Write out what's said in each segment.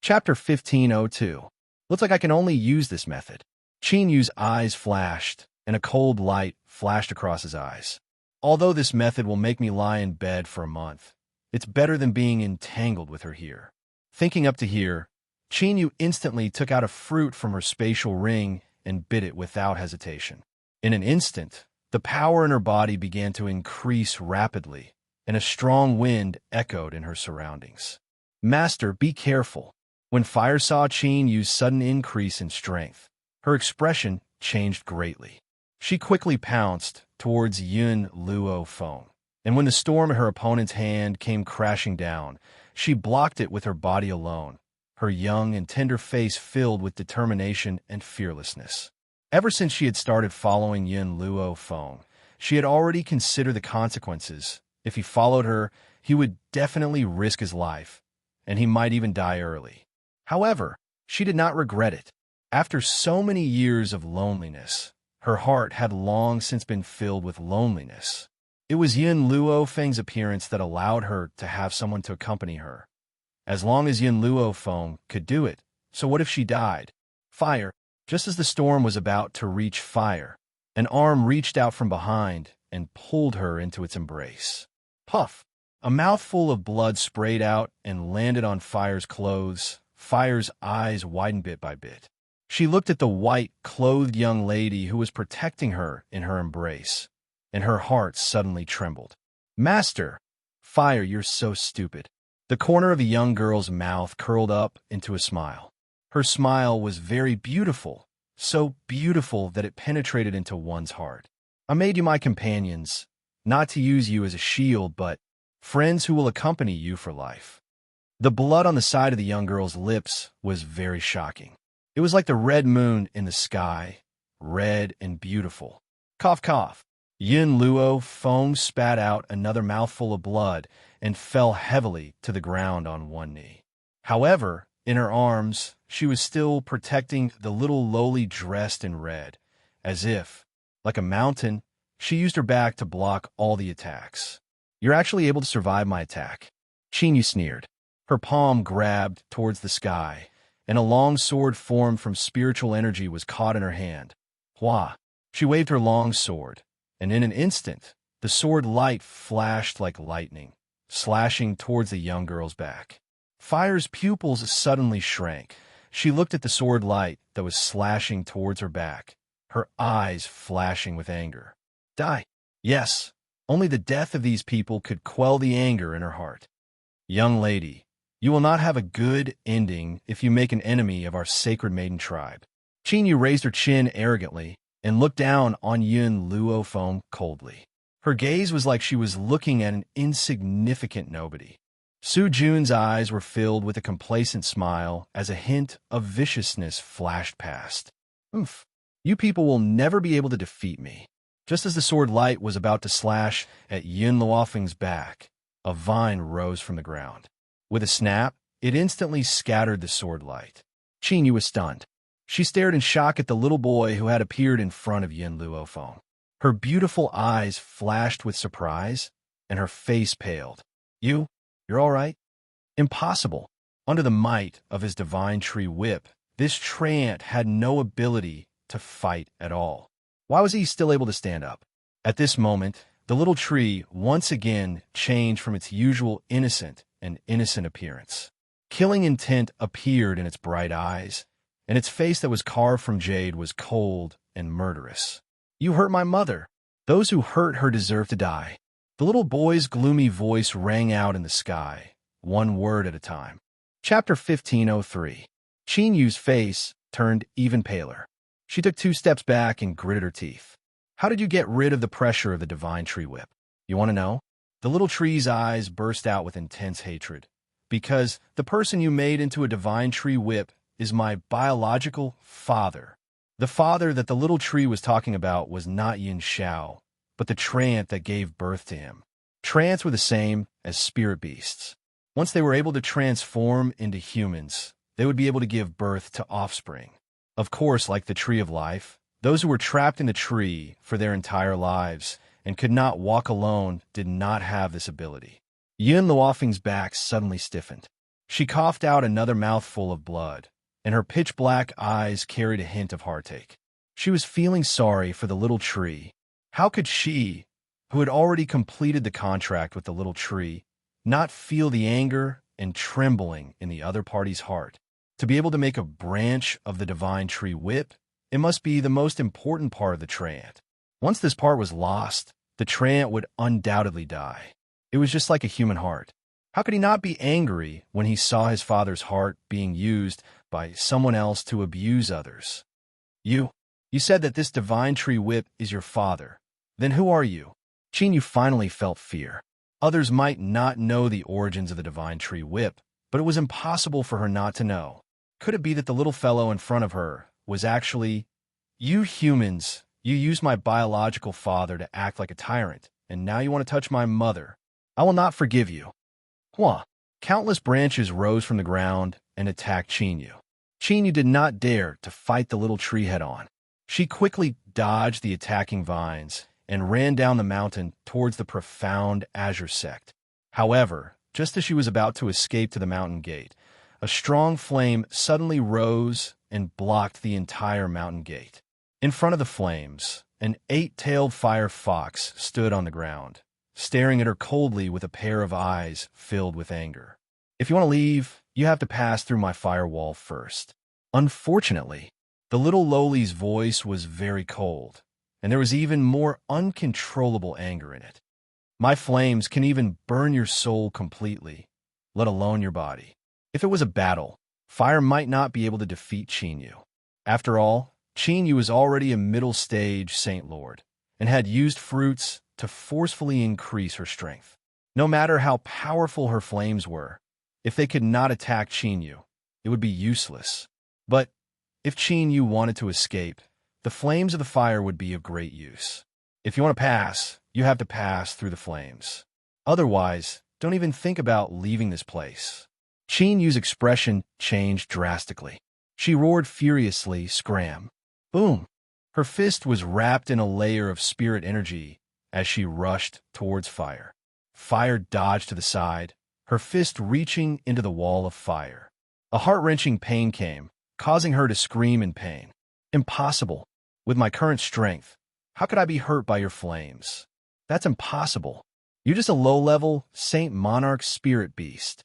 Chapter 1502. Looks like I can only use this method. Qin Yu's eyes flashed, and a cold light flashed across his eyes. Although this method will make me lie in bed for a month, it's better than being entangled with her here. Thinking up to here, Qin Yu instantly took out a fruit from her spatial ring and bit it without hesitation. In an instant, the power in her body began to increase rapidly, and a strong wind echoed in her surroundings. Master, be careful. When Fire saw Qin Yu's sudden increase in strength, her expression changed greatly. She quickly pounced towards Yun Luo Feng, and when the storm in her opponent's hand came crashing down, she blocked it with her body alone, her young and tender face filled with determination and fearlessness. Ever since she had started following Yun Luo Feng, she had already considered the consequences. If he followed her, he would definitely risk his life, and he might even die early. However, she did not regret it. After so many years of loneliness, her heart had long since been filled with loneliness. It was Yun Luo Feng's appearance that allowed her to have someone to accompany her. As long as Yun Luo Feng could do it, so what if she died? Fire. Just as the storm was about to reach Fire, an arm reached out from behind and pulled her into its embrace. Puff! A mouthful of blood sprayed out and landed on Fire's clothes. Fire's eyes widened bit by bit. She looked at the white-clothed young lady who was protecting her in her embrace, and her heart suddenly trembled. Master! Fire, you're so stupid. The corner of a young girl's mouth curled up into a smile. Her smile was very beautiful, so beautiful that it penetrated into one's heart. I made you my companions, not to use you as a shield, but friends who will accompany you for life. The blood on the side of the young girl's lips was very shocking. It was like the red moon in the sky, red and beautiful. Cough, cough. Yun Luo Feng spat out another mouthful of blood and fell heavily to the ground on one knee. However, in her arms, she was still protecting the little lowly dressed in red, as if, like a mountain, she used her back to block all the attacks. You're actually able to survive my attack. Qin Yu sneered. Her palm grabbed towards the sky, and a long sword formed from spiritual energy was caught in her hand. Hua! She waved her long sword, and in an instant, the sword light flashed like lightning, slashing towards the young girl's back. Fire's pupils suddenly shrank. She looked at the sword light that was slashing towards her back, her eyes flashing with anger. Die! Yes, only the death of these people could quell the anger in her heart. Young lady, you will not have a good ending if you make an enemy of our sacred maiden tribe. Qin Yu raised her chin arrogantly and looked down on Yun Luo Feng coldly. Her gaze was like she was looking at an insignificant nobody. Su Jun's eyes were filled with a complacent smile as a hint of viciousness flashed past. Oof, you people will never be able to defeat me. Just as the sword light was about to slash at Yun Luo Feng's back, a vine rose from the ground. With a snap, it instantly scattered the sword light. Qin Yu was stunned. She stared in shock at the little boy who had appeared in front of Yun Luo Feng. Her beautiful eyes flashed with surprise, and her face paled. You're all right? Impossible. Under the might of his divine tree whip, this treant had no ability to fight at all. Why was he still able to stand up? At this moment, the little tree once again changed from its usual innocent appearance. Killing intent appeared in its bright eyes, and its face that was carved from jade was cold and murderous. You hurt my mother. Those who hurt her deserve to die. The little boy's gloomy voice rang out in the sky, one word at a time. Chapter 1503. Qin Yu's face turned even paler. She took 2 steps back and gritted her teeth. How did you get rid of the pressure of the divine tree whip? You want to know? The little tree's eyes burst out with intense hatred. Because the person you made into a divine tree whip is my biological father. The father that the little tree was talking about was not Yin Xiao, but the treant that gave birth to him. Treants were the same as spirit beasts. Once they were able to transform into humans, they would be able to give birth to offspring. Of course, like the tree of life, those who were trapped in the tree for their entire lives and could not walk alone did not have this ability. Yun Luofeng's back suddenly stiffened. She coughed out another mouthful of blood, and her pitch-black eyes carried a hint of heartache. She was feeling sorry for the little tree. How could she, who had already completed the contract with the little tree, not feel the anger and trembling in the other party's heart? To be able to make a branch of the divine tree whip, it must be the most important part of the treant. Once this part was lost, the treant would undoubtedly die. It was just like a human heart. How could he not be angry when he saw his father's heart being used by someone else to abuse others? You said that this divine tree whip is your father. Then who are you? Chinyu finally felt fear. Others might not know the origins of the divine tree whip, but it was impossible for her not to know. Could it be that the little fellow in front of her was actually, "You humans, you used my biological father to act like a tyrant, and now you want to touch my mother. I will not forgive you." Hua! Countless branches rose from the ground and attacked Chinyu. Chinyu did not dare to fight the little tree head-on. She quickly dodged the attacking vines and ran down the mountain towards the profound azure sect. However, just as she was about to escape to the mountain gate, a strong flame suddenly rose and blocked the entire mountain gate. In front of the flames, an 8-tailed fire fox stood on the ground, staring at her coldly with a pair of eyes filled with anger. "If you want to leave, you have to pass through my firewall first." Unfortunately, the little lowly's voice was very cold, and there was even more uncontrollable anger in it. "My flames can even burn your soul completely, let alone your body." If it was a battle, fire might not be able to defeat Chinyu. After all, Chinyu was already a middle-stage Saint Lord, and had used fruits to forcefully increase her strength. No matter how powerful her flames were, if they could not attack Chinyu, it would be useless. But if Chinyu wanted to escape, the flames of the fire would be of great use. If you want to pass, you have to pass through the flames. Otherwise, don't even think about leaving this place. Chinyu's expression changed drastically. She roared furiously, scram. Boom! Her fist was wrapped in a layer of spirit energy as she rushed towards fire. Fire dodged to the side, her fist reaching into the wall of fire. A heart-wrenching pain came, causing her to scream in pain. "Impossible. With my current strength, how could I be hurt by your flames? That's impossible. You're just a low-level Saint Monarch spirit beast."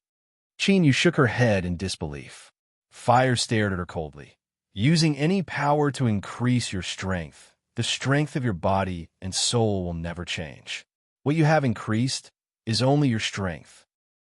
Chinyu shook her head in disbelief. Fire stared at her coldly. "Using any power to increase your strength, the strength of your body and soul will never change. What you have increased is only your strength.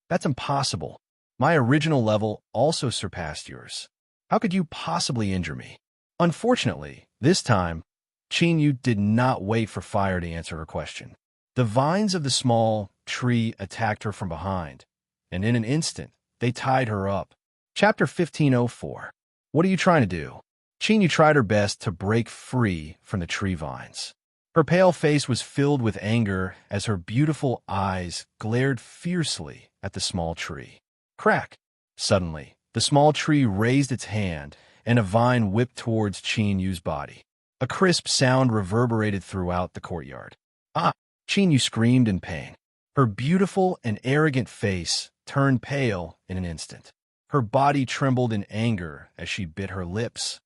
That's impossible. My original level also surpassed yours. How could you possibly injure me?" Unfortunately, this time, Chinyu did not wait for fire to answer her question. The vines of the small tree attacked her from behind, and in an instant, they tied her up. Chapter 1504. What are you trying to do? Chinyu tried her best to break free from the tree vines. Her pale face was filled with anger as her beautiful eyes glared fiercely at the small tree. Crack! Suddenly, the small tree raised its hand, and a vine whipped towards Chinyu's body. A crisp sound reverberated throughout the courtyard. "Ah!" Chinyu screamed in pain. Her beautiful and arrogant face turned pale in an instant. Her body trembled in anger as she bit her lips.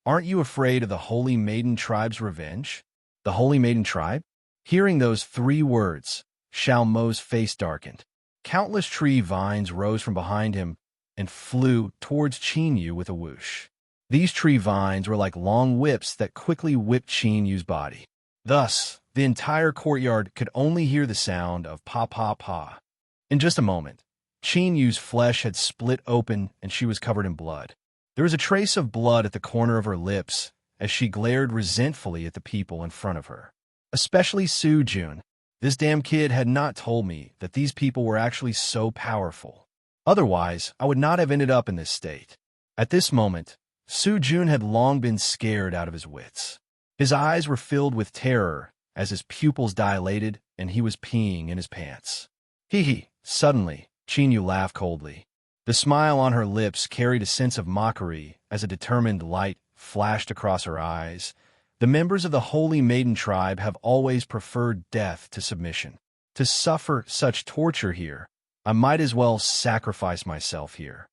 "Aren't you afraid of the Holy Maiden Tribe's revenge?" The Holy Maiden Tribe? Hearing those 3 words, Xiao Mo's face darkened. Countless tree vines rose from behind him and flew towards Chinyu with a whoosh. These tree vines were like long whips that quickly whipped Chinyu's body. Thus, the entire courtyard could only hear the sound of pa-pa-pa. In just a moment, Chinyu's flesh had split open and she was covered in blood. There was a trace of blood at the corner of her lips as she glared resentfully at the people in front of her. Especially Su-jun. This damn kid had not told me that these people were actually so powerful. Otherwise, I would not have ended up in this state. At this moment, Su-jun had long been scared out of his wits. His eyes were filled with terror as his pupils dilated and he was peeing in his pants. Hee. Suddenly, Chinyu laughed coldly. The smile on her lips carried a sense of mockery as a determined light flashed across her eyes. The members of the Holy Maiden Tribe have always preferred death to submission. To suffer such torture here, I might as well sacrifice myself here.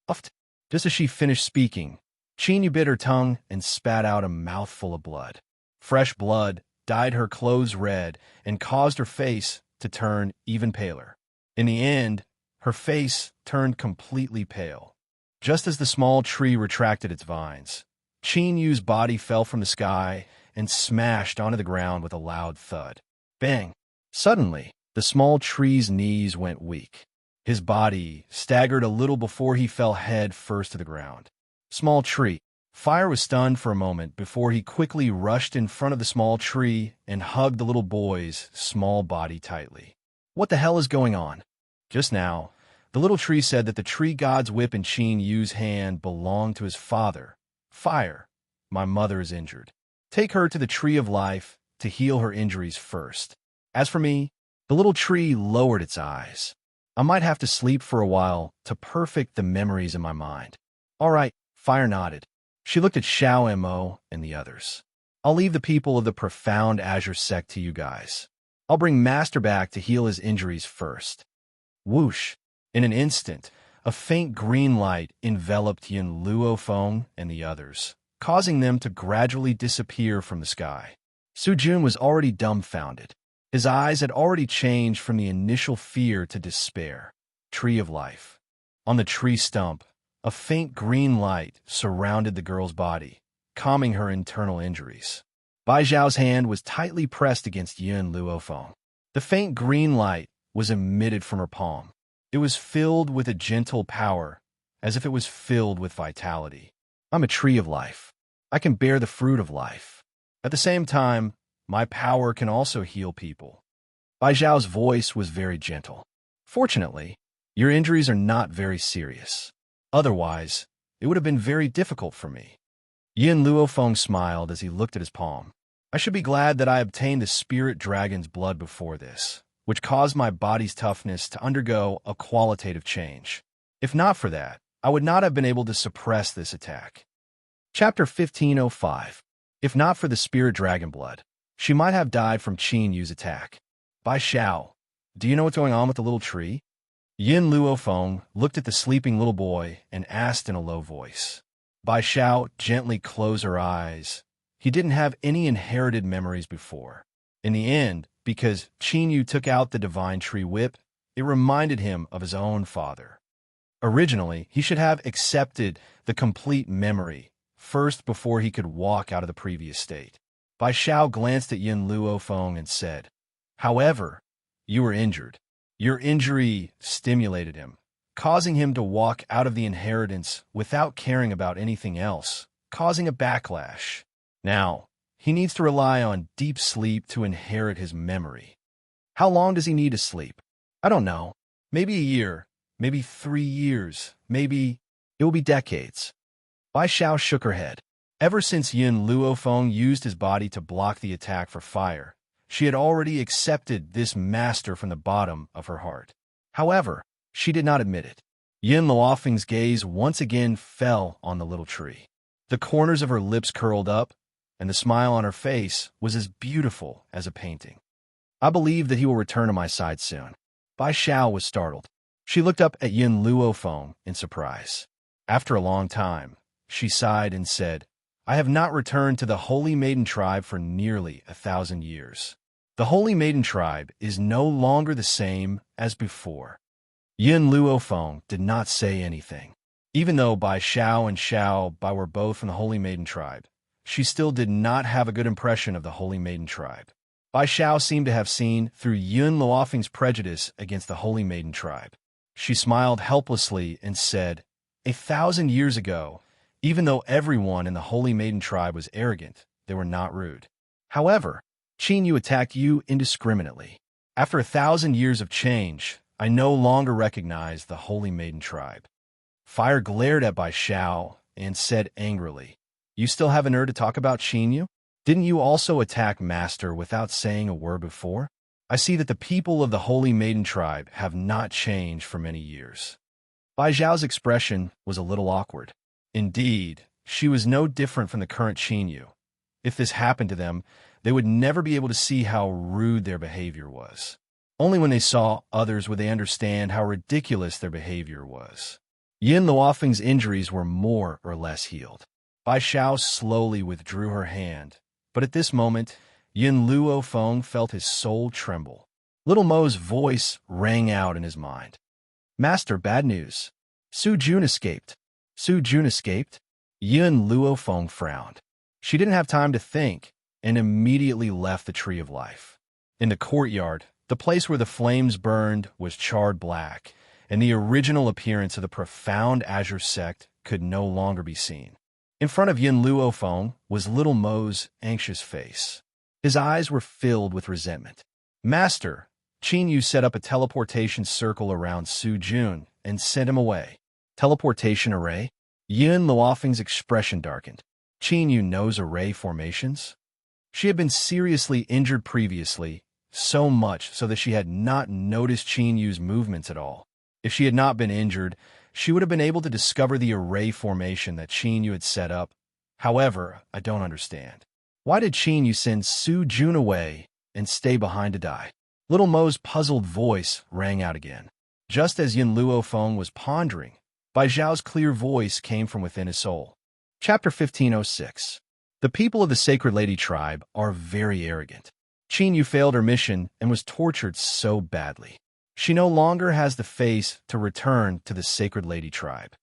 Uft. Just as she finished speaking, Chenyu bit her tongue and spat out a mouthful of blood. Fresh blood dyed her clothes red and caused her face to turn even paler. In the end, her face turned completely pale. Just as the small tree retracted its vines, Chenyu's body fell from the sky and smashed onto the ground with a loud thud. Bang! Suddenly, the small tree's knees went weak. His body staggered a little before he fell head first to the ground. Small tree. Fire was stunned for a moment before he quickly rushed in front of the small tree and hugged the little boy's small body tightly. What the hell is going on? Just now, the little tree said that the tree god's whip in Chenyu's hand belonged to his father. Fire. My mother is injured. Take her to the tree of life to heal her injuries first. As for me, the little tree lowered its eyes. I might have to sleep for a while to perfect the memories in my mind. All right, Fire nodded. She looked at Xiao Mo and the others. I'll leave the people of the profound Azure sect to you guys. I'll bring Master back to heal his injuries first. Whoosh! In an instant, a faint green light enveloped Yin Luofeng and the others, causing them to gradually disappear from the sky. Su Jun was already dumbfounded. His eyes had already changed from the initial fear to despair. Tree of Life. On the tree stump, a faint green light surrounded the girl's body, calming her internal injuries. Bai Zhao's hand was tightly pressed against Yin Luofeng. The faint green light was emitted from her palm. It was filled with a gentle power, as if it was filled with vitality. I'm a tree of life. I can bear the fruit of life. At the same time, my power can also heal people. Bai Zhao's voice was very gentle. Fortunately, your injuries are not very serious. Otherwise, it would have been very difficult for me. Yin Luofeng smiled as he looked at his palm. I should be glad that I obtained the spirit dragon's blood before this, which caused my body's toughness to undergo a qualitative change. If not for that, I would not have been able to suppress this attack. Chapter 1505. If not for the spirit dragon blood, she might have died from Chenyu's attack. Bai Xiao, do you know what's going on with the little tree? Yin Luofeng looked at the sleeping little boy and asked in a low voice. Bai Xiao gently closed her eyes. He didn't have any inherited memories before. In the end, because Chenyu took out the divine tree whip, it reminded him of his own father. Originally, he should have accepted the complete memory first before he could walk out of the previous state. Bai Xiao glanced at Yin Luofeng and said, however, you were injured. Your injury stimulated him, causing him to walk out of the inheritance without caring about anything else, causing a backlash. Now, he needs to rely on deep sleep to inherit his memory. How long does he need to sleep? I don't know. Maybe a year, maybe 3 years, maybe it will be decades. Bai Xiao shook her head. Ever since Yin Luofeng used his body to block the attack for fire, she had already accepted this master from the bottom of her heart. However, she did not admit it. Yin Luofeng's gaze once again fell on the little tree. The corners of her lips curled up, and the smile on her face was as beautiful as a painting. I believe that he will return to my side soon. Bai Xiao was startled. She looked up at Yin Luofeng in surprise. After a long time, she sighed and said, I have not returned to the Holy Maiden tribe for nearly 1,000 years. The Holy Maiden tribe is no longer the same as before. Yin Luofeng did not say anything. Even though Bai Xiao and Xiao Bai were both from the Holy Maiden tribe, she still did not have a good impression of the Holy Maiden tribe. Bai Xiao seemed to have seen through Yin Luofeng's prejudice against the Holy Maiden tribe. She smiled helplessly and said, 1,000 years ago, even though everyone in the Holy Maiden tribe was arrogant, they were not rude. However, Chenyu attacked you indiscriminately. After 1,000 years of change, I no longer recognize the Holy Maiden tribe. Fire glared at Bai Xiao and said angrily, You still have a nerve to talk about Chenyu? Didn't you also attack Master without saying a word before? I see that the people of the Holy Maiden tribe have not changed for many years. Bai Zhao's expression was a little awkward. Indeed, she was no different from the current Chenyu. If this happened to them, they would never be able to see how rude their behavior was. Only when they saw others would they understand how ridiculous their behavior was. Yin Luofeng's injuries were more or less healed. Bai Xiao slowly withdrew her hand, but at this moment, Yin Luofeng felt his soul tremble. Little Mo's voice rang out in his mind. Master, bad news. Su Jun escaped. Su Jun escaped? Yin Luofeng frowned. She didn't have time to think and immediately left the Tree of Life. In the courtyard, the place where the flames burned was charred black, and the original appearance of the profound azure sect could no longer be seen. In front of Yin Luofeng was Little Mo's anxious face. His eyes were filled with resentment. Master, Qin Yu set up a teleportation circle around Su Jun and sent him away. Teleportation array? Yin Luofeng's expression darkened. Qin Yu knows array formations? She had been seriously injured previously, so much so that she had not noticed Qin Yu's movements at all. If she had not been injured, she would have been able to discover the array formation that Qin Yu had set up. However, I don't understand. Why did Qin Yu send Su Jun away and stay behind to die? Little Mo's puzzled voice rang out again. Just as Yin Luofeng was pondering, Bai Zhao's clear voice came from within his soul. Chapter 1506. The people of the Sacred Lady tribe are very arrogant. Qin Yu failed her mission and was tortured so badly. She no longer has the face to return to the Sacred Lady tribe.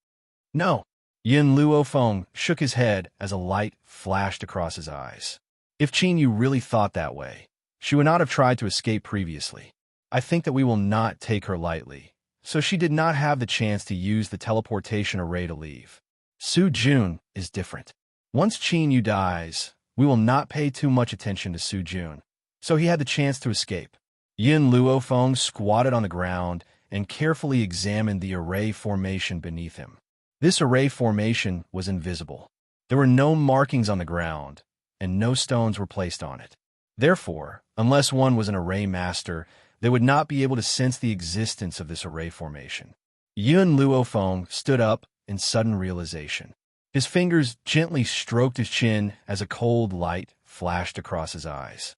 No. Yin Luofeng shook his head as a light flashed across his eyes. If Qin Yu really thought that way, she would not have tried to escape previously. I think that we will not take her lightly, so she did not have the chance to use the teleportation array to leave. Su Jun is different. Once Qin Yu dies, we will not pay too much attention to Su Jun, so he had the chance to escape. Yin Luofeng squatted on the ground and carefully examined the array formation beneath him. This array formation was invisible. There were no markings on the ground, and no stones were placed on it. Therefore, unless one was an array master, they would not be able to sense the existence of this array formation. Yin Luofeng stood up in sudden realization. His fingers gently stroked his chin as a cold light flashed across his eyes.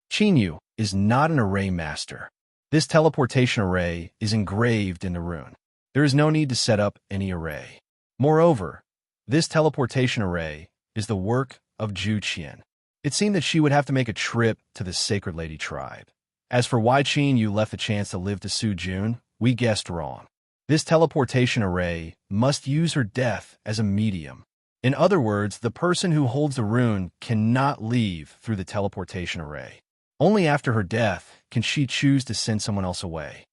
Qin Yu is not an array master. This teleportation array is engraved in the rune. There is no need to set up any array. Moreover, this teleportation array is the work of Zhu Qian. It seemed that she would have to make a trip to the Sacred Lady tribe. As for why Qin Yu left the chance to live to Su Jun, we guessed wrong. This teleportation array must use her death as a medium. In other words, the person who holds the rune cannot leave through the teleportation array. Only after her death can she choose to send someone else away.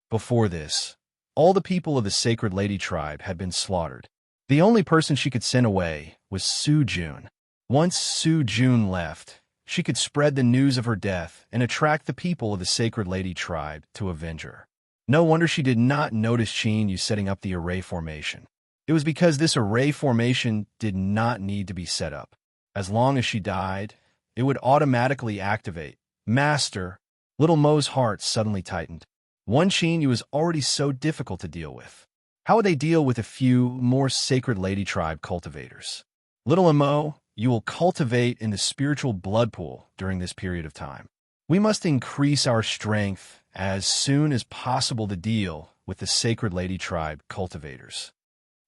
Before this, all the people of the Sacred Lady tribe had been slaughtered. The only person she could send away was Su Jun. Once Su Jun left, she could spread the news of her death and attract the people of the Sacred Lady tribe to avenge her. No wonder she did not notice Qin Yu setting up the array formation. It was because this array formation did not need to be set up. As long as she died, it would automatically activate. Master, Little Mo's heart suddenly tightened. One Qin Yu was already so difficult to deal with. How would they deal with a few more Sacred Lady tribe cultivators? Little Mo, you will cultivate in the spiritual blood pool during this period of time. We must increase our strength as soon as possible to deal with the Sacred Lady tribe cultivators.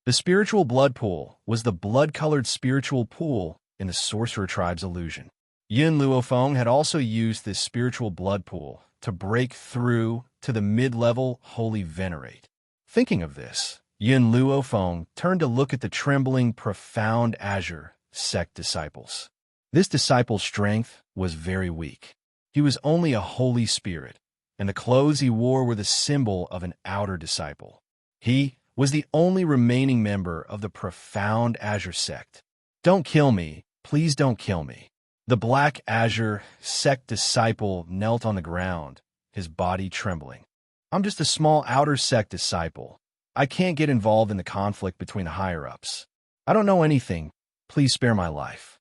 The spiritual blood pool was the blood-colored spiritual pool in the Sorcerer tribe's illusion. Yin Luofeng had also used this spiritual blood pool to break through to the mid-level Holy Venerate. Thinking of this, Yin Luofeng turned to look at the trembling, profound Azure sect disciples. This disciple's strength was very weak. He was only a holy spirit, and the clothes he wore were the symbol of an outer disciple. He was the only remaining member of the profound Azure sect. Don't kill me, please don't kill me. The black Azure sect disciple knelt on the ground, his body trembling. I'm just a small outer sect disciple. I can't get involved in the conflict between the higher-ups. I don't know anything. Please spare my life.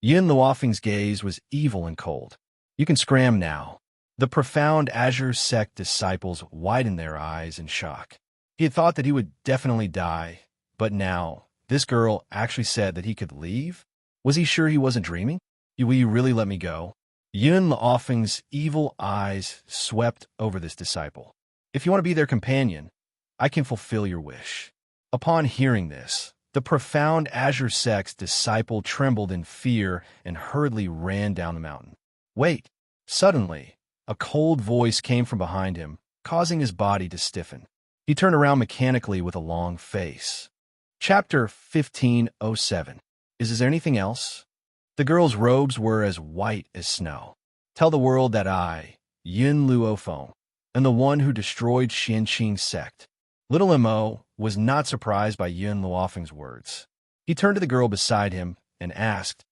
Yin Luofeng's gaze was evil and cold. You can scram now. The profound Azure sect disciples widened their eyes in shock. He had thought that he would definitely die, but now, this girl actually said that he could leave? Was he sure he wasn't dreaming? Will you really let me go? Yun Laofeng's evil eyes swept over this disciple. If you want to be their companion, I can fulfill your wish. Upon hearing this, the profound Azure Sect's disciple trembled in fear and hurriedly ran down the mountain. Wait! Suddenly, a cold voice came from behind him, causing his body to stiffen. He turned around mechanically with a long face. Chapter 1507. Is there anything else? The girl's robes were as white as snow. Tell the world that I, Yin Luofeng, am the one who destroyed Xianqing's sect. Little Mo was not surprised by Yin Luofeng's words. He turned to the girl beside him and asked,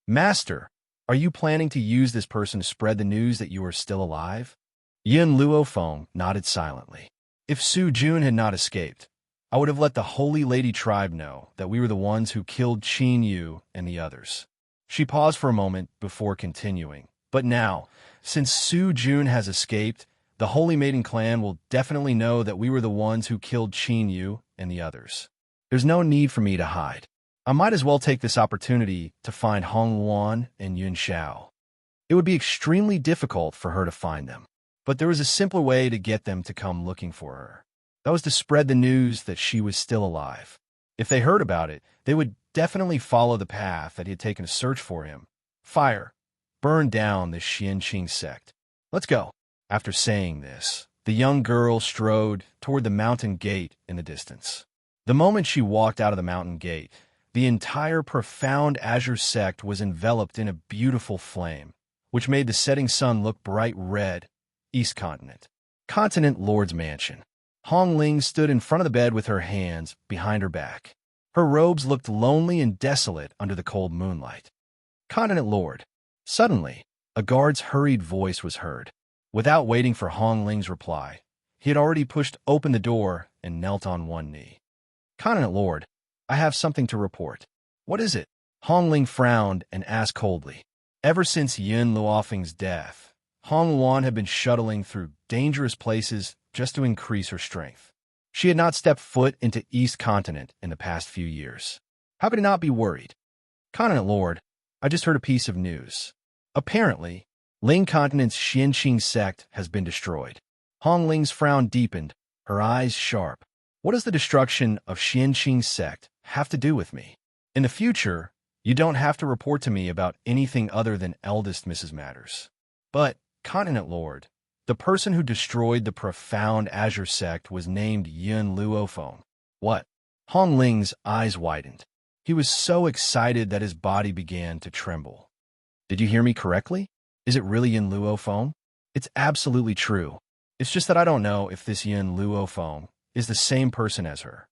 Master, are you planning to use this person to spread the news that you are still alive? Yin Luofeng nodded silently. If Su Jun had not escaped, I would have let the Holy Lady tribe know that we were the ones who killed Qin Yu and the others. She paused for a moment before continuing. But now, since Su Jun has escaped, the Holy Maiden clan will definitely know that we were the ones who killed Qin Yu and the others. There's no need for me to hide. I might as well take this opportunity to find Hong Luan and Yun Xiao. It would be extremely difficult for her to find them, but there was a simpler way to get them to come looking for her. That was to spread the news that she was still alive. If they heard about it, they would definitely follow the path that he had taken to search for him. Fire! Burn down this Xianqing sect. Let's go. After saying this, the young girl strode toward the mountain gate in the distance. The moment she walked out of the mountain gate, the entire profound Azure sect was enveloped in a beautiful flame, which made the setting sun look bright red. East Continent. Continent Lord's Mansion. Hong Ling stood in front of the bed with her hands behind her back. Her robes looked lonely and desolate under the cold moonlight. Continent Lord. Suddenly, a guard's hurried voice was heard. Without waiting for Hong Ling's reply, he had already pushed open the door and knelt on one knee. Continent Lord, I have something to report. What is it? Hong Ling frowned and asked coldly. Ever since Yin Luofeng's death, Hong Luan had been shuttling through dangerous places just to increase her strength. She had not stepped foot into East Continent in the past few years. How could I not be worried? Continent Lord, I just heard a piece of news. Apparently, Ling Continent's Xianqing sect has been destroyed. Hong Ling's frown deepened, her eyes sharp. What does the destruction of Xianqing's sect have to do with me? In the future, you don't have to report to me about anything other than eldest Mrs. Matters. But, Continent Lord, the person who destroyed the profound Azure sect was named Yin Luofeng. What? Hong Ling's eyes widened. He was so excited that his body began to tremble. Did you hear me correctly? Is it really Yin Luofeng? It's absolutely true. It's just that I don't know if this Yin Luofeng is the same person as her.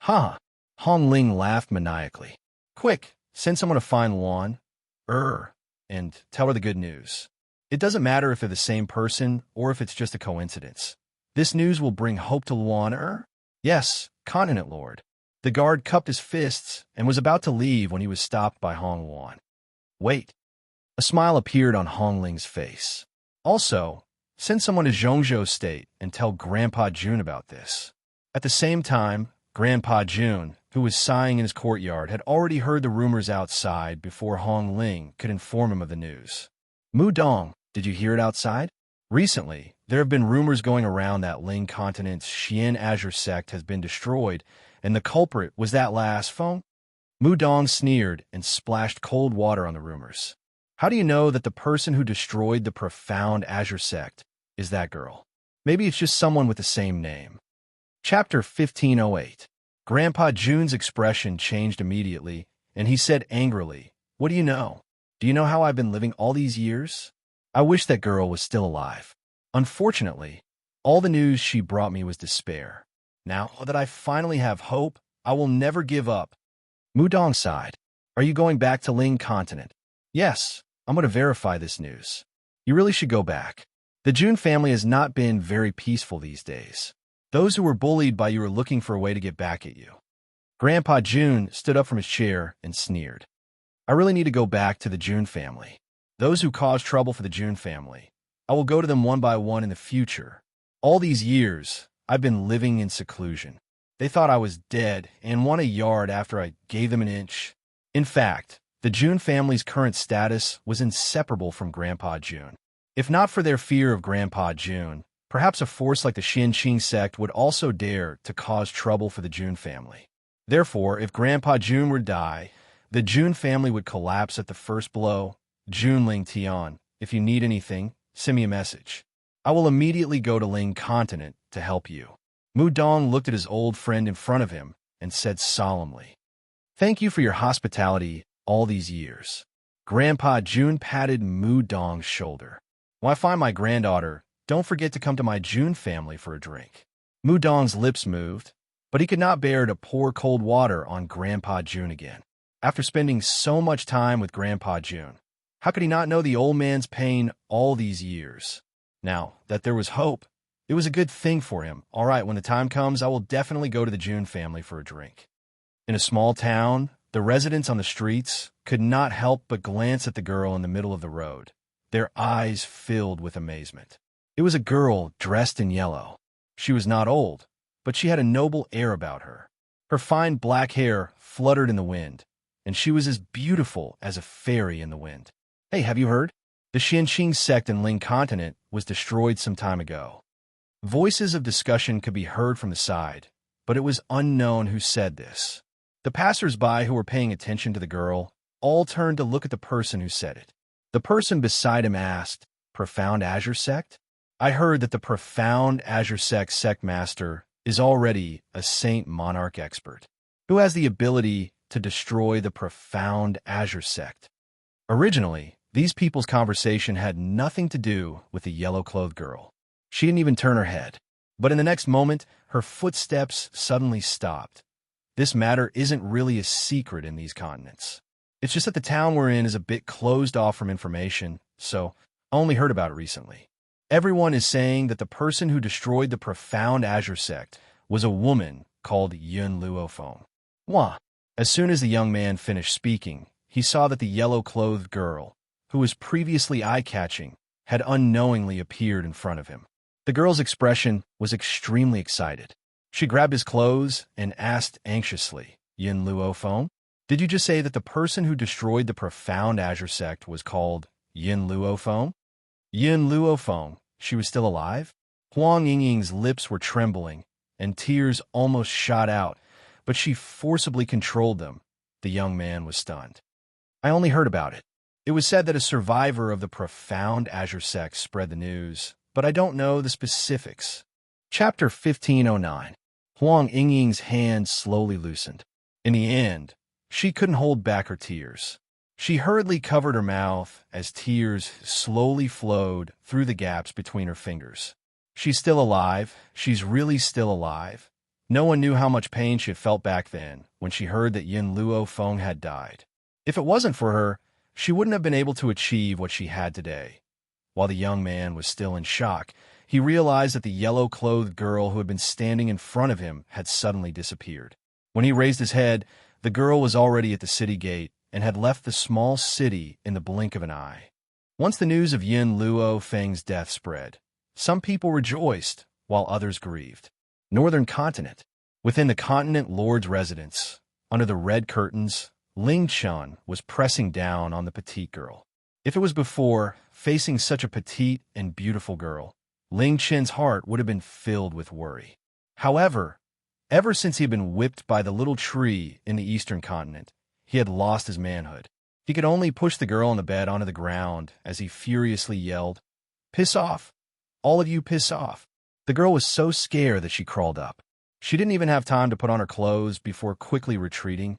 Ha! Hong Ling laughed maniacally. Quick, send someone to find Luan, and tell her the good news. It doesn't matter if they're the same person or if it's just a coincidence. This news will bring hope to Luan. Yes, Continent Lord. The guard cupped his fists and was about to leave when he was stopped by Hong Luan. Wait. A smile appeared on Hong Ling's face. Also, send someone to Zhongzhou State and tell Grandpa Jun about this. At the same time, Grandpa Jun, who was sighing in his courtyard, had already heard the rumors outside before Hong Ling could inform him of the news. Mu Dong, did you hear it outside? Recently, there have been rumors going around that Ling Continent's Xian Azure sect has been destroyed, and the culprit was that last Feng? Mu Dong sneered and splashed cold water on the rumors. How do you know that the person who destroyed the profound Azure sect is that girl? Maybe it's just someone with the same name. Chapter 1508. Grandpa Jun's expression changed immediately, and he said angrily, What do you know? Do you know how I've been living all these years? I wish that girl was still alive. Unfortunately, all the news she brought me was despair. Now that I finally have hope, I will never give up. Mu Dong sighed. Are you going back to Ling Continent? Yes, I'm going to verify this news. You really should go back. The Jun family has not been very peaceful these days. Those who were bullied by you are looking for a way to get back at you. Grandpa Jun stood up from his chair and sneered. I really need to go back to the Jun family. Those who caused trouble for the Jun family. I will go to them one by one in the future. All these years, I've been living in seclusion. They thought I was dead and won a yard after I gave them an inch. In fact, The June family's current status was inseparable from Grandpa June. If not for their fear of Grandpa June, perhaps a force like the Xianqing sect would also dare to cause trouble for the June family. Therefore, if Grandpa June were to die, the June family would collapse at the first blow. Junling Tian, if you need anything, send me a message. I will immediately go to Ling Continent to help you. Mu Dong looked at his old friend in front of him and said solemnly, "Thank you for your hospitality all these years." Grandpa June patted Mu Dong's shoulder. "When I find my granddaughter, don't forget to come to my June family for a drink." Mu Dong's lips moved, but he could not bear to pour cold water on Grandpa June again. After spending so much time with Grandpa June, how could he not know the old man's pain all these years? Now that there was hope, it was a good thing for him. "All right, when the time comes, I will definitely go to the June family for a drink." In a small town, the residents on the streets could not help but glance at the girl in the middle of the road, their eyes filled with amazement. It was a girl dressed in yellow. She was not old, but she had a noble air about her. Her fine black hair fluttered in the wind, and she was as beautiful as a fairy in the wind. "Hey, have you heard? The Xianqing sect in Ling Continent was destroyed some time ago." Voices of discussion could be heard from the side, but it was unknown who said this. The passers-by who were paying attention to the girl all turned to look at the person who said it. The person beside him asked, "Profound Azure Sect? I heard that the Profound Azure Sect master is already a Saint Monarch expert. Who has the ability to destroy the Profound Azure Sect?" Originally, these people's conversation had nothing to do with the yellow-clothed girl. She didn't even turn her head. But in the next moment, her footsteps suddenly stopped. This matter isn't really a secret in these continents. It's just that the town we're in is a bit closed off from information, so I only heard about it recently. Everyone is saying that the person who destroyed the Profound Azure Sect was a woman called Yun Luofeng. Wah! As soon as the young man finished speaking, he saw that the yellow-clothed girl, who was previously eye-catching, had unknowingly appeared in front of him. The girl's expression was extremely excited. She grabbed his clothes and asked anxiously, "Yin Luofeng, did you just say that the person who destroyed the Profound Azure Sect was called Yin Luofeng?" Yin Luofeng, she was still alive? Huang Yingying's lips were trembling, and tears almost shot out, but she forcibly controlled them. The young man was stunned. "I only heard about it. It was said that a survivor of the Profound Azure Sect spread the news, but I don't know the specifics." Chapter 1509. Huang Yingying's hand slowly loosened. In the end, she couldn't hold back her tears. She hurriedly covered her mouth as tears slowly flowed through the gaps between her fingers. "She's still alive. She's really still alive." No one knew how much pain she had felt back then when she heard that Yin Luofeng had died. If it wasn't for her, she wouldn't have been able to achieve what she had today. While the young man was still in shock, he realized that the yellow-clothed girl who had been standing in front of him had suddenly disappeared. When he raised his head, the girl was already at the city gate and had left the small city in the blink of an eye. Once the news of Yin Luofeng's death spread, some people rejoiced while others grieved. Northern Continent. Within the continent lord's residence, under the red curtains, Ling Chun was pressing down on the petite girl. If it was before, facing such a petite and beautiful girl, Ling Chen's heart would have been filled with worry. However, ever since he had been whipped by the little tree in the eastern continent, he had lost his manhood. He could only push the girl on the bed onto the ground as he furiously yelled, "Piss off! All of you piss off!" The girl was so scared that she crawled up. She didn't even have time to put on her clothes before quickly retreating.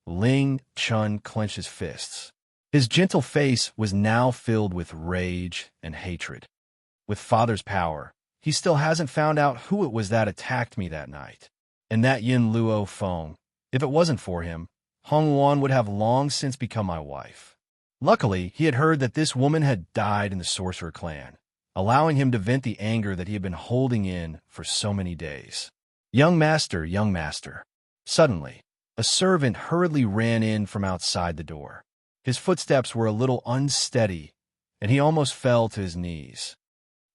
Ling Chun clenched his fists. His gentle face was now filled with rage and hatred. With father's power, he still hasn't found out who it was that attacked me that night. And that Yin Luofeng, if it wasn't for him, Hong Wan would have long since become my wife. Luckily, he had heard that this woman had died in the Sorcerer clan, allowing him to vent the anger that he had been holding in for so many days. Young master, young master." Suddenly, a servant hurriedly ran in from outside the door. His footsteps were a little unsteady, and he almost fell to his knees.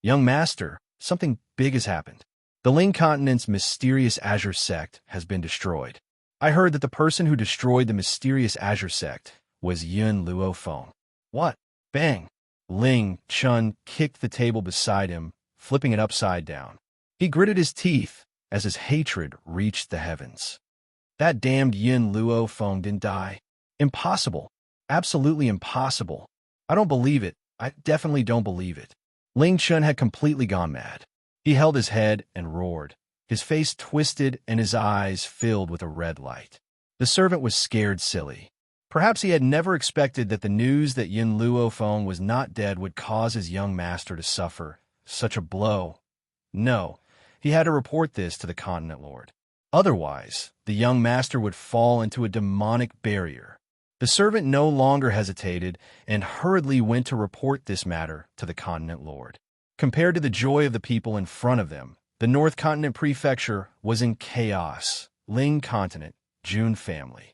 "Young master, something big has happened. The Ling Continent's mysterious Azure Sect has been destroyed. I heard that the person who destroyed the mysterious Azure Sect was Yun Luo Feng. What? Bang! Ling Chun kicked the table beside him, flipping it upside down. He gritted his teeth as his hatred reached the heavens. That damned Yun Luo Feng didn't die. Impossible. Absolutely impossible. I don't believe it. I definitely don't believe it. Ling Chun had completely gone mad. He held his head and roared, his face twisted and his eyes filled with a red light. The servant was scared silly. Perhaps he had never expected that the news that Yun Luo Feng was not dead would cause his young master to suffer such a blow. No, he had to report this to the Continent Lord. Otherwise, the young master would fall into a demonic barrier. The servant no longer hesitated and hurriedly went to report this matter to the Continent Lord. Compared to the joy of the people in front of them, the North Continent Prefecture was in chaos. Ling Continent, Jun family.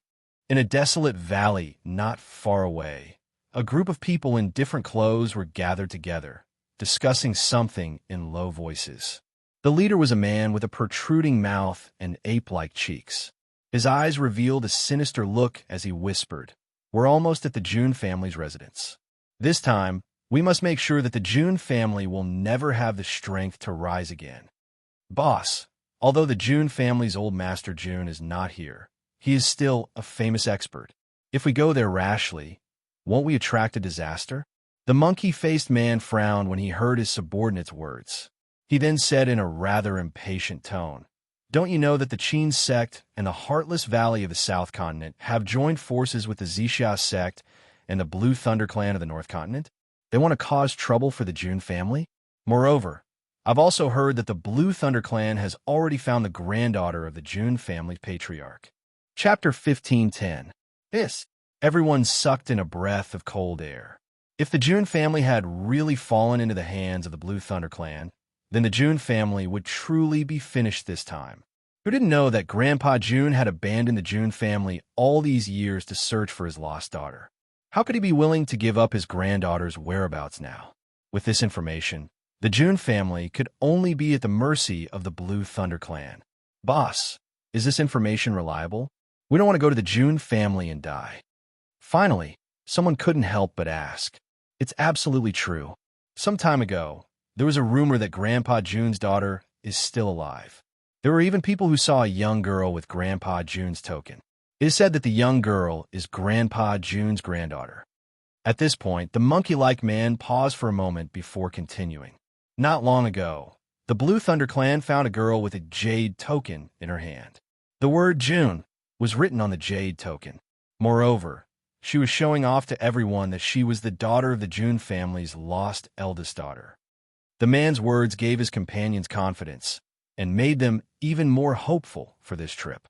In a desolate valley not far away, a group of people in different clothes were gathered together, discussing something in low voices. The leader was a man with a protruding mouth and ape-like cheeks. His eyes revealed a sinister look as he whispered, "We're almost at the Jun family's residence. This time, we must make sure that the Jun family will never have the strength to rise again. Boss, although the Jun family's old master Jun is not here, he is still a famous expert. If we go there rashly, won't we attract a disaster?" The monkey-faced man frowned when he heard his subordinate's words. He then said in a rather impatient tone, "Don't you know that the Qin sect and the Heartless Valley of the South Continent have joined forces with the Zixia sect and the Blue Thunder clan of the North Continent? They want to cause trouble for the Jun family? Moreover, I've also heard that the Blue Thunder clan has already found the granddaughter of the Jun family patriarch." Chapter 15:10. Everyone sucked in a breath of cold air. If the Jun family had really fallen into the hands of the Blue Thunder clan, then the Jun family would truly be finished this time. Who didn't know that Grandpa Jun had abandoned the Jun family all these years to search for his lost daughter? How could he be willing to give up his granddaughter's whereabouts now? With this information, the Jun family could only be at the mercy of the Blue Thunder clan. Boss, is this information reliable? We don't want to go to the Jun family and die. Finally, someone couldn't help but ask. It's absolutely true. Some time ago, there was a rumor that Grandpa Jun's daughter is still alive. There were even people who saw a young girl with Grandpa Jun's token. It is said that the young girl is Grandpa Jun's granddaughter. At this point, the monkey-like man paused for a moment before continuing. Not long ago, the Blue Thunder clan found a girl with a jade token in her hand. The word Jun was written on the jade token. Moreover, she was showing off to everyone that she was the daughter of the Jun family's lost eldest daughter. The man's words gave his companions confidence and made them even more hopeful for this trip.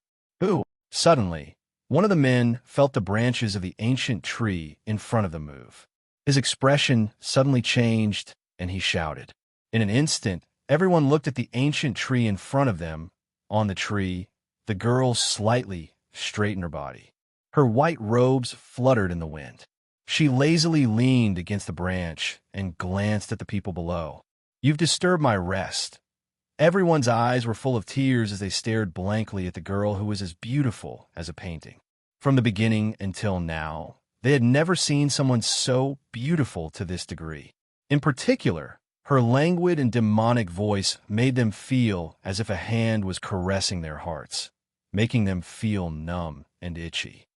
Suddenly, one of the men felt the branches of the ancient tree in front of them move. His expression suddenly changed, and he shouted. In an instant, everyone looked at the ancient tree in front of them. On the tree, the girl slightly straightened her body. Her white robes fluttered in the wind. She lazily leaned against the branch and glanced at the people below. "You've disturbed my rest." Everyone's eyes were full of tears as they stared blankly at the girl who was as beautiful as a painting. From the beginning until now, they had never seen someone so beautiful to this degree. In particular, her languid and demonic voice made them feel as if a hand was caressing their hearts, making them feel numb and itchy.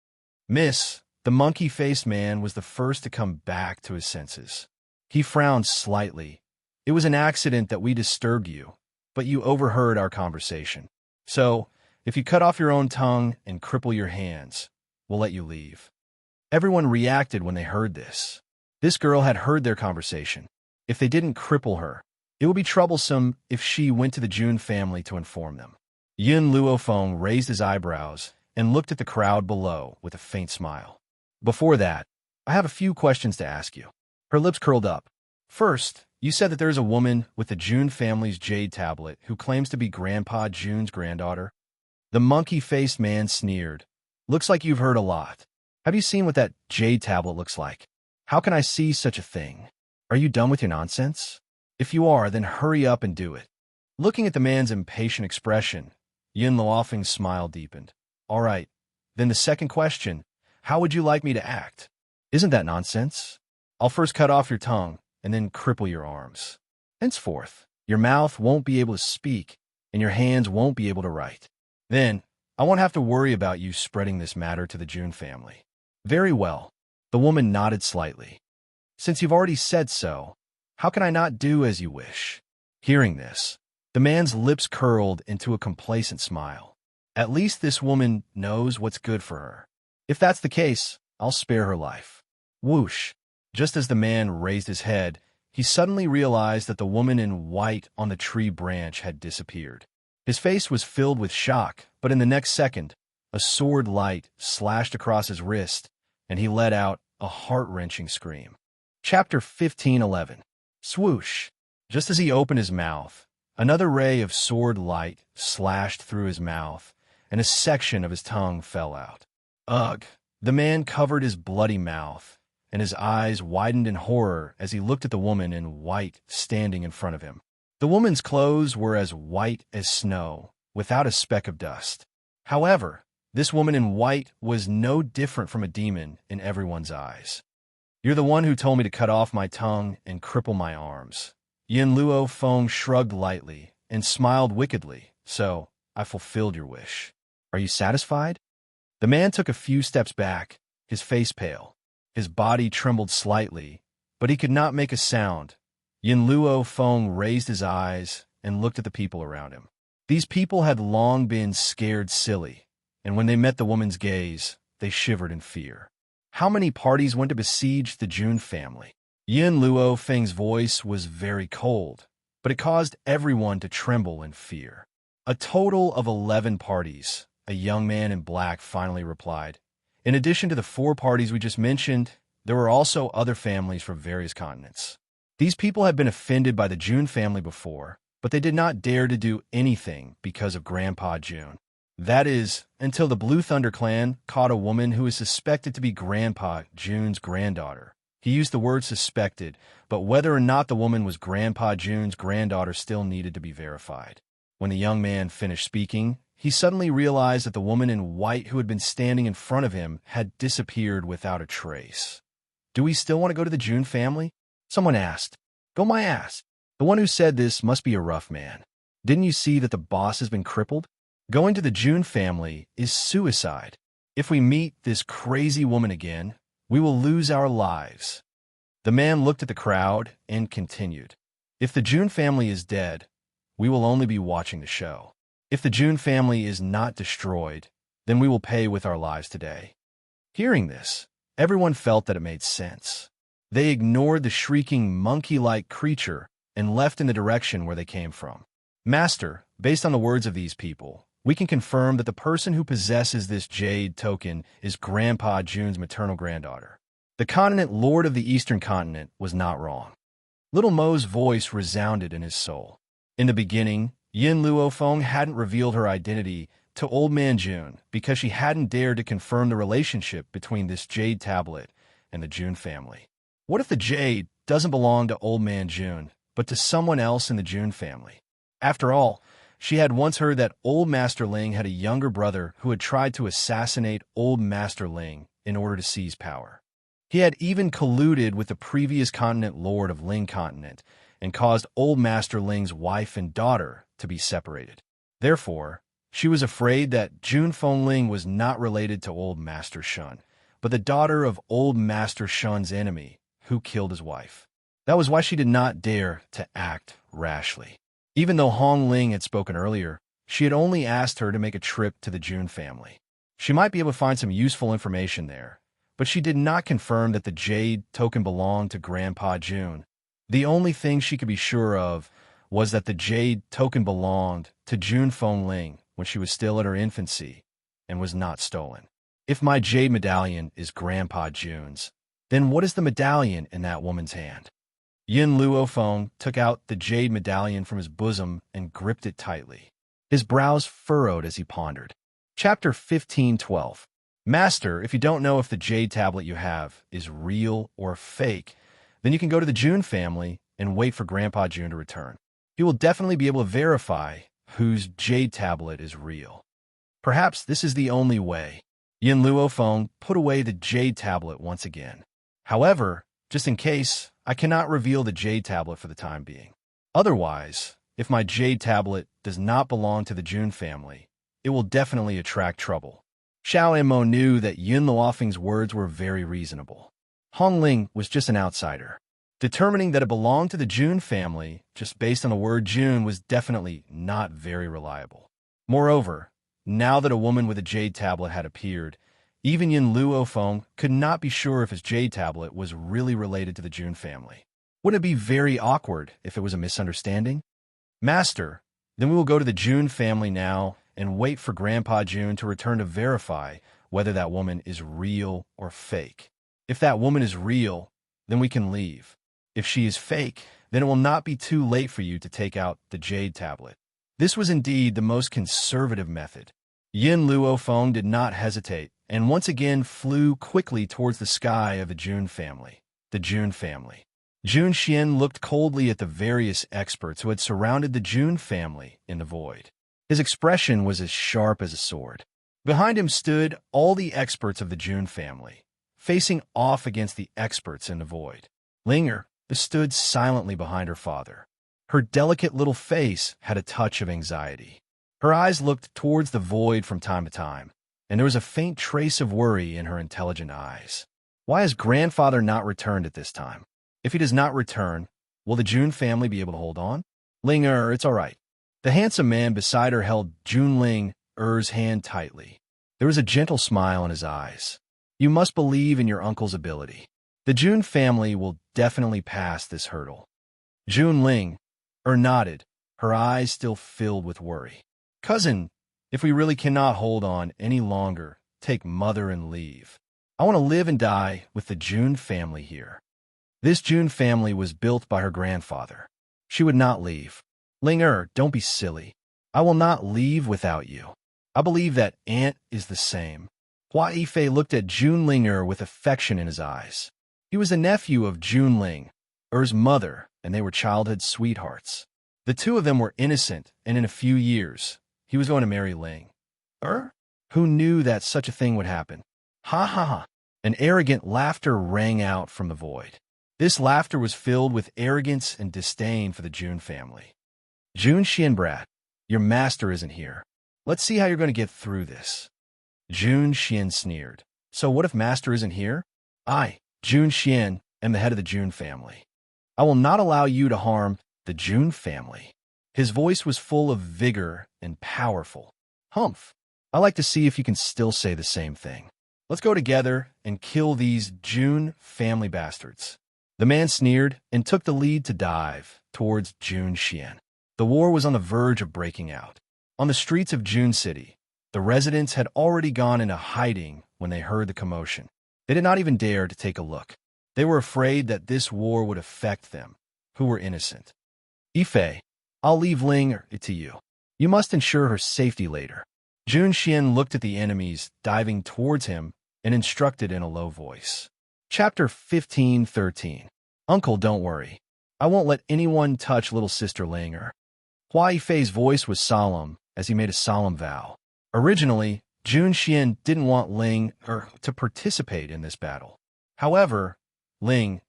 "Miss," the monkey-faced man was the first to come back to his senses. He frowned slightly. "It was an accident that we disturbed you, but you overheard our conversation. So, if you cut off your own tongue and cripple your hands, we'll let you leave." Everyone reacted when they heard this. This girl had heard their conversation. If they didn't cripple her, it would be troublesome if she went to the Jun family to inform them. Yun Luo Feng raised his eyebrows and looked at the crowd below with a faint smile. "Before that, I have a few questions to ask you." Her lips curled up. "First, you said that there is a woman with the Jun family's jade tablet who claims to be Grandpa Jun's granddaughter." The monkey-faced man sneered. "Looks like you've heard a lot. Have you seen what that jade tablet looks like? How can I see such a thing? Are you done with your nonsense? If you are, then hurry up and do it." Looking at the man's impatient expression, Yun Luofeng's smile deepened. "All right, then the second question, how would you like me to act?" Isn't that nonsense? I'll first cut off your tongue and then cripple your arms. Henceforth, your mouth won't be able to speak and your hands won't be able to write. Then, I won't have to worry about you spreading this matter to the June family. Very well. The woman nodded slightly. Since you've already said so, how can I not do as you wish? Hearing this, the man's lips curled into a complacent smile. At least this woman knows what's good for her. If that's the case, I'll spare her life. Whoosh! Just as the man raised his head, he suddenly realized that the woman in white on the tree branch had disappeared. His face was filled with shock, but in the next second, a sword light slashed across his wrist, and he let out a heart-wrenching scream. Chapter 15:11. Swoosh! Just as he opened his mouth, another ray of sword light slashed through his mouth, and a section of his tongue fell out. Ugh! The man covered his bloody mouth, and his eyes widened in horror as he looked at the woman in white standing in front of him. The woman's clothes were as white as snow, without a speck of dust. However, this woman in white was no different from a demon in everyone's eyes. You're the one who told me to cut off my tongue and cripple my arms. Yin Luo Feng shrugged lightly and smiled wickedly, so I fulfilled your wish. Are you satisfied? The man took a few steps back, his face pale. His body trembled slightly, but he could not make a sound. Yin Luo Feng raised his eyes and looked at the people around him. These people had long been scared silly, and when they met the woman's gaze, they shivered in fear. How many parties went to besiege the June family? Yin Luo Feng's voice was very cold, but it caused everyone to tremble in fear. A total of 11 parties, a young man in black finally replied. In addition to the 4 parties we just mentioned, there were also other families from various continents. These people had been offended by the June family before, but they did not dare to do anything because of Grandpa June. That is, until the Blue Thunder clan caught a woman who is suspected to be Grandpa June's granddaughter. He used the word suspected, but whether or not the woman was Grandpa June's granddaughter still needed to be verified. When the young man finished speaking, he suddenly realized that the woman in white who had been standing in front of him had disappeared without a trace. Do we still want to go to the June family? Someone asked. Go my ass. The one who said this must be a rough man. Didn't you see that the boss has been crippled? Going to the June family is suicide. If we meet this crazy woman again, we will lose our lives. The man looked at the crowd and continued. If the June family is dead, we will only be watching the show. If the June family is not destroyed, then we will pay with our lives today. Hearing this, everyone felt that it made sense. They ignored the shrieking monkey-like creature and left in the direction where they came from. Master, based on the words of these people, we can confirm that the person who possesses this jade token is Grandpa June's maternal granddaughter. The continent lord of the Eastern continent was not wrong. Little Mo's voice resounded in his soul. In the beginning, Yin Luo Feng hadn't revealed her identity to Old Man June because she hadn't dared to confirm the relationship between this jade tablet and the June family. What if the jade doesn't belong to Old Man June, but to someone else in the June family? After all, she had once heard that Old Master Ling had a younger brother who had tried to assassinate Old Master Ling in order to seize power. He had even colluded with the previous continent lord of Ling Continent and caused Old Master Ling's wife and daughter to be separated. Therefore, she was afraid that June Fengling was not related to Old Master Shun, but the daughter of Old Master Shun's enemy, who killed his wife. That was why she did not dare to act rashly. Even though Hong Ling had spoken earlier, she had only asked her to make a trip to the June family. She might be able to find some useful information there, but she did not confirm that the jade token belonged to Grandpa June. The only thing she could be sure of was that the jade token belonged to June Fengling when she was still in her infancy and was not stolen. If my jade medallion is Grandpa June's, then what is the medallion in that woman's hand? Yin Luo Feng took out the jade medallion from his bosom and gripped it tightly. His brows furrowed as he pondered. Chapter 15:12. Master, if you don't know if the jade tablet you have is real or fake, then you can go to the June family and wait for Grandpa June to return. He will definitely be able to verify whose jade tablet is real. Perhaps this is the only way. Yin Luo Feng put away the jade tablet once again. However, just in case, I cannot reveal the jade tablet for the time being. Otherwise, if my jade tablet does not belong to the Jun family, it will definitely attract trouble. Xiao Enmo knew that Yun Luofeng's words were very reasonable. Hong Ling was just an outsider. Determining that it belonged to the Jun family, just based on the word Jun, was definitely not very reliable. Moreover, now that a woman with a jade tablet had appeared, even Yun Luofeng could not be sure if his jade tablet was really related to the Jun family. Wouldn't it be very awkward if it was a misunderstanding? Master, then we will go to the Jun family now and wait for Grandpa Jun to return to verify whether that woman is real or fake. If that woman is real, then we can leave. If she is fake, then it will not be too late for you to take out the jade tablet. This was indeed the most conservative method. Yin Luofeng did not hesitate, and once again flew quickly towards the sky of the Jun family. The Jun family. Jun Xian looked coldly at the various experts who had surrounded the Jun family in the void. His expression was as sharp as a sword. Behind him stood all the experts of the Jun family, facing off against the experts in the void. Linger stood silently behind her father. Her delicate little face had a touch of anxiety. Her eyes looked towards the void from time to time, and there was a faint trace of worry in her intelligent eyes. Why has grandfather not returned at this time? If he does not return, will the Jun family be able to hold on? Linger, it's all right. The handsome man beside her held Junling Er's hand tightly. There was a gentle smile in his eyes. You must believe in your uncle's ability. The Jun family will definitely pass this hurdle. Junling nodded, her eyes still filled with worry. Cousin, if we really cannot hold on any longer, take mother and leave. I want to live and die with the Jun family here. This Jun family was built by her grandfather. She would not leave. Linger, don't be silly. I will not leave without you. I believe that aunt is the same. Hua Yifei looked at Junlinger with affection in his eyes. He was the nephew of Junling, Er's mother, and they were childhood sweethearts. The two of them were innocent, and in a few years, he was going to marry Ling. Who knew that such a thing would happen? Ha ha ha! An arrogant laughter rang out from the void. This laughter was filled with arrogance and disdain for the Jun family. Jun Xian, your master isn't here. Let's see how you're going to get through this. Jun Xian sneered. So what if master isn't here? I, Jun Xian, am the head of the Jun family. I will not allow you to harm the Jun family. His voice was full of vigor and powerful. Humph. I like to see if you can still say the same thing. Let's go together and kill these Jun family bastards. The man sneered and took the lead to dive towards Jun Xian. The war was on the verge of breaking out. On the streets of Jun City, the residents had already gone into hiding when they heard the commotion. They did not even dare to take a look. They were afraid that this war would affect them, who were innocent. Yifei, I'll leave Ling to you. You must ensure her safety later. Jun Xian looked at the enemies diving towards him and instructed in a low voice. Chapter 15:13. Uncle, don't worry. I won't let anyone touch little sister Linger. Hua Yifei's voice was solemn as he made a solemn vow. Originally, Jun Xian didn't want Ling to participate in this battle. However, Ling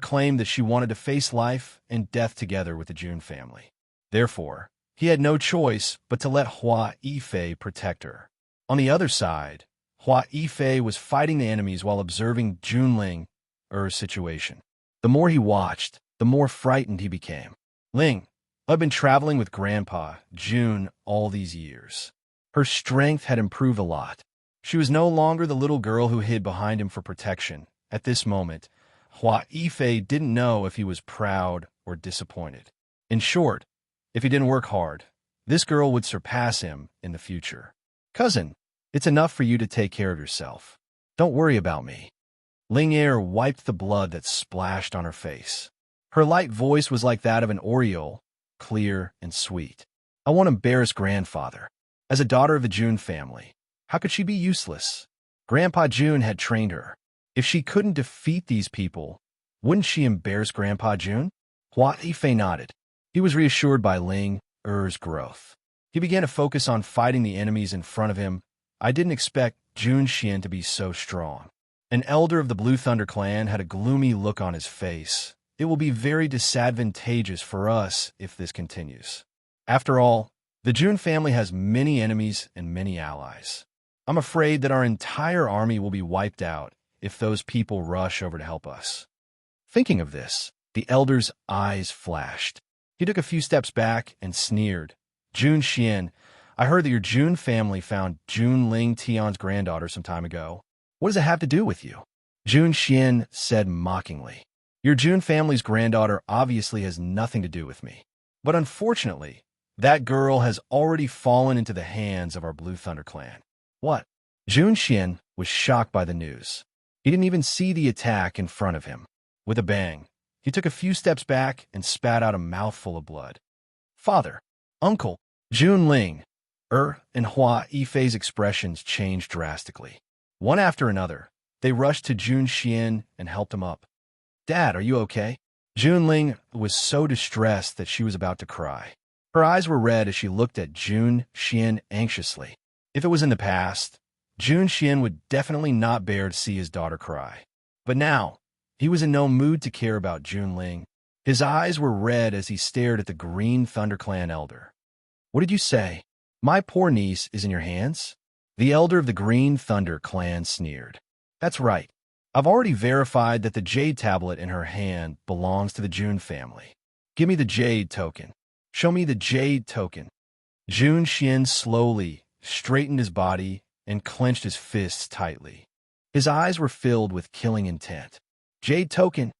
claimed that she wanted to face life and death together with the Jun family. Therefore, he had no choice but to let Hua Yifei protect her. On the other side, Hua Yifei was fighting the enemies while observing Junling situation. The more he watched, the more frightened he became. Ling, I've been traveling with Grandpa, Jun, all these years. Her strength had improved a lot. She was no longer the little girl who hid behind him for protection. At this moment, Hua Yifei didn't know if he was proud or disappointed. In short, if he didn't work hard, this girl would surpass him in the future. Cousin, it's enough for you to take care of yourself. Don't worry about me. Ling Er wiped the blood that splashed on her face. Her light voice was like that of an oriole, clear and sweet. I won't embarrass grandfather. As a daughter of the Jun family, how could she be useless? Grandpa Jun had trained her. If she couldn't defeat these people, wouldn't she embarrass Grandpa Jun? Hua Yifei nodded. He was reassured by Ling Er's growth. He began to focus on fighting the enemies in front of him. I didn't expect Jun Xian to be so strong. An elder of the Blue Thunder clan had a gloomy look on his face. It will be very disadvantageous for us if this continues. After all, the June family has many enemies and many allies. I'm afraid that our entire army will be wiped out if those people rush over to help us. Thinking of this, the elder's eyes flashed. He took a few steps back and sneered. Jun Xian, I heard that your Jun family found Jun Ling Tian's granddaughter some time ago. What does it have to do with you? Jun Xian said mockingly. Your Jun family's granddaughter obviously has nothing to do with me. But unfortunately, that girl has already fallen into the hands of our Blue Thunder clan. What? Jun Xian was shocked by the news. He didn't even see the attack in front of him. With a bang, he took a few steps back and spat out a mouthful of blood. Father, uncle, Jun Ling, and Hua Yifei's expressions changed drastically. One after another, they rushed to Jun Xian and helped him up. Dad, are you okay? Jun Ling was so distressed that she was about to cry. Her eyes were red as she looked at Jun Xian anxiously. If it was in the past, Jun Xian would definitely not bear to see his daughter cry. But now, he was in no mood to care about Jun Ling. His eyes were red as he stared at the Green Thunder Clan elder. What did you say? My poor niece is in your hands? The elder of the Green Thunder Clan sneered. That's right. I've already verified that the jade tablet in her hand belongs to the Jun family. Give me the jade token. Show me the jade token. Jun Xian slowly straightened his body and clenched his fists tightly. His eyes were filled with killing intent. Jade token.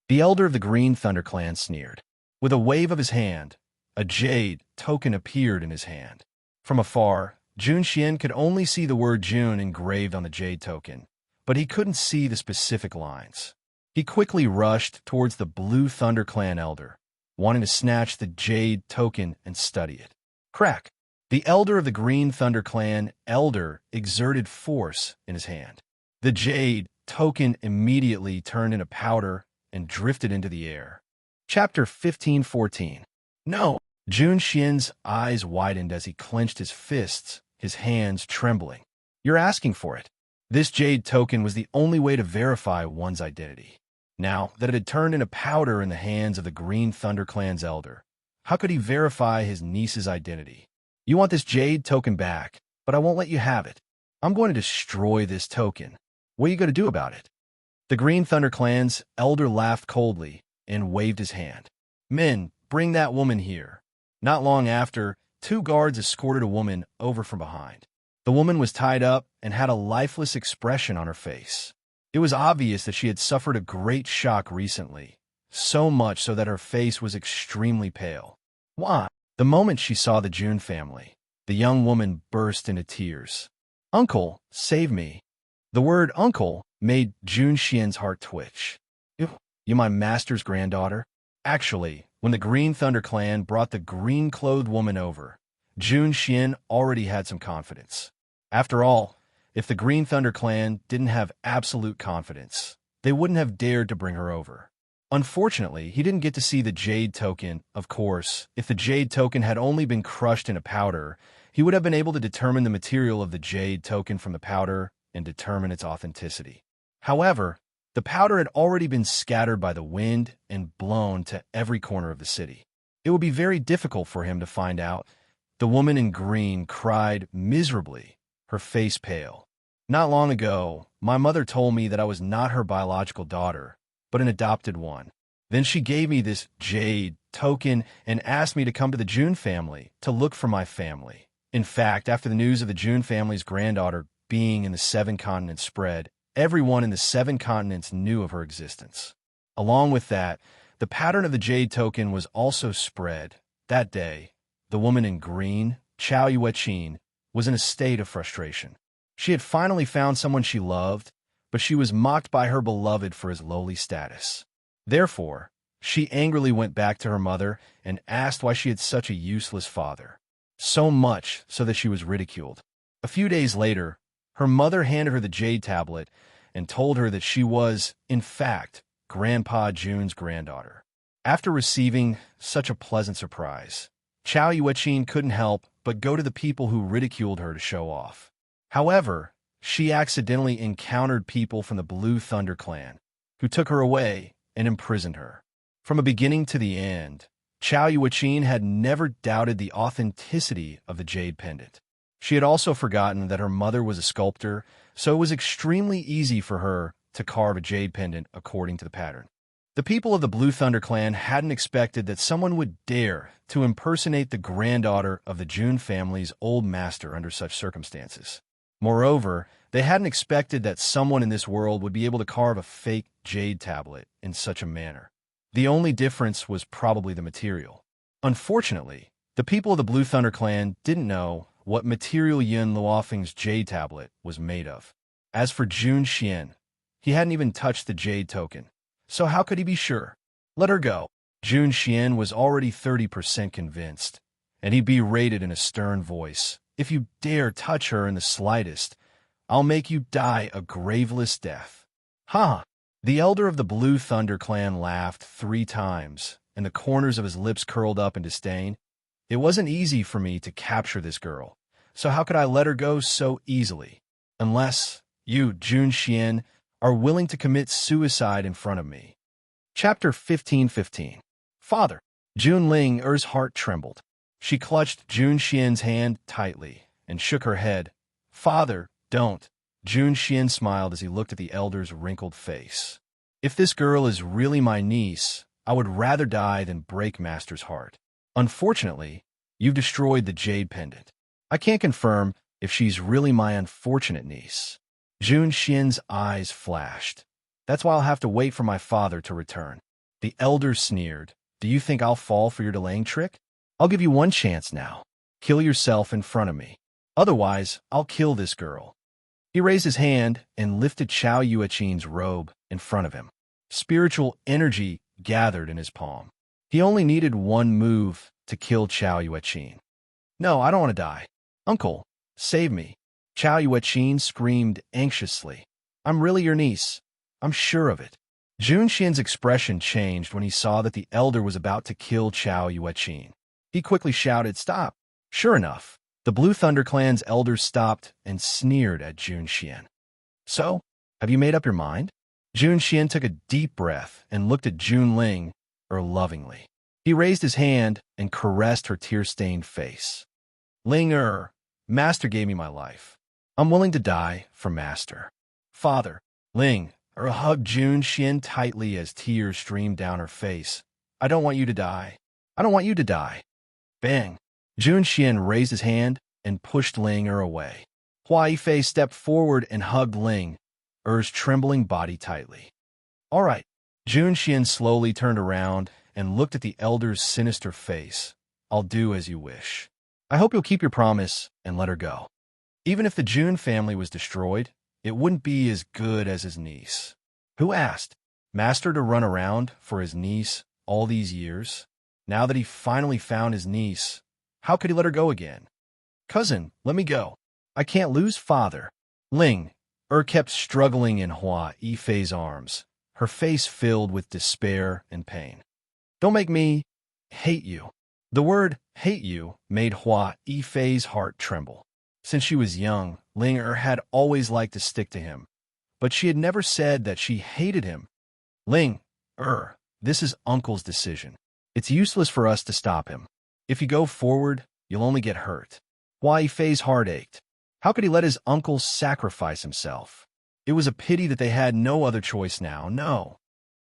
The elder of the Green Thunder Clan sneered. With a wave of his hand, a jade token appeared in his hand. From afar, Jun Xian could only see the word Jun engraved on the jade token, but he couldn't see the specific lines. He quickly rushed towards the Blue Thunder Clan elder, wanting to snatch the jade token and study it. Crack! The elder of the Green Thunder Clan elder exerted force in his hand. The jade token immediately turned into powder and drifted into the air. Chapter 15:14. No! Jun Xian's eyes widened as he clenched his fists, his hands trembling. You're asking for it. This jade token was the only way to verify one's identity. Now that it had turned into powder in the hands of the Green Thunder Clan's elder, how could he verify his niece's identity? You want this jade token back, but I won't let you have it. I'm going to destroy this token. What are you going to do about it? The Green Thunder Clan's elder laughed coldly and waved his hand. Men, bring that woman here. Not long after, 2 guards escorted a woman over from behind. The woman was tied up and had a lifeless expression on her face. It was obvious that she had suffered a great shock recently, so much so that her face was extremely pale. Why? The moment she saw the Jun family, the young woman burst into tears. Uncle, save me. The word uncle made Jun Xian's heart twitch. You my master's granddaughter? Actually, when the Green Thunder Clan brought the green-clothed woman over, Jun Xian already had some confidence. After all, if the Green Thunder Clan didn't have absolute confidence, they wouldn't have dared to bring her over. Unfortunately, he didn't get to see the jade token. Of course, if the jade token had only been crushed into powder, he would have been able to determine the material of the jade token from the powder and determine its authenticity. However, the powder had already been scattered by the wind and blown to every corner of the city. It would be very difficult for him to find out. The woman in green cried miserably, her face pale. Not long ago, my mother told me that I was not her biological daughter, but an adopted one. Then she gave me this jade token and asked me to come to the Jun family to look for my family. In fact, after the news of the Jun family's granddaughter being in the 7 continents spread, everyone in the 7 continents knew of her existence. Along with that, the pattern of the jade token was also spread. That day, the woman in green, Chao Yueqin, was in a state of frustration. She had finally found someone she loved, but she was mocked by her beloved for his lowly status. Therefore, she angrily went back to her mother and asked why she had such a useless father. So much so that she was ridiculed. A few days later, her mother handed her the jade tablet and told her that she was, in fact, Grandpa Jun's granddaughter. After receiving such a pleasant surprise, Chao Yueqin couldn't help but go to the people who ridiculed her to show off. However, she accidentally encountered people from the Blue Thunder clan, who took her away and imprisoned her. From a beginning to the end, Chow Yuaqin had never doubted the authenticity of the jade pendant. She had also forgotten that her mother was a sculptor, so it was extremely easy for her to carve a jade pendant according to the pattern. The people of the Blue Thunder clan hadn't expected that someone would dare to impersonate the granddaughter of the June family's old master under such circumstances. Moreover, they hadn't expected that someone in this world would be able to carve a fake jade tablet in such a manner. The only difference was probably the material. Unfortunately, the people of the Blue Thunder clan didn't know what material Yun Luofeng's jade tablet was made of. As for Jun Xian, he hadn't even touched the jade token, so how could he be sure? Let her go. Jun Xian was already 30% convinced, and he berated in a stern voice, "If you dare touch her in the slightest, I'll make you die a graveless death." Ha! The elder of the Blue Thunder clan laughed 3 times, and the corners of his lips curled up in disdain. It wasn't easy for me to capture this girl, so how could I let her go so easily? Unless you, Jun Xian, are willing to commit suicide in front of me. Chapter 15:15. Father. Jun Ling-er's heart trembled. She clutched Jun Xian's hand tightly and shook her head. "Father, don't." Jun Xian smiled as he looked at the elder's wrinkled face. "If this girl is really my niece, I would rather die than break Master's heart. Unfortunately, you've destroyed the jade pendant. I can't confirm if she's really my unfortunate niece." Jun Xian's eyes flashed. "That's why I'll have to wait for my father to return." The elder sneered. "Do you think I'll fall for your delaying trick? I'll give you one chance now. Kill yourself in front of me. Otherwise, I'll kill this girl." He raised his hand and lifted Chow Yuaqin's robe in front of him. Spiritual energy gathered in his palm. He only needed one move to kill Chow Yuaqin. "No, I don't want to die. Uncle, save me." Chow Yuaqin screamed anxiously. "I'm really your niece. I'm sure of it." Jun Xian's expression changed when he saw that the elder was about to kill Chow Yuaqin. He quickly shouted, "Stop!" Sure enough, the Blue Thunder clan's elders stopped and sneered at Jun Xian. "So, have you made up your mind?" Jun Xian took a deep breath and looked at Jun Ling-er lovingly. He raised his hand and caressed her tear-stained face. "Ling-er, Master gave me my life. I'm willing to die for Master." "Father." Ling-er hugged Jun Xian tightly as tears streamed down her face. "I don't want you to die. I don't want you to die." Bang! Jun Xian raised his hand and pushed Ling-er away. Hua Yifei stepped forward and hugged Ling-er's trembling body tightly. "All right." Jun Xian slowly turned around and looked at the elder's sinister face. "I'll do as you wish. I hope you'll keep your promise and let her go." Even if the Jun family was destroyed, it wouldn't be as good as his niece. Who asked Master to run around for his niece all these years? Now that he finally found his niece, how could he let her go again? "Cousin, let me go. I can't lose Father." Ling-er kept struggling in Hua Yifei's arms, her face filled with despair and pain. "Don't make me hate you." The word "hate you" made Hua Yifei's heart tremble. Since she was young, Ling-er had always liked to stick to him, but she had never said that she hated him. "Ling-er, this is Uncle's decision. It's useless for us to stop him. If you go forward, you'll only get hurt." Hua Yifei's heart ached. How could he let his uncle sacrifice himself? It was a pity that they had no other choice now, no.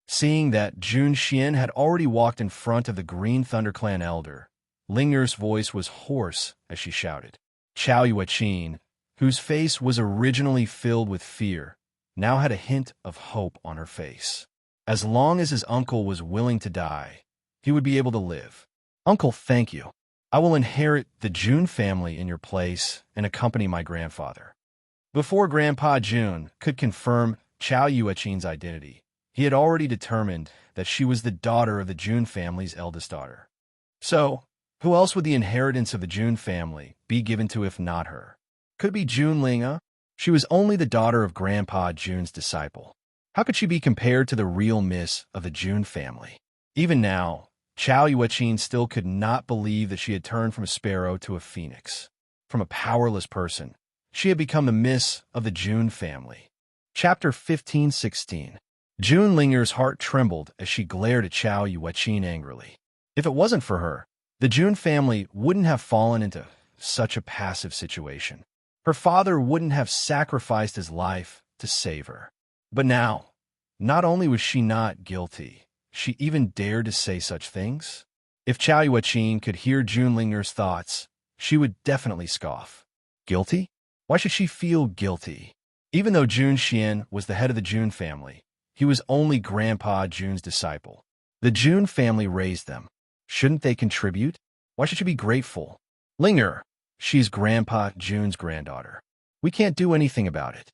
Seeing that Jun Xian had already walked in front of the Green Thunder Clan elder, Ling-er's voice was hoarse as she shouted. Chow Yuaqin, whose face was originally filled with fear, now had a hint of hope on her face. As long as his uncle was willing to die, he would be able to live. "Uncle, thank you. I will inherit the Jun family in your place and accompany my grandfather." Before Grandpa Jun could confirm Chow Yuaqin's identity, he had already determined that she was the daughter of the Jun family's eldest daughter. So, who else would the inheritance of the Jun family be given to if not her? Could it be Jun Ling-er? She was only the daughter of Grandpa Jun's disciple. How could she be compared to the real miss of the Jun family? Even now, Chow Yuaqin still could not believe that she had turned from a sparrow to a phoenix. From a powerless person, She had become the miss of the June family. Chapter 15:16. June Linger's heart trembled as she glared at Chao Yueqin angrily. If it wasn't for her, the June family wouldn't have fallen into such a passive situation. Her father wouldn't have sacrificed his life to save her. But now, not only was she not guilty, she even dared to say such things. If Chao Yueqin could hear June Linger's thoughts, she would definitely scoff. Guilty? Why should she feel guilty? Even though Jun Xian was the head of the Jun family, he was only Grandpa Jun's disciple. The Jun family raised them. Shouldn't they contribute? Why should she be grateful? Linger, she's Grandpa Jun's granddaughter. We can't do anything about it.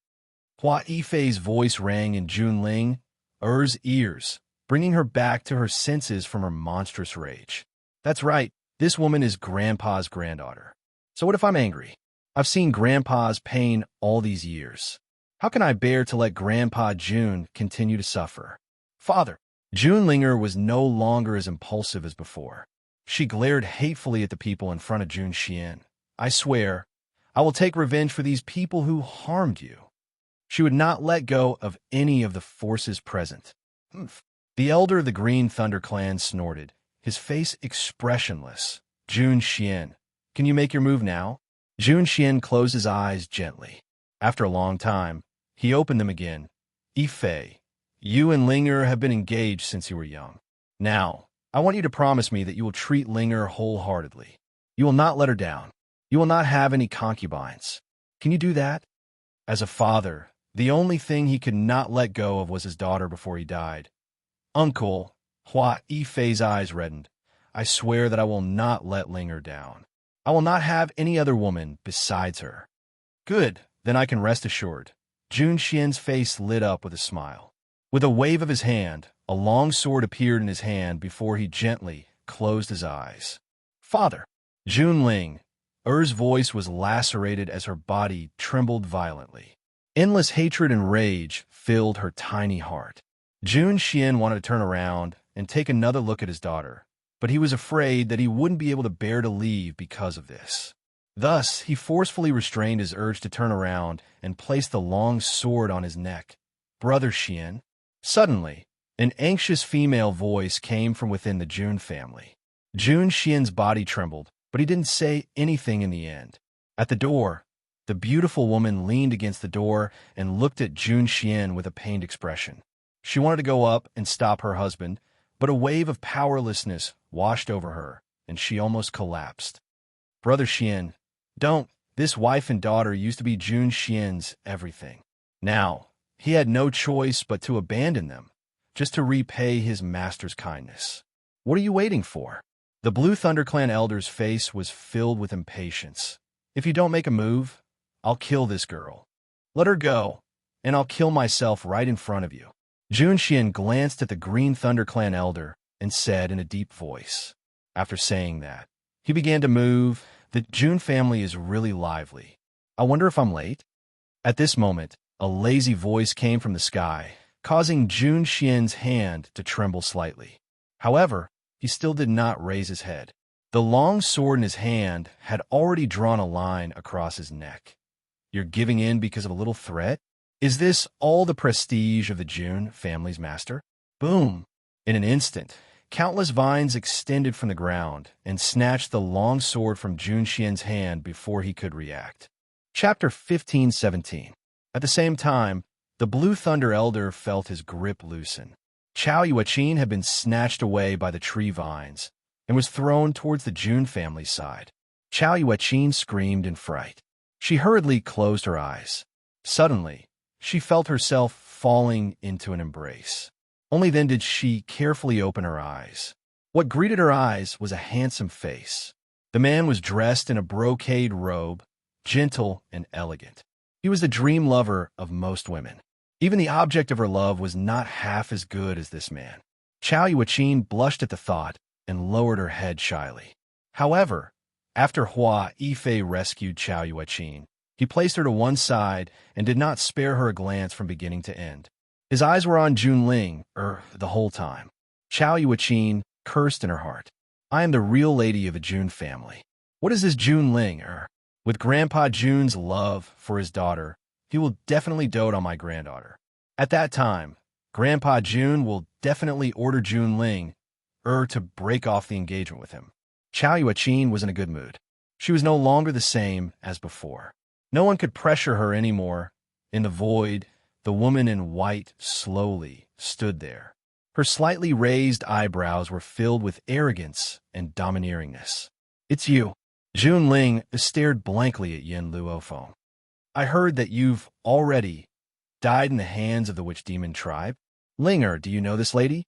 Hua Yifei's voice rang in Jun Linger's ears, bringing her back to her senses from her monstrous rage. That's right, this woman is Grandpa's granddaughter. So what if I'm angry? I've seen Grandpa's pain all these years. How can I bear to let Grandpa Jun continue to suffer? Father, Jun Linger was no longer as impulsive as before. She glared hatefully at the people in front of Jun Xian. I swear, I will take revenge for these people who harmed you. She would not let go of any of the forces present. Humph. The elder of the Green Thunder clan snorted, his face expressionless. Jun Xian, can you make your move now? Jun Xian closed his eyes gently. After a long time, he opened them again. Yifei, you and Linger have been engaged since you were young. Now, I want you to promise me that you will treat Linger wholeheartedly. You will not let her down. You will not have any concubines. Can you do that? As a father, the only thing he could not let go of was his daughter before he died. Uncle, Hua Yifei's eyes reddened. I swear that I will not let Linger down. I will not have any other woman besides her. Good, then I can rest assured. Jun Xian's face lit up with a smile. With a wave of his hand, a long sword appeared in his hand before he gently closed his eyes. Father! Jun Linger's voice was lacerated as her body trembled violently. Endless hatred and rage filled her tiny heart. Jun Xian wanted to turn around and take another look at his daughter, but he was afraid that he wouldn't be able to bear to leave because of this. Thus, he forcefully restrained his urge to turn around and place the long sword on his neck. Brother Xian. Suddenly, an anxious female voice came from within the Jun family. Jun Xian's body trembled, but he didn't say anything in the end. At the door, the beautiful woman leaned against the door and looked at Jun Xian with a pained expression. She wanted to go up and stop her husband, but a wave of powerlessness washed over her, and she almost collapsed. Brother Xian, don't. This wife and daughter used to be Jun Xian's everything. Now, he had no choice but to abandon them, just to repay his master's kindness. What are you waiting for? The Blue Thunder Clan elder's face was filled with impatience. If you don't make a move, I'll kill this girl. Let her go, and I'll kill myself right in front of you. Jun Xian glanced at the Green Thunder Clan elder and said in a deep voice. After saying that, he began to move. The Jun family is really lively. I wonder if I'm late? At this moment, a lazy voice came from the sky, causing Jun Xian's hand to tremble slightly. However, he still did not raise his head. The long sword in his hand had already drawn a line across his neck. You're giving in because of a little threat? Is this all the prestige of the Jun family's master? Boom! In an instant, countless vines extended from the ground and snatched the long sword from Jun Xian's hand before he could react. Chapter 15:17. At the same time, the Blue Thunder Elder felt his grip loosen. Chao Yueqin had been snatched away by the tree vines and was thrown towards the Jun family's side. Chao Yueqin screamed in fright. She hurriedly closed her eyes. Suddenly, she felt herself falling into an embrace. Only then did she carefully open her eyes. What greeted her eyes was a handsome face. The man was dressed in a brocade robe, gentle and elegant. He was the dream lover of most women. Even the object of her love was not half as good as this man. Chao Yueqin blushed at the thought and lowered her head shyly. However, after Hua Yifei rescued Chao Yueqin, he placed her to one side and did not spare her a glance from beginning to end. His eyes were on Jun Linger the whole time. Chao Yueqin cursed in her heart. I am the real lady of the Jun family. What is this Jun Linger? With Grandpa Jun's love for his daughter, he will definitely dote on my granddaughter. At that time, Grandpa Jun will definitely order Jun Ling to break off the engagement with him. Chow Yuqin was in a good mood. She was no longer the same as before. No one could pressure her anymore. In the void, the woman in white slowly stood there. Her slightly raised eyebrows were filled with arrogance and domineeringness. "It's you." Jun Ling stared blankly at Yin Luofeng. "I heard that you've already died in the hands of the witch demon tribe. Linger, do you know this lady?"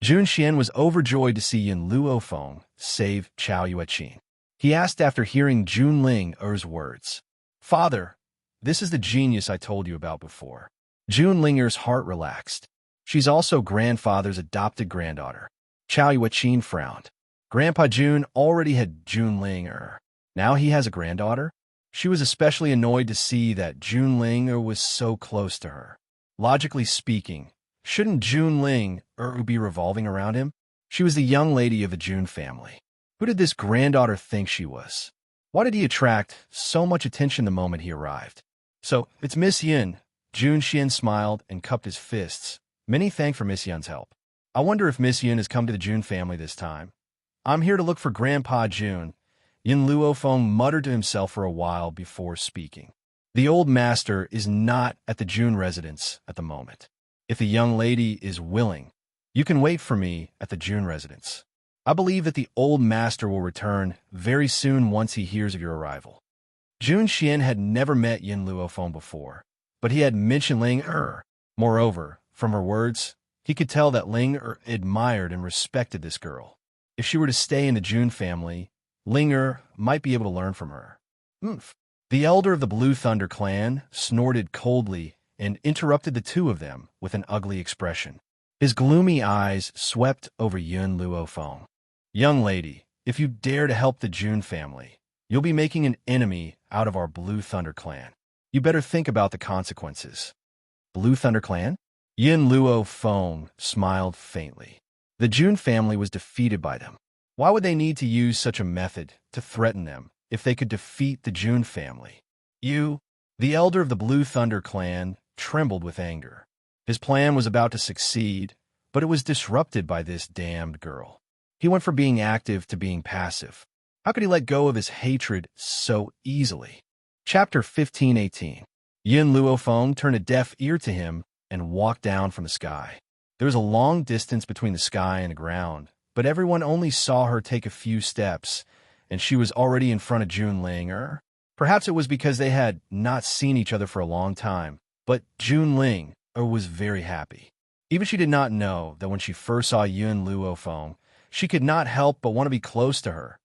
Jun Xian was overjoyed to see Yin Luofeng save Chow Yuqin. He asked after hearing Jun Linger's words. "Father, this is the genius I told you about before." Jun Linger's heart relaxed. She's also grandfather's adopted granddaughter. Chow Yuqin frowned. Grandpa Jun already had Jun Linger. Now he has a granddaughter? She was especially annoyed to see that Jun Linger was so close to her. Logically speaking, shouldn't Jun Linger be revolving around him? She was the young lady of the Jun family. Who did this granddaughter think she was? Why did he attract so much attention the moment he arrived? "So, it's Miss Yin." Jun Xian smiled and cupped his fists. "Many thanks for Miss Yin's help. I wonder if Miss Yin has come to the Jun family this time. I'm here to look for Grandpa Jun." Yin Luofeng muttered to himself for a while before speaking. "The old master is not at the Jun residence at the moment. If the young lady is willing, you can wait for me at the Jun residence. I believe that the old master will return very soon once he hears of your arrival." Jun Xian had never met Yin Luofeng before, but he had mentioned Linger. Moreover, from her words, he could tell that Linger admired and respected this girl. If she were to stay in the Jun family, Linger might be able to learn from her. "Oomph." The elder of the Blue Thunder clan snorted coldly and interrupted the two of them with an ugly expression. His gloomy eyes swept over Yin Luofeng. "Young lady, if you dare to help the Jun family, you'll be making an enemy out of our Blue Thunder clan. You better think about the consequences." "Blue Thunder clan?" Yin Luofeng smiled faintly. The Jun family was defeated by them. Why would they need to use such a method to threaten them if they could defeat the Jun family? "You?" The elder of the Blue Thunder clan trembled with anger. His plan was about to succeed, but it was disrupted by this damned girl. He went from being active to being passive. How could he let go of his hatred so easily? Chapter 15:18. Yin Luofeng turned a deaf ear to him and walked down from the sky. There was a long distance between the sky and the ground, but everyone only saw her take a few steps, and she was already in front of Jun Linger. Perhaps it was because they had not seen each other for a long time, but Jun Linger was very happy. Even she did not know that when she first saw Yin Luofeng, she could not help but want to be close to her.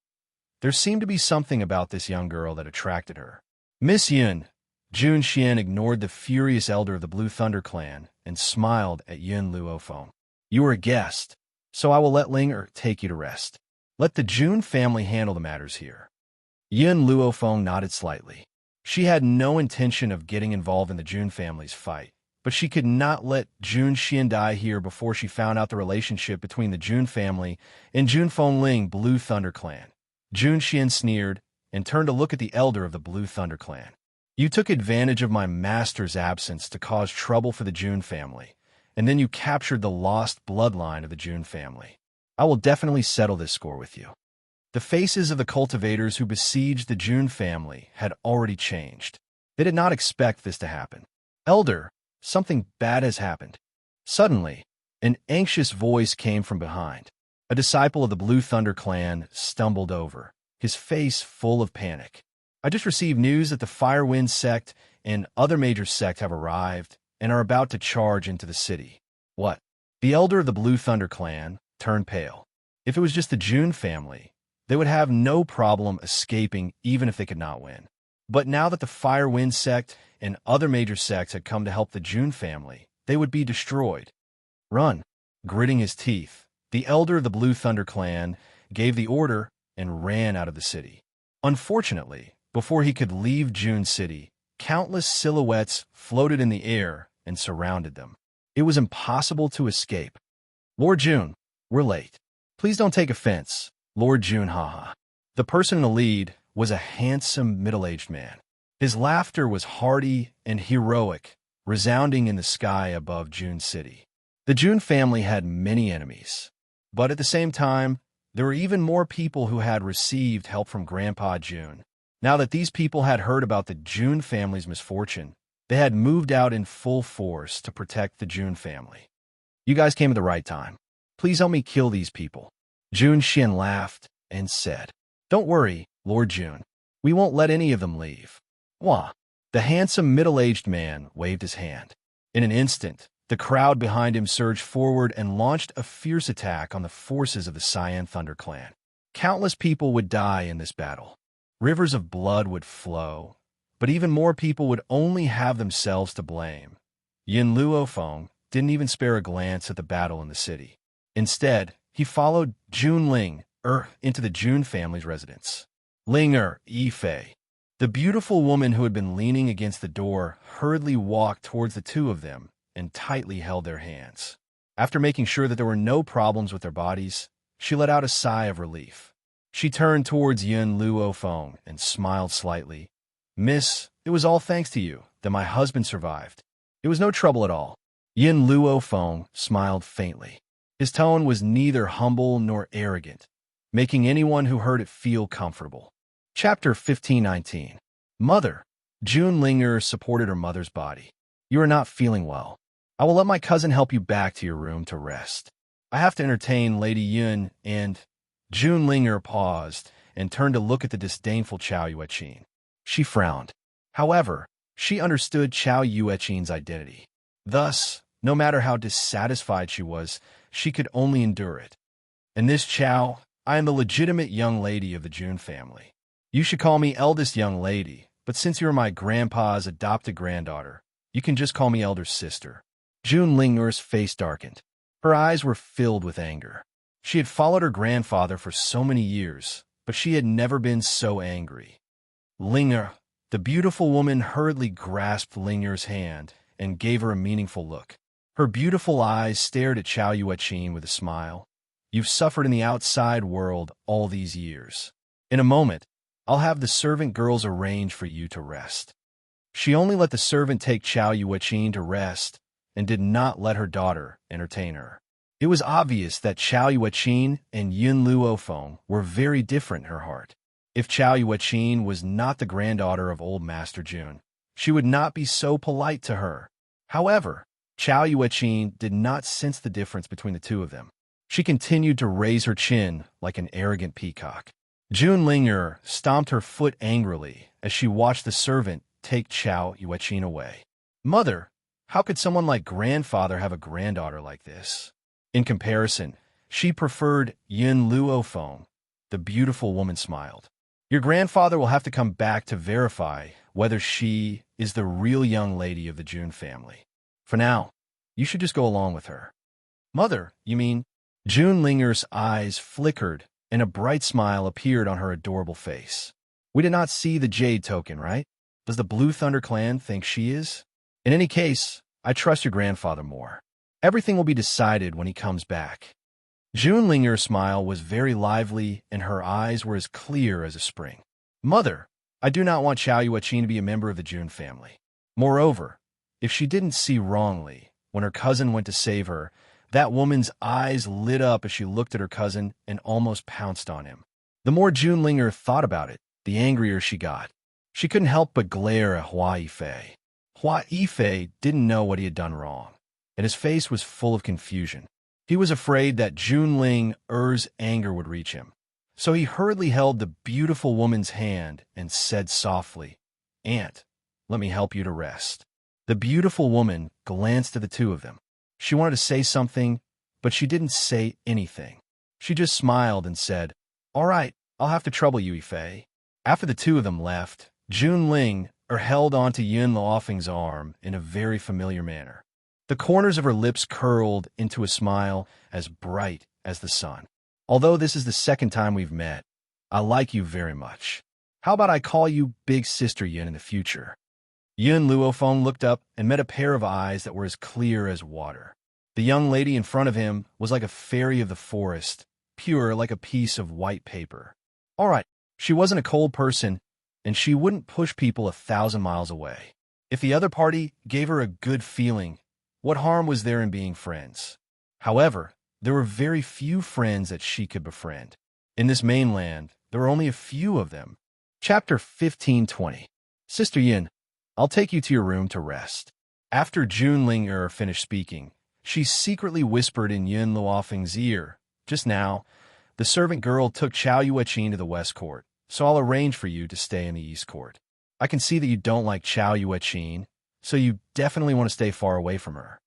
There seemed to be something about this young girl that attracted her. "Miss Yin." Jun Xian ignored the furious elder of the Blue Thunder clan and smiled at Yin Luofeng. "You are a guest, so I will let Linger take you to rest. Let the Jun family handle the matters here." Yin Luofeng nodded slightly. She had no intention of getting involved in the Jun family's fight, but she could not let Jun Xian die here before she found out the relationship between the Jun family and Jun Fengling Blue Thunder clan. Jun Xian sneered and turned to look at the elder of the Blue Thunder clan. "You took advantage of my master's absence to cause trouble for the Jun family, and then you captured the lost bloodline of the Jun family. I will definitely settle this score with you." The faces of the cultivators who besieged the Jun family had already changed. They did not expect this to happen. "Elder, something bad has happened." Suddenly, an anxious voice came from behind. A disciple of the Blue Thunder clan stumbled over, his face full of panic. "I just received news that the Firewind sect and other major sects have arrived and are about to charge into the city." "What?" The elder of the Blue Thunder clan turned pale. If it was just the Jun family, they would have no problem escaping even if they could not win. But now that the Firewind sect and other major sects had come to help the Jun family, they would be destroyed. "Run!" Gritting his teeth, the elder of the Blue Thunder clan gave the order and ran out of the city. Unfortunately, before he could leave Jun City, countless silhouettes floated in the air and surrounded them. It was impossible to escape. "Lord Jun, we're late. Please don't take offense. Lord Jun, haha." The person in the lead was a handsome, middle-aged man. His laughter was hearty and heroic, resounding in the sky above June City. The June family had many enemies, but at the same time, there were even more people who had received help from Grandpa June. Now that these people had heard about the June family's misfortune, they had moved out in full force to protect the June family. You guys came at the right time. Please help me kill these people. June Xin laughed and said, Don't worry, Lord June. We won't let any of them leave. Wah! The handsome middle-aged man waved his hand. In an instant, the crowd behind him surged forward and launched a fierce attack on the forces of the Cyan Thunder clan. Countless people would die in this battle. Rivers of blood would flow, but even more people would only have themselves to blame. Yin Luofeng didn't even spare a glance at the battle in the city. Instead, he followed June Ling into the June family's residence. Ling Yifei, the beautiful woman who had been leaning against the door, hurriedly walked towards the two of them and tightly held their hands. After making sure that there were no problems with their bodies, she let out a sigh of relief. She turned towards Yin Luofeng and smiled slightly. Miss, it was all thanks to you that my husband survived. It was no trouble at all. Yin Luofeng smiled faintly. His tone was neither humble nor arrogant, making anyone who heard it feel comfortable. Chapter 1519. Mother. June Linger supported her mother's body. You are not feeling well. I will let my cousin help you back to your room to rest. I have to entertain Lady Yun and... June Linger paused and turned to look at the disdainful Chao Yueqin. She frowned. However, she understood Chao Yueqin's identity. Thus, no matter how dissatisfied she was, she could only endure it. And this Chao, I am the legitimate young lady of the June family. You should call me eldest young lady, but since you are my grandpa's adopted granddaughter, you can just call me elder sister. June Linger's face darkened. Her eyes were filled with anger. She had followed her grandfather for so many years, but she had never been so angry. Linger, the beautiful woman, hurriedly grasped Linger's hand and gave her a meaningful look. Her beautiful eyes stared at Chao Yueqin with a smile. You've suffered in the outside world all these years. In a moment, I'll have the servant girls arrange for you to rest. She only let the servant take Chao Yueqin to rest and did not let her daughter entertain her. It was obvious that Chao Yueqin and Yin Luofeng were very different in her heart. If Chao Yueqin was not the granddaughter of old Master June, she would not be so polite to her. However, Chao Yueqin did not sense the difference between the two of them. She continued to raise her chin like an arrogant peacock. June Linger stomped her foot angrily as she watched the servant take Chao Yueqin away. Mother, how could someone like grandfather have a granddaughter like this? In comparison, she preferred Yin Luofeng. The beautiful woman smiled. Your grandfather will have to come back to verify whether she is the real young lady of the June family. For now, you should just go along with her. Mother, you mean? June Linger's eyes flickered and a bright smile appeared on her adorable face. We did not see the jade token, right? Does the Blue Thunder clan think she is? In any case, I trust your grandfather more. Everything will be decided when he comes back. June Linger's smile was very lively and her eyes were as clear as a spring. Mother, I do not want Chao Yueqin to be a member of the June family. Moreover, if she didn't see wrongly, when her cousin went to save her, that woman's eyes lit up as she looked at her cousin and almost pounced on him. The more June Linger thought about it, the angrier she got. She couldn't help but glare at Hua Yifei. Hua Yifei didn't know what he had done wrong, and his face was full of confusion. He was afraid that June Linger's anger would reach him. So he hurriedly held the beautiful woman's hand and said softly, Aunt, let me help you to rest. The beautiful woman glanced at the two of them. She wanted to say something, but she didn't say anything. She just smiled and said, All right, I'll have to trouble you, Yifei. After the two of them left, June Linger held onto Yin Luofeng's arm in a very familiar manner. The corners of her lips curled into a smile as bright as the sun. Although this is the second time we've met, I like you very much. How about I call you Big Sister Yin in the future? Yin Luofeng looked up and met a pair of eyes that were as clear as water. The young lady in front of him was like a fairy of the forest, pure like a piece of white paper. All right, She wasn't a cold person, and she wouldn't push people 1,000 miles away. If the other party gave her a good feeling, what harm was there in being friends? However, there were very few friends that she could befriend. In this mainland, there were only a few of them. Chapter 15:20. Sister Yin, I'll take you to your room to rest. After Junling finished speaking, she secretly whispered in Yun Luofeng's ear, just now, the servant girl took Chao Yueqin to the West Court, so I'll arrange for you to stay in the East Court. I can see that you don't like Chao Yueqin, so you definitely want to stay far away from her.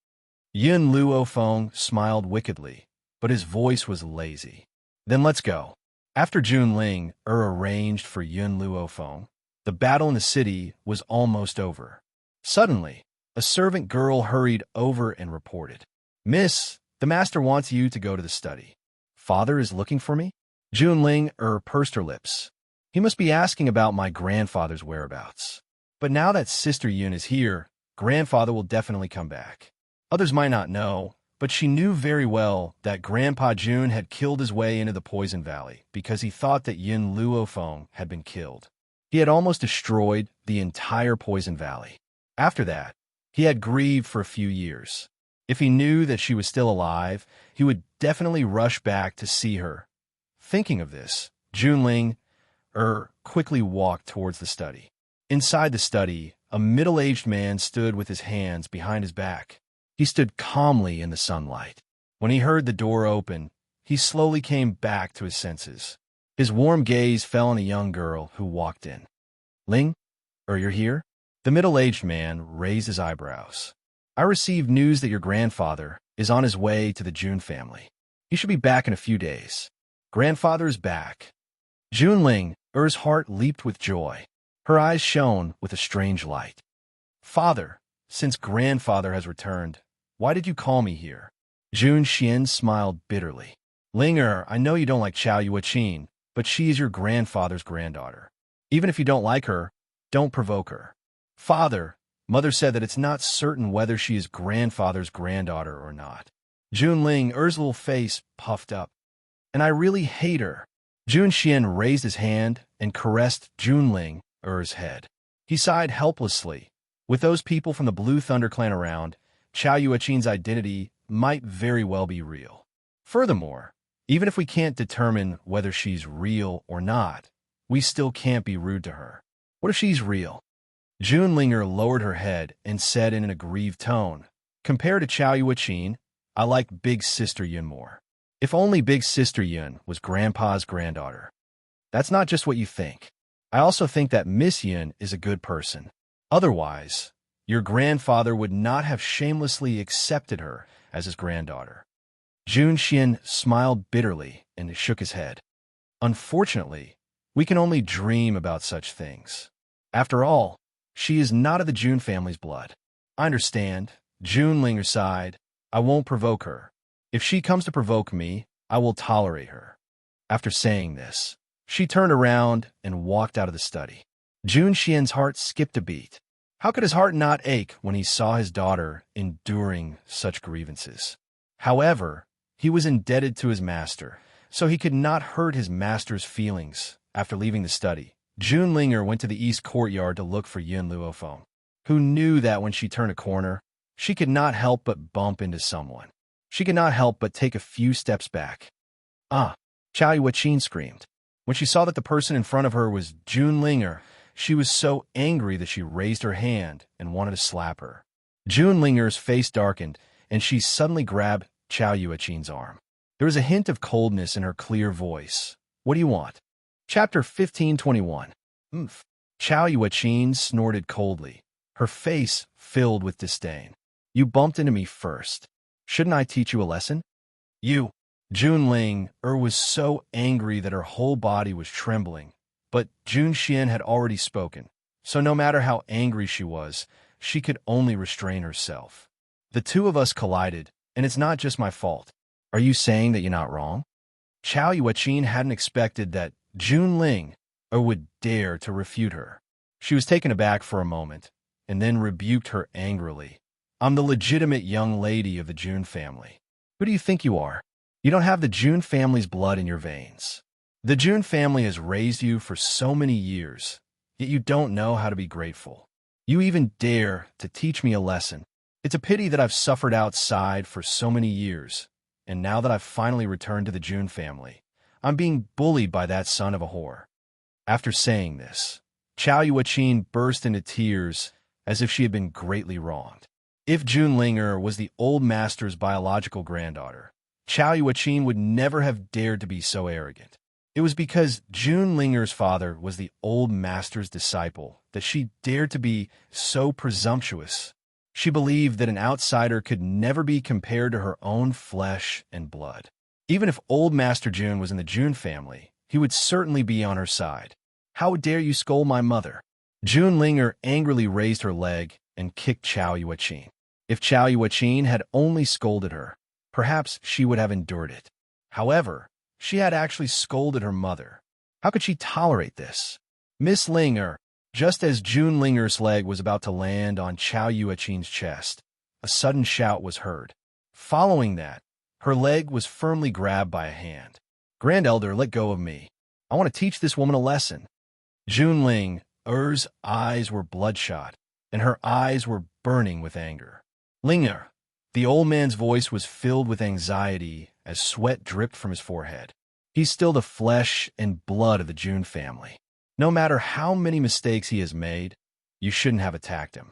Yun Luofeng smiled wickedly, but his voice was lazy. Then let's go. After Junling arranged for Yun Luofeng, the battle in the city was almost over. Suddenly, a servant girl hurried over and reported, Miss, the master wants you to go to the study. Father is looking for me? Junling pursed her lips. He must be asking about my grandfather's whereabouts. But now that Sister Yun is here, grandfather will definitely come back. Others might not know, but she knew very well that Grandpa Jun had killed his way into the Poison Valley because he thought that Yun Luofeng had been killed. He had almost destroyed the entire Poison Valley. After that, he had grieved for a few years. If he knew that she was still alive, he would definitely rush back to see her. Thinking of this, Junling quickly walked towards the study. Inside the study, a middle-aged man stood with his hands behind his back. He stood calmly in the sunlight. When he heard the door open, he slowly came back to his senses. His warm gaze fell on a young girl who walked in. Ling, you're here? The middle-aged man raised his eyebrows. I received news that your grandfather is on his way to the Jun family. He should be back in a few days. Grandfather is back. Junling heart leaped with joy. Her eyes shone with a strange light. Father, since grandfather has returned, why did you call me here? Jun Xian smiled bitterly. Linger, I know you don't like Chao Yueqin, but she is your grandfather's granddaughter. Even if you don't like her, don't provoke her. Father, Mother said that it's not certain whether she is grandfather's granddaughter or not. Junling's little face puffed up. And I really hate her. Jun Xian raised his hand and caressed Junling's head. He sighed helplessly. With those people from the Blue Thunder clan around, Chao Yueqin's identity might very well be real. Furthermore, even if we can't determine whether she's real or not, we still can't be rude to her. What if she's real? Junlinger lowered her head and said in an aggrieved tone, Compared to Chao Yueqin, I like Big Sister Yun more. If only Big Sister Yun was Grandpa's granddaughter. That's not just what you think. I also think that Miss Yun is a good person. Otherwise, your grandfather would not have shamelessly accepted her as his granddaughter. Jun Xian smiled bitterly and shook his head. Unfortunately, we can only dream about such things. After all, she is not of the Jun family's blood. I understand. Junlinger sighed. I won't provoke her. If she comes to provoke me, I will tolerate her. After saying this, she turned around and walked out of the study. Jun Xian's heart skipped a beat. How could his heart not ache when he saw his daughter enduring such grievances? However, he was indebted to his master, so he could not hurt his master's feelings. After leaving the study, Junlinger went to the east courtyard to look for Yun Luofeng, who knew that when she turned a corner, she could not help but bump into someone. She could not help but take a few steps back. Ah! Chao Yueqin screamed. When she saw that the person in front of her was Junlinger, she was so angry that she raised her hand and wanted to slap her. Junlinger's face darkened, and she suddenly grabbed Chao Yueqin's arm. There was a hint of coldness in her clear voice. What do you want? Chapter 15:21. Chao Yueqin snorted coldly, her face filled with disdain. You bumped into me first. Shouldn't I teach you a lesson? You. Junling was so angry that her whole body was trembling, but Jun Xian had already spoken, so no matter how angry she was, she could only restrain herself. The two of us collided, and it's not just my fault. Are you saying that you're not wrong? Chao Yueqin hadn't expected that Junling would dare to refute her. She was taken aback for a moment, and then rebuked her angrily. I'm the legitimate young lady of the Jun family. Who do you think you are? You don't have the Jun family's blood in your veins. The June family has raised you for so many years, yet you don't know how to be grateful. You even dare to teach me a lesson. It's a pity that I've suffered outside for so many years, and now that I've finally returned to the June family, I'm being bullied by that son of a whore. After saying this, Chow Yuaqin burst into tears as if she had been greatly wronged. If June Linger was the old master's biological granddaughter, Chow Yuaqin would never have dared to be so arrogant. It was because June Linger's father was the old master's disciple that she dared to be so presumptuous. She believed that an outsider could never be compared to her own flesh and blood. Even if old Master June was in the June family, he would certainly be on her side. How dare you scold my mother? June Linger angrily raised her leg and kicked Chow Yuaqin. If Chow Yuaqin had only scolded her, perhaps she would have endured it. However, she had actually scolded her mother. How could she tolerate this? Miss Linger, just as June Linger's leg was about to land on Chow Yuaqin's chest, a sudden shout was heard. Following that, her leg was firmly grabbed by a hand. Grand Elder, let go of me. I want to teach this woman a lesson. June Linger's eyes were bloodshot, and her eyes were burning with anger. Linger, the old man's voice was filled with anxiety as sweat dripped from his forehead. He's still the flesh and blood of the June family. No matter how many mistakes he has made, you shouldn't have attacked him.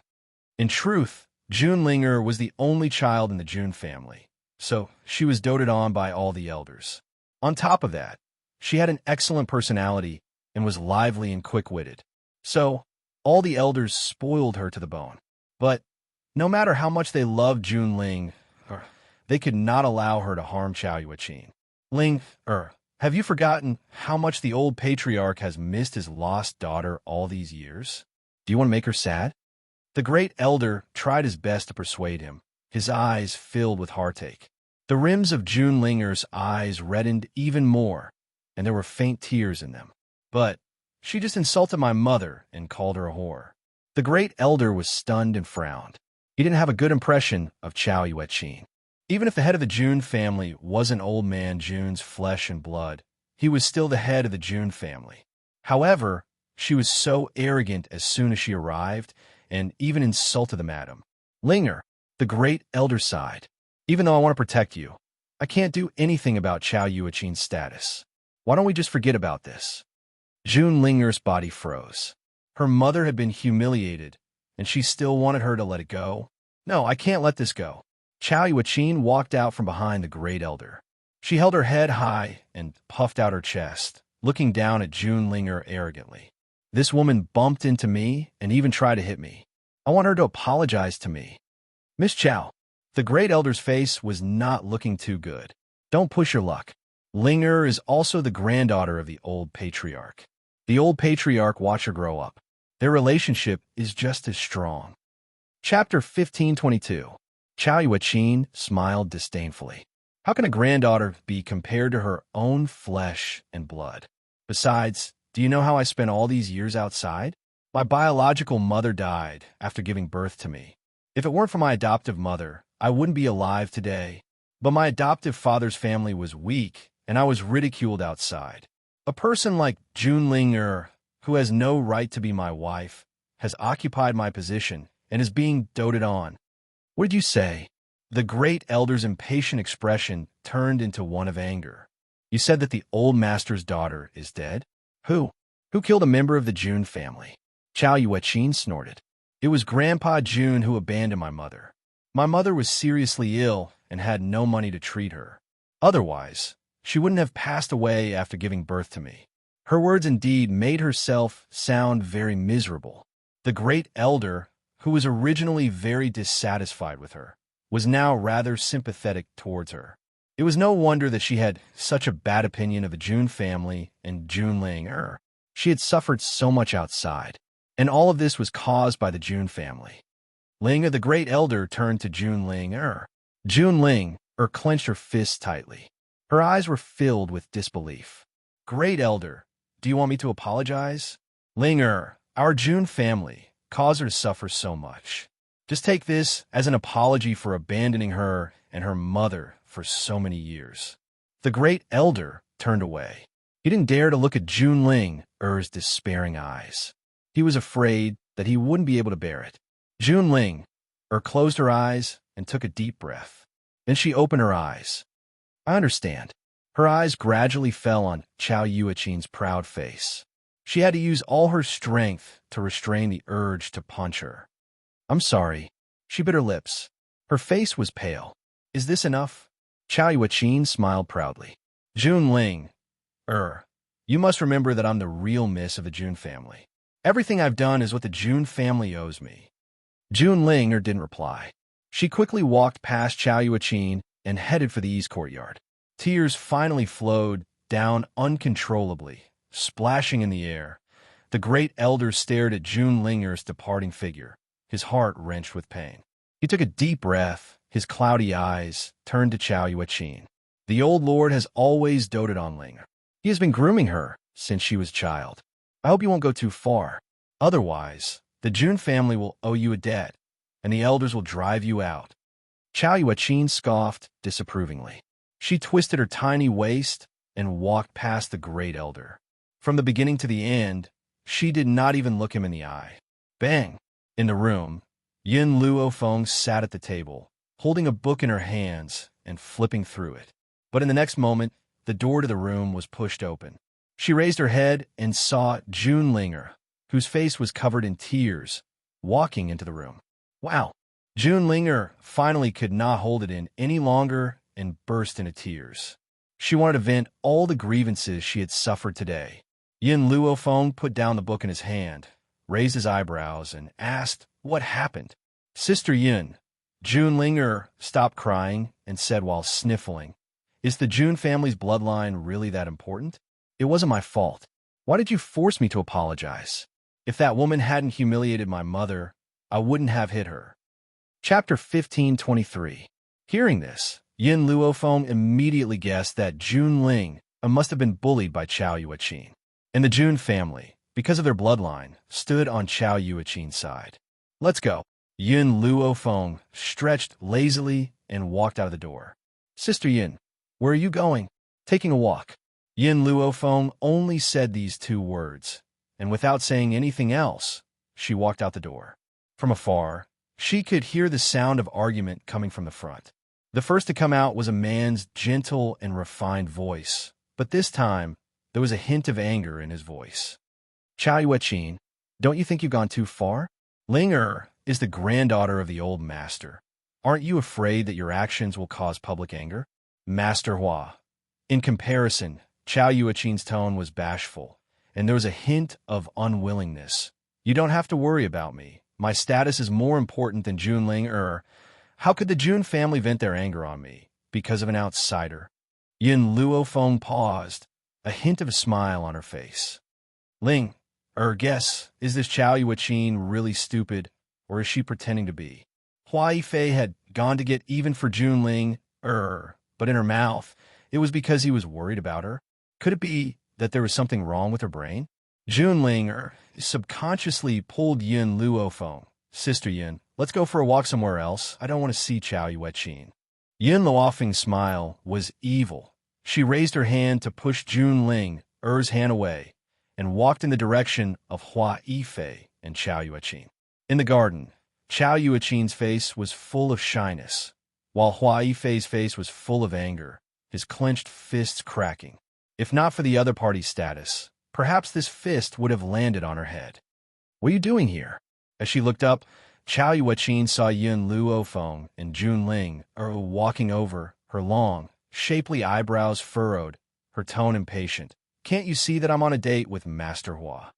In truth, June Linger was the only child in the June family, so she was doted on by all the elders. On top of that, she had an excellent personality and was lively and quick-witted. So, all the elders spoiled her to the bone. But no matter how much they loved June Linger, they could not allow her to harm Chow Yuaqin. Have you forgotten how much the old patriarch has missed his lost daughter all these years? Do you want to make her sad? The great elder tried his best to persuade him, his eyes filled with heartache. The rims of June Linger's eyes reddened even more, and there were faint tears in them. But she just insulted my mother and called her a whore. The great elder was stunned and frowned. He didn't have a good impression of Chow Yuaqin. Even if the head of the June family wasn't old man June's flesh and blood, he was still the head of the June family. However, she was so arrogant as soon as she arrived, and even insulted the madam. Linger, the great elder sighed. Even though I want to protect you, I can't do anything about Chow Yuaqin's status. Why don't we just forget about this? June Linger's body froze. Her mother had been humiliated, and she still wanted her to let it go. No, I can't let this go. Chow Yuaqin walked out from behind the great elder. She held her head high and puffed out her chest, looking down at June Linger arrogantly. This woman bumped into me and even tried to hit me. I want her to apologize to me. Miss Chow, the great elder's face was not looking too good. Don't push your luck. Linger is also the granddaughter of the old patriarch. The old patriarch watched her grow up. Their relationship is just as strong. Chapter 1522. Chow Yuaqin smiled disdainfully. How can a granddaughter be compared to her own flesh and blood? Besides, do you know how I spent all these years outside? My biological mother died after giving birth to me. If it weren't for my adoptive mother, I wouldn't be alive today. But my adoptive father's family was weak, and I was ridiculed outside. A person like June Linger, who has no right to be my wife, has occupied my position and is being doted on. What did you say? The great elder's impatient expression turned into one of anger. You said that the old master's daughter is dead? Who? Who killed a member of the June family? Chow Yuaqin snorted. It was Grandpa June who abandoned my mother. My mother was seriously ill and had no money to treat her. Otherwise, she wouldn't have passed away after giving birth to me. Her words indeed made herself sound very miserable. The great elder, who was originally very dissatisfied with her, was now rather sympathetic towards her. It was no wonder that she had such a bad opinion of the June family and June Linger. She had suffered so much outside, and all of this was caused by the June family. Linger, the great elder, turned to June Linger. June Linger clenched her fists tightly. Her eyes were filled with disbelief. Great elder, do you want me to apologize? Linger, our June family caused her to suffer so much. Just take this as an apology for abandoning her and her mother for so many years. The great elder turned away. He didn't dare to look at Junling Er's despairing eyes. He was afraid that he wouldn't be able to bear it. Junling closed her eyes and took a deep breath. Then she opened her eyes. I understand. Her eyes gradually fell on Chao Yuaqin's proud face. She had to use all her strength to restrain the urge to punch her. I'm sorry. She bit her lips. Her face was pale. Is this enough? Chao Yuaqin smiled proudly. Junling, you must remember that I'm the real miss of the Jun family. Everything I've done is what the Jun family owes me. Junling didn't reply. She quickly walked past Chao Yuaqin and headed for the east courtyard. Tears finally flowed down uncontrollably, splashing in the air. The great elder stared at Junlinger's departing figure, his heart wrenched with pain. He took a deep breath, his cloudy eyes turned to Chao Yuaqin. The old lord has always doted on Linger. He has been grooming her since she was a child. I hope you won't go too far. Otherwise, the Jun family will owe you a debt, and the elders will drive you out. Chao Yuaqin scoffed disapprovingly. She twisted her tiny waist and walked past the great elder. From the beginning to the end, she did not even look him in the eye. Bang! In the room, Yin Luofeng sat at the table, holding a book in her hands and flipping through it. But in the next moment, the door to the room was pushed open. She raised her head and saw Junlinger, whose face was covered in tears, walking into the room. Wow! Junlinger finally could not hold it in any longer and burst into tears. She wanted to vent all the grievances she had suffered today. Yin Luofeng put down the book in his hand, raised his eyebrows, and asked what happened. Sister Yin, Junlinger stopped crying and said while sniffling, Is the Jun family's bloodline really that important? It wasn't my fault. Why did you force me to apologize? If that woman hadn't humiliated my mother, I wouldn't have hit her. Chapter 15:23. Hearing this, Yin Luofeng immediately guessed that Junling must have been bullied by Chao Yuaqin. And the Jun family, because of their bloodline, stood on Chao Yuaqin's side. Let's go. Yin Luofeng stretched lazily and walked out of the door. Sister Yin, where are you going? Taking a walk. Yin Luofeng only said these two words, and without saying anything else, she walked out the door. From afar, she could hear the sound of argument coming from the front. The first to come out was a man's gentle and refined voice, but this time, there was a hint of anger in his voice. Chao Yuaqin, don't you think you've gone too far? Linger is the granddaughter of the old master. Aren't you afraid that your actions will cause public anger? Master Hua. In comparison, Chao Yuaqin's tone was bashful, and there was a hint of unwillingness. You don't have to worry about me. My status is more important than Junling. How could the Jun family vent their anger on me? Because of an outsider? Yin Luofeng paused, a hint of a smile on her face. Ling, guess, is this Chao Yuaqin really stupid, or is she pretending to be? Hua Yifei had gone to get even for Junling, but in her mouth, it was because he was worried about her. Could it be that there was something wrong with her brain? Junling subconsciously pulled Yin Luofeng. Sister Yin, let's go for a walk somewhere else. I don't want to see Chao Yuaqin. Yin Luofeng's smile was evil. She raised her hand to push Junling's hand away and walked in the direction of Hua Yifei and Chao Yuaqin. In the garden, Chao Yuaqin's face was full of shyness, while Hua Yifei's face was full of anger, his clenched fists cracking. If not for the other party's status, perhaps this fist would have landed on her head. What are you doing here? As she looked up, Chao Yuaqin saw Yin Luofeng and Junling walking over, her long, shapely eyebrows furrowed, her tone impatient. Can't you see that I'm on a date with Master Hua?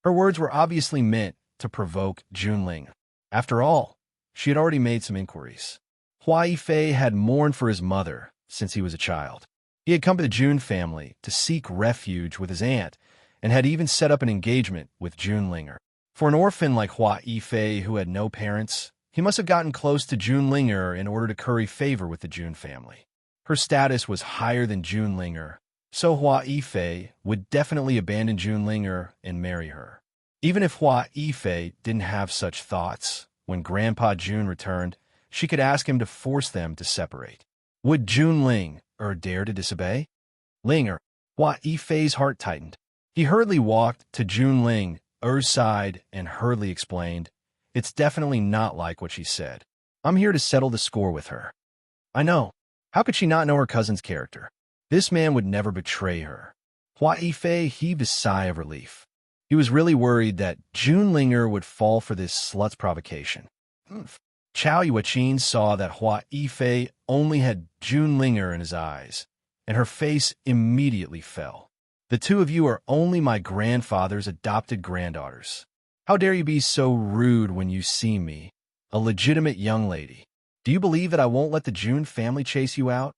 Her words were obviously meant to provoke Junling. After all, she had already made some inquiries. Hua Yifei had mourned for his mother since he was a child. He had come to the Jun family to seek refuge with his aunt and had even set up an engagement with Junlinger. For an orphan like Hua Yifei who had no parents, he must have gotten close to Junlinger in order to curry favor with the Jun family. Her status was higher than Junlinger, so Hua Yifei would definitely abandon Junlinger and marry her. Even if Hua Yifei didn't have such thoughts, when Grandpa Jun returned, she could ask him to force them to separate. Would Junling dare to disobey? Linger, Hua Yifei's heart tightened. He hurriedly walked to Junling Er's side and hurriedly explained, "It's definitely not like what she said. I'm here to settle the score with her." I know. How could she not know her cousin's character? This man would never betray her. Hua Yifei heaved a sigh of relief. He was really worried that Junlinger would fall for this slut's provocation. Chao Yuaqin saw that Hua Yifei only had Junlinger in his eyes, and her face immediately fell. "The two of you are only my grandfather's adopted granddaughters. How dare you be so rude when you see me, a legitimate young lady? Do you believe that I won't let the Jun family chase you out?"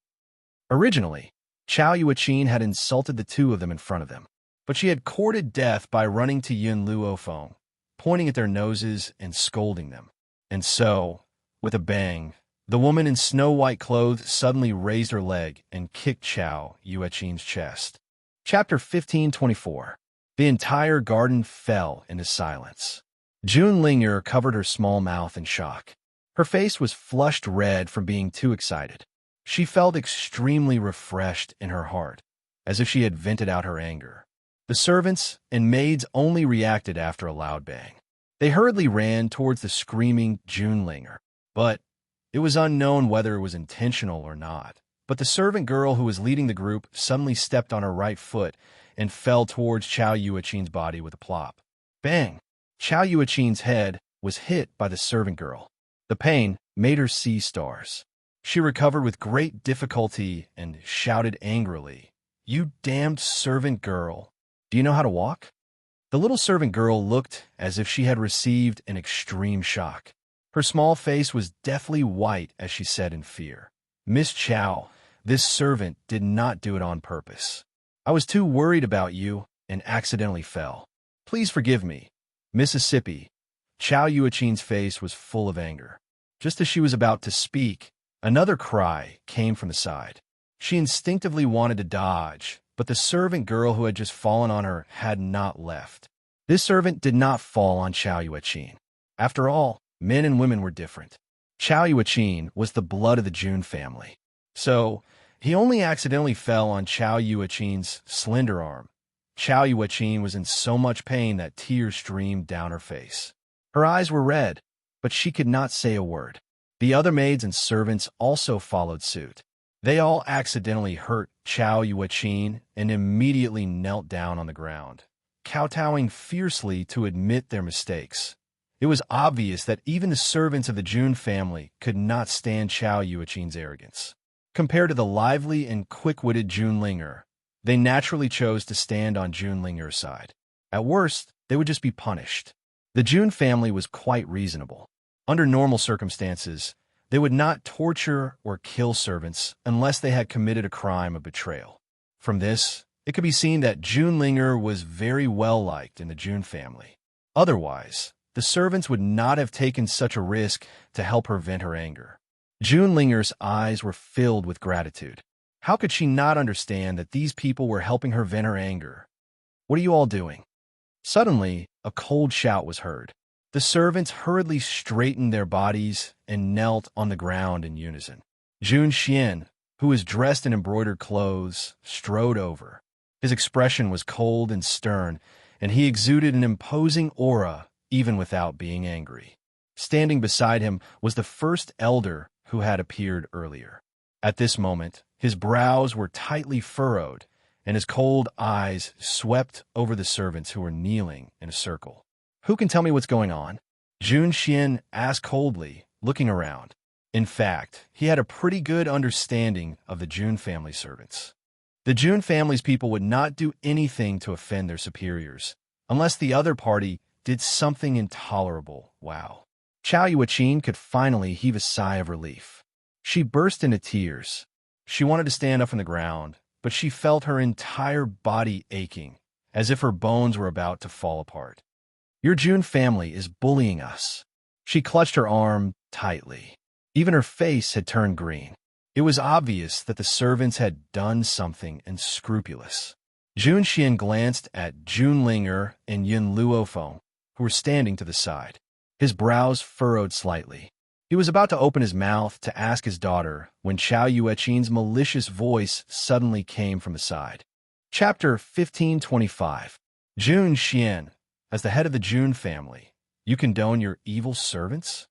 Originally, Chao Yuaqin had insulted the two of them in front of them, but she had courted death by running to Yun Luofeng, pointing at their noses and scolding them. And so, with a bang, the woman in snow-white clothes suddenly raised her leg and kicked Chao Yuaqin's chest. Chapter 1524. The entire garden fell into silence. Junlinger covered her small mouth in shock. Her face was flushed red from being too excited. She felt extremely refreshed in her heart, as if she had vented out her anger. The servants and maids only reacted after a loud bang. They hurriedly ran towards the screaming Junlinger, but it was unknown whether it was intentional or not. But the servant girl who was leading the group suddenly stepped on her right foot and fell towards Chao Yuaqin's body with a plop. Bang! Chao Yuaqin's head was hit by the servant girl. The pain made her see stars. She recovered with great difficulty and shouted angrily, "You damned servant girl! Do you know how to walk?" The little servant girl looked as if she had received an extreme shock. Her small face was deathly white as she said in fear, "Miss Chao, this servant did not do it on purpose. I was too worried about you and accidentally fell. Please forgive me." Mississippi. Chao Yuaqin's face was full of anger. Just as she was about to speak, another cry came from the side. She instinctively wanted to dodge, but the servant girl who had just fallen on her had not left. This servant did not fall on Chao Yuaqin. After all, men and women were different. Chao Yuaqin was the blood of the Jun family. So, he only accidentally fell on Chao Yuaqin's slender arm. Chao Yuaqin was in so much pain that tears streamed down her face. Her eyes were red, but she could not say a word. The other maids and servants also followed suit. They all accidentally hurt Chao Yuaqin and immediately knelt down on the ground, kowtowing fiercely to admit their mistakes. It was obvious that even the servants of the Jun family could not stand Chao Yuaqin's arrogance. Compared to the lively and quick-witted Junlinger, they naturally chose to stand on Junlinger's side. At worst, they would just be punished. The Jun family was quite reasonable. Under normal circumstances, they would not torture or kill servants unless they had committed a crime of betrayal. From this, it could be seen that Junlinger was very well liked in the Jun family. Otherwise, the servants would not have taken such a risk to help her vent her anger. Junlinger's eyes were filled with gratitude. How could she not understand that these people were helping her vent her anger? "What are you all doing?" Suddenly, a cold shout was heard. The servants hurriedly straightened their bodies and knelt on the ground in unison. Jun Xian, who was dressed in embroidered clothes, strode over. His expression was cold and stern, and he exuded an imposing aura even without being angry. Standing beside him was the first elder who had appeared earlier. At this moment, his brows were tightly furrowed, and his cold eyes swept over the servants who were kneeling in a circle. "Who can tell me what's going on?" Jun Xian asked coldly, looking around. In fact, he had a pretty good understanding of the Jun family servants. The Jun family's people would not do anything to offend their superiors, unless the other party did something intolerable. Wow. Chao Yuaqin could finally heave a sigh of relief. She burst into tears. She wanted to stand up from the ground, but she felt her entire body aching, as if her bones were about to fall apart. "Your Jun family is bullying us." She clutched her arm tightly. Even her face had turned green. It was obvious that the servants had done something unscrupulous. Jun Xian glanced at Junlinger and Yun Luofeng, who were standing to the side. His brows furrowed slightly. He was about to open his mouth to ask his daughter when Chao Yuaqin's malicious voice suddenly came from the side. Chapter 1525. Jun Xian. As the head of the Jun family, you condone your evil servants?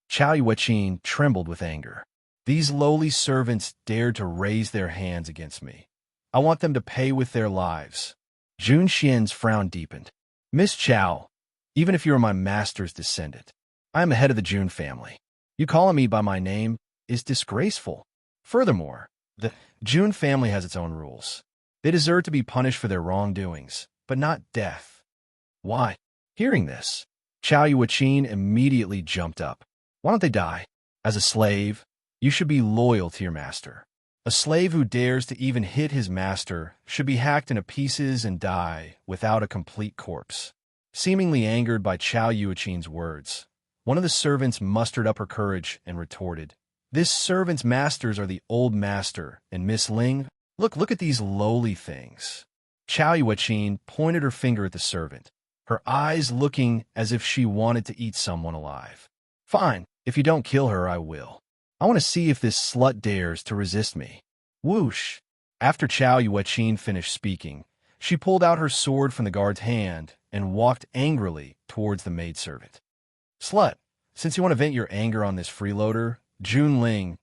Chao Yueqin trembled with anger. These lowly servants dared to raise their hands against me. I want them to pay with their lives. Jun Xian's frown deepened. Miss Chao, even if you are my master's descendant, I am the head of the Jun family. You calling me by my name is disgraceful. Furthermore, the Jun family has its own rules. They deserve to be punished for their wrongdoings, but not death. Why? Hearing this, Chao Yueqin immediately jumped up. Why don't they die? As a slave, you should be loyal to your master. A slave who dares to even hit his master should be hacked into pieces and die without a complete corpse. Seemingly angered by Chao Yueqin's words, one of the servants mustered up her courage and retorted, "This servant's masters are the old master and Miss Ling. Look at these lowly things." Chao Yueqin pointed her finger at the servant, her eyes looking as if she wanted to eat someone alive. Fine, if you don't kill her, I will. I want to see if this slut dares to resist me. Whoosh! After Chao Yueqin finished speaking, she pulled out her sword from the guard's hand and walked angrily towards the maidservant. Slut, since you want to vent your anger on this freeloader, Jun Ling,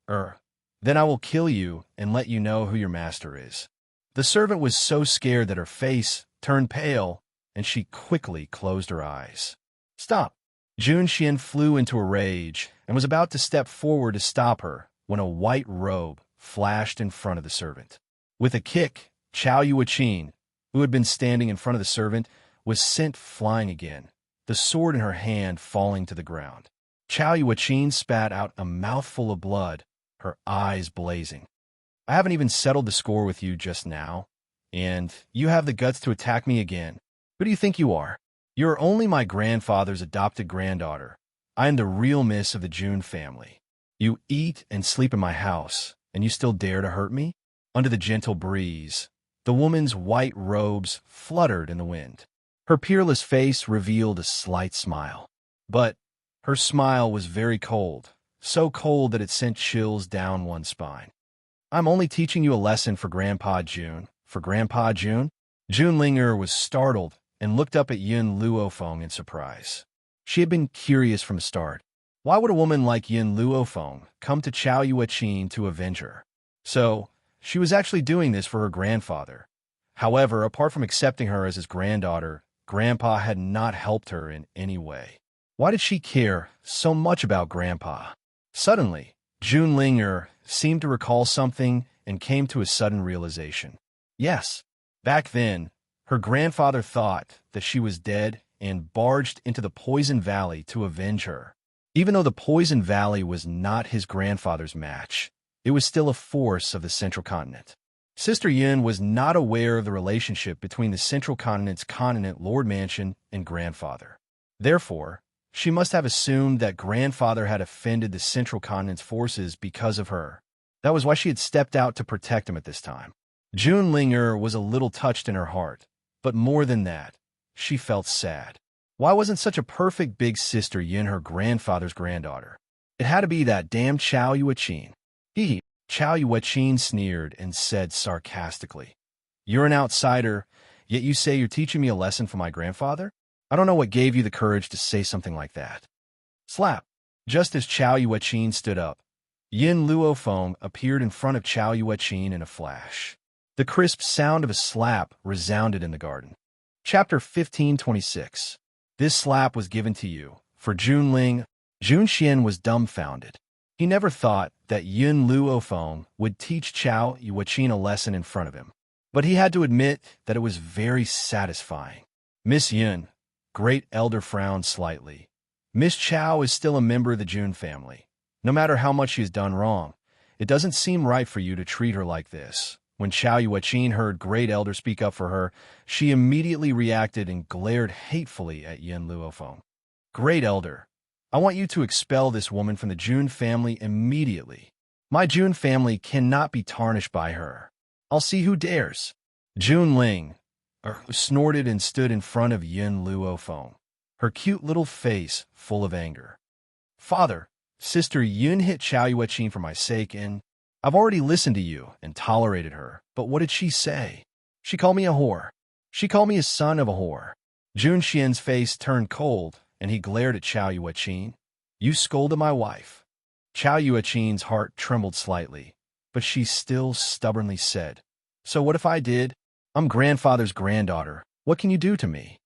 then I will kill you and let you know who your master is. The servant was so scared that her face turned pale, and she quickly closed her eyes. Stop! Jun Xian flew into a rage and was about to step forward to stop her when a white robe flashed in front of the servant. With a kick, Chao Yueqin, who had been standing in front of the servant, was sent flying again, the sword in her hand falling to the ground. Chao Yueqin spat out a mouthful of blood, her eyes blazing. I haven't even settled the score with you just now, and you have the guts to attack me again. Who do you think you are? You are only my grandfather's adopted granddaughter. I am the real miss of the Jun family. You eat and sleep in my house, and you still dare to hurt me? Under the gentle breeze, the woman's white robes fluttered in the wind. Her peerless face revealed a slight smile. But her smile was very cold, so cold that it sent chills down one's spine. I'm only teaching you a lesson for Grandpa Jun. For Grandpa Jun? Jun Linger was startled and looked up at Yin Luofeng in surprise. She had been curious from the start. Why would a woman like Yin Luofeng come to Chao Yueqin to avenge her? So, she was actually doing this for her grandfather. However, apart from accepting her as his granddaughter, Grandpa had not helped her in any way. Why did she care so much about Grandpa? Suddenly, Jun Linger seemed to recall something and came to a sudden realization. Yes, back then, her grandfather thought that she was dead and barged into the Poison Valley to avenge her. Even though the Poison Valley was not his grandfather's match, it was still a force of the Central Continent. Sister Yin was not aware of the relationship between the Central Continent's continent Lord Mansion and grandfather. Therefore, she must have assumed that grandfather had offended the Central Continent's forces because of her. That was why she had stepped out to protect him at this time. Jun Linger was a little touched in her heart, but more than that, she felt sad. Why wasn't such a perfect big sister Yin her grandfather's granddaughter? It had to be that damn Chao Yueqin. Chao Yueqin sneered and said sarcastically, "You're an outsider, yet you say you're teaching me a lesson from my grandfather? I don't know what gave you the courage to say something like that." Slap! Just as Chao Yueqin stood up, Yin Luofeng appeared in front of Chao Yueqin in a flash. The crisp sound of a slap resounded in the garden. Chapter 1526. This slap was given to you. For Jun Ling, Jun Xian was dumbfounded. He never thought that Yin Luofeng would teach Chao Yueqin a lesson in front of him. But he had to admit that it was very satisfying. Miss Yin, Great Elder frowned slightly. Miss Chao is still a member of the Jun family. No matter how much she has done wrong, it doesn't seem right for you to treat her like this. When Chao Yueqin heard Great Elder speak up for her, she immediately reacted and glared hatefully at Yin Luofeng. Great Elder, I want you to expel this woman from the Jun family immediately. My Jun family cannot be tarnished by her. I'll see who dares. Jun Ling snorted and stood in front of Yin Luofeng, her cute little face full of anger. Father, Sister Yin hit Chao Yueqin for my sake, and I've already listened to you and tolerated her, but what did she say? She called me a whore. She called me a son of a whore. Jun Xian's face turned cold, and he glared at Chao Yueqin. You scolded my wife. Chao Yueqin's heart trembled slightly, but she still stubbornly said, So what if I did? I'm grandfather's granddaughter. What can you do to me?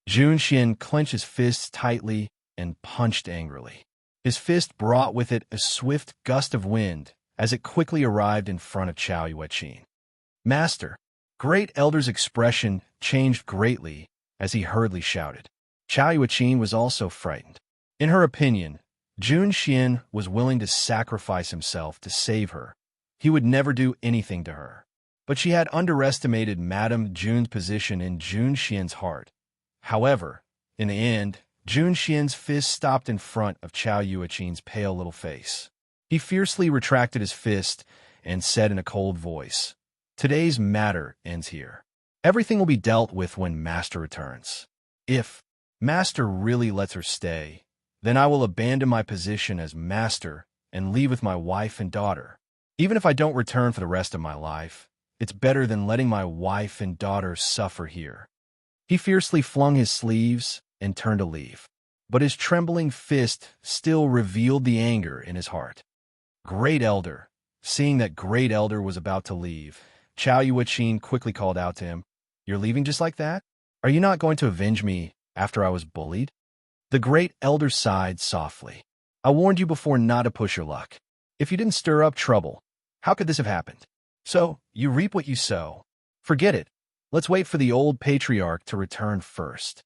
Jun Xian clenched his fists tightly and punched angrily. His fist brought with it a swift gust of wind as it quickly arrived in front of Chao Yueqin. Master, Great Elder's expression changed greatly as he hurriedly shouted. Chao Yueqin was also frightened. In her opinion, Jun Xian was willing to sacrifice himself to save her. He would never do anything to her. But she had underestimated Madame Jun's position in Jun Xian's heart. However, in the end, Jun Xian's fist stopped in front of Chao Yueqin's pale little face. He fiercely retracted his fist and said in a cold voice, Today's matter ends here. Everything will be dealt with when Master returns. If Master really lets her stay, then I will abandon my position as Master and leave with my wife and daughter. Even if I don't return for the rest of my life, it's better than letting my wife and daughter suffer here. He fiercely flung his sleeves and turned to leave, but his trembling fist still revealed the anger in his heart. Great Elder. Seeing that Great Elder was about to leave, Chao Yueqin quickly called out to him, You're leaving just like that? Are you not going to avenge me after I was bullied? The Great Elder sighed softly. I warned you before not to push your luck. If you didn't stir up trouble, how could this have happened? So, you reap what you sow. Forget it. Let's wait for the old patriarch to return first.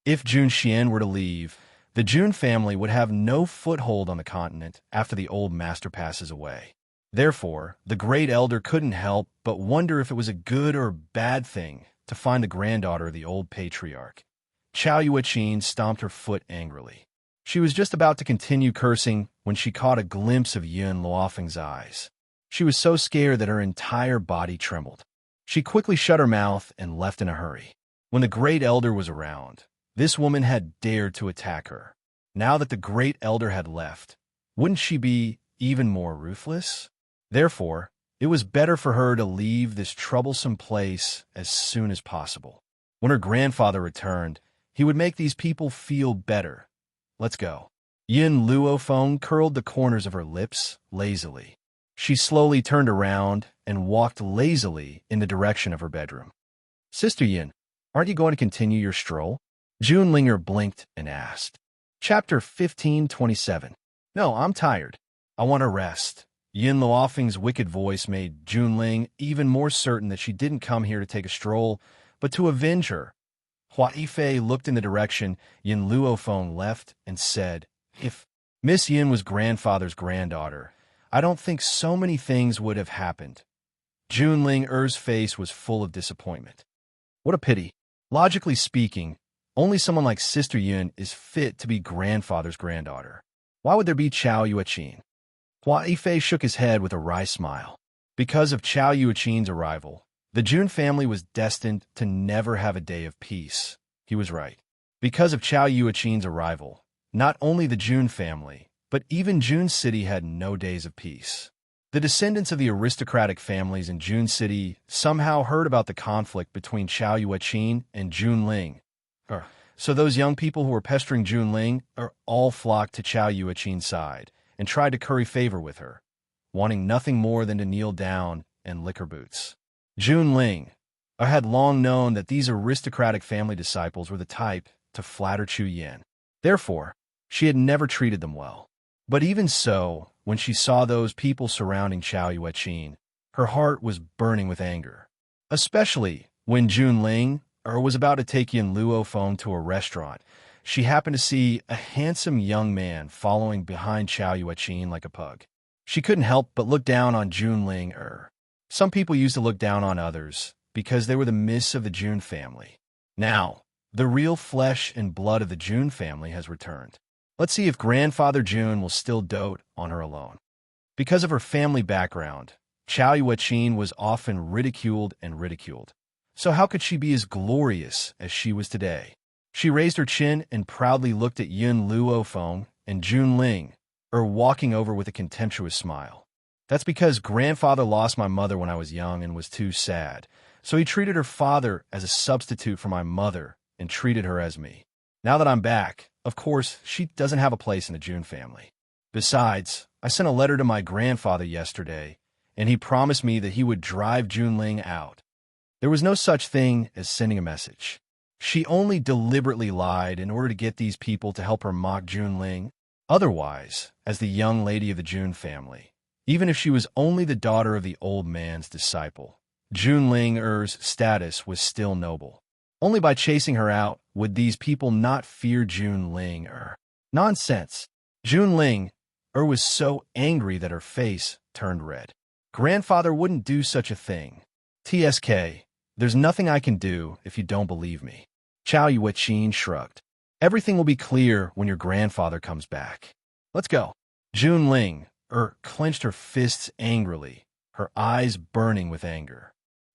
If Jun Xian were to leave, the Jun family would have no foothold on the continent after the old master passes away. Therefore, the Great Elder couldn't help but wonder if it was a good or bad thing to find the granddaughter of the old patriarch. Chao Yueqin stomped her foot angrily. She was just about to continue cursing when she caught a glimpse of Yun Luofeng's eyes. She was so scared that her entire body trembled. She quickly shut her mouth and left in a hurry. When the Great Elder was around, this woman had dared to attack her. Now that the Great Elder had left, wouldn't she be even more ruthless? Therefore, it was better for her to leave this troublesome place as soon as possible. When her grandfather returned, he would make these people feel better. Let's go. Yin Luofeng curled the corners of her lips lazily. She slowly turned around and walked lazily in the direction of her bedroom. Sister Yin, aren't you going to continue your stroll? Junlinger blinked and asked. Chapter 1527. No, I'm tired. I want to rest. Yin Luofeng's wicked voice made Junling even more certain that she didn't come here to take a stroll, but to avenge her. Hua Yifei looked in the direction Yin Luofeng left and said, If Miss Yin was grandfather's granddaughter, I don't think so many things would have happened. Junling Er's face was full of disappointment. What a pity. Logically speaking, only someone like Sister Yun is fit to be grandfather's granddaughter. Why would there be Chao Yueqin? Hua Yifei shook his head with a wry smile. Because of Chao Yueqin's arrival, the Jun family was destined to never have a day of peace. He was right. Because of Chao Yueqin's arrival, not only the Jun family, but even Jun City had no days of peace. The descendants of the aristocratic families in Jun City somehow heard about the conflict between Chao Yueqin and Junling. So those young people who were pestering Junling all flocked to Chao Yueqin's side and tried to curry favor with her, wanting nothing more than to kneel down and lick her boots. Junling had long known that these aristocratic family disciples were the type to flatter Chu Yin. Therefore, she had never treated them well. But even so, when she saw those people surrounding Chao Yueqin, her heart was burning with anger. Especially when Junling was about to take Yin Luofeng to a restaurant, she happened to see a handsome young man following behind Chao Yueqin like a pug. She couldn't help but look down on Junling. Some people used to look down on others because they were the miss of the Jun family. Now, the real flesh and blood of the Jun family has returned. Let's see if Grandfather Jun will still dote on her alone. Because of her family background, Chao Yueqin was often ridiculed. So how could she be as glorious as she was today? She raised her chin and proudly looked at Yun Luofeng and Junling, walking over with a contemptuous smile. That's because grandfather lost my mother when I was young and was too sad, So he treated her father as a substitute for my mother and treated her as me. Now that I'm back, of course, she doesn't have a place in the June family. Besides, I sent a letter to my grandfather yesterday, and he promised me that he would drive Junling out. There was no such thing as sending a message. She only deliberately lied in order to get these people to help her mock Junling. Otherwise, as the young lady of the June family, even if she was only the daughter of the old man's disciple, Junling-er's status was still noble. Only by chasing her out would these people not fear Junling-er. Nonsense. Junling-er was so angry that her face turned red. Grandfather wouldn't do such a thing. TSK, there's nothing I can do if you don't believe me. Chao Yueqin shrugged. Everything will be clear when your grandfather comes back. Let's go. Junling-er clenched her fists angrily, her eyes burning with anger.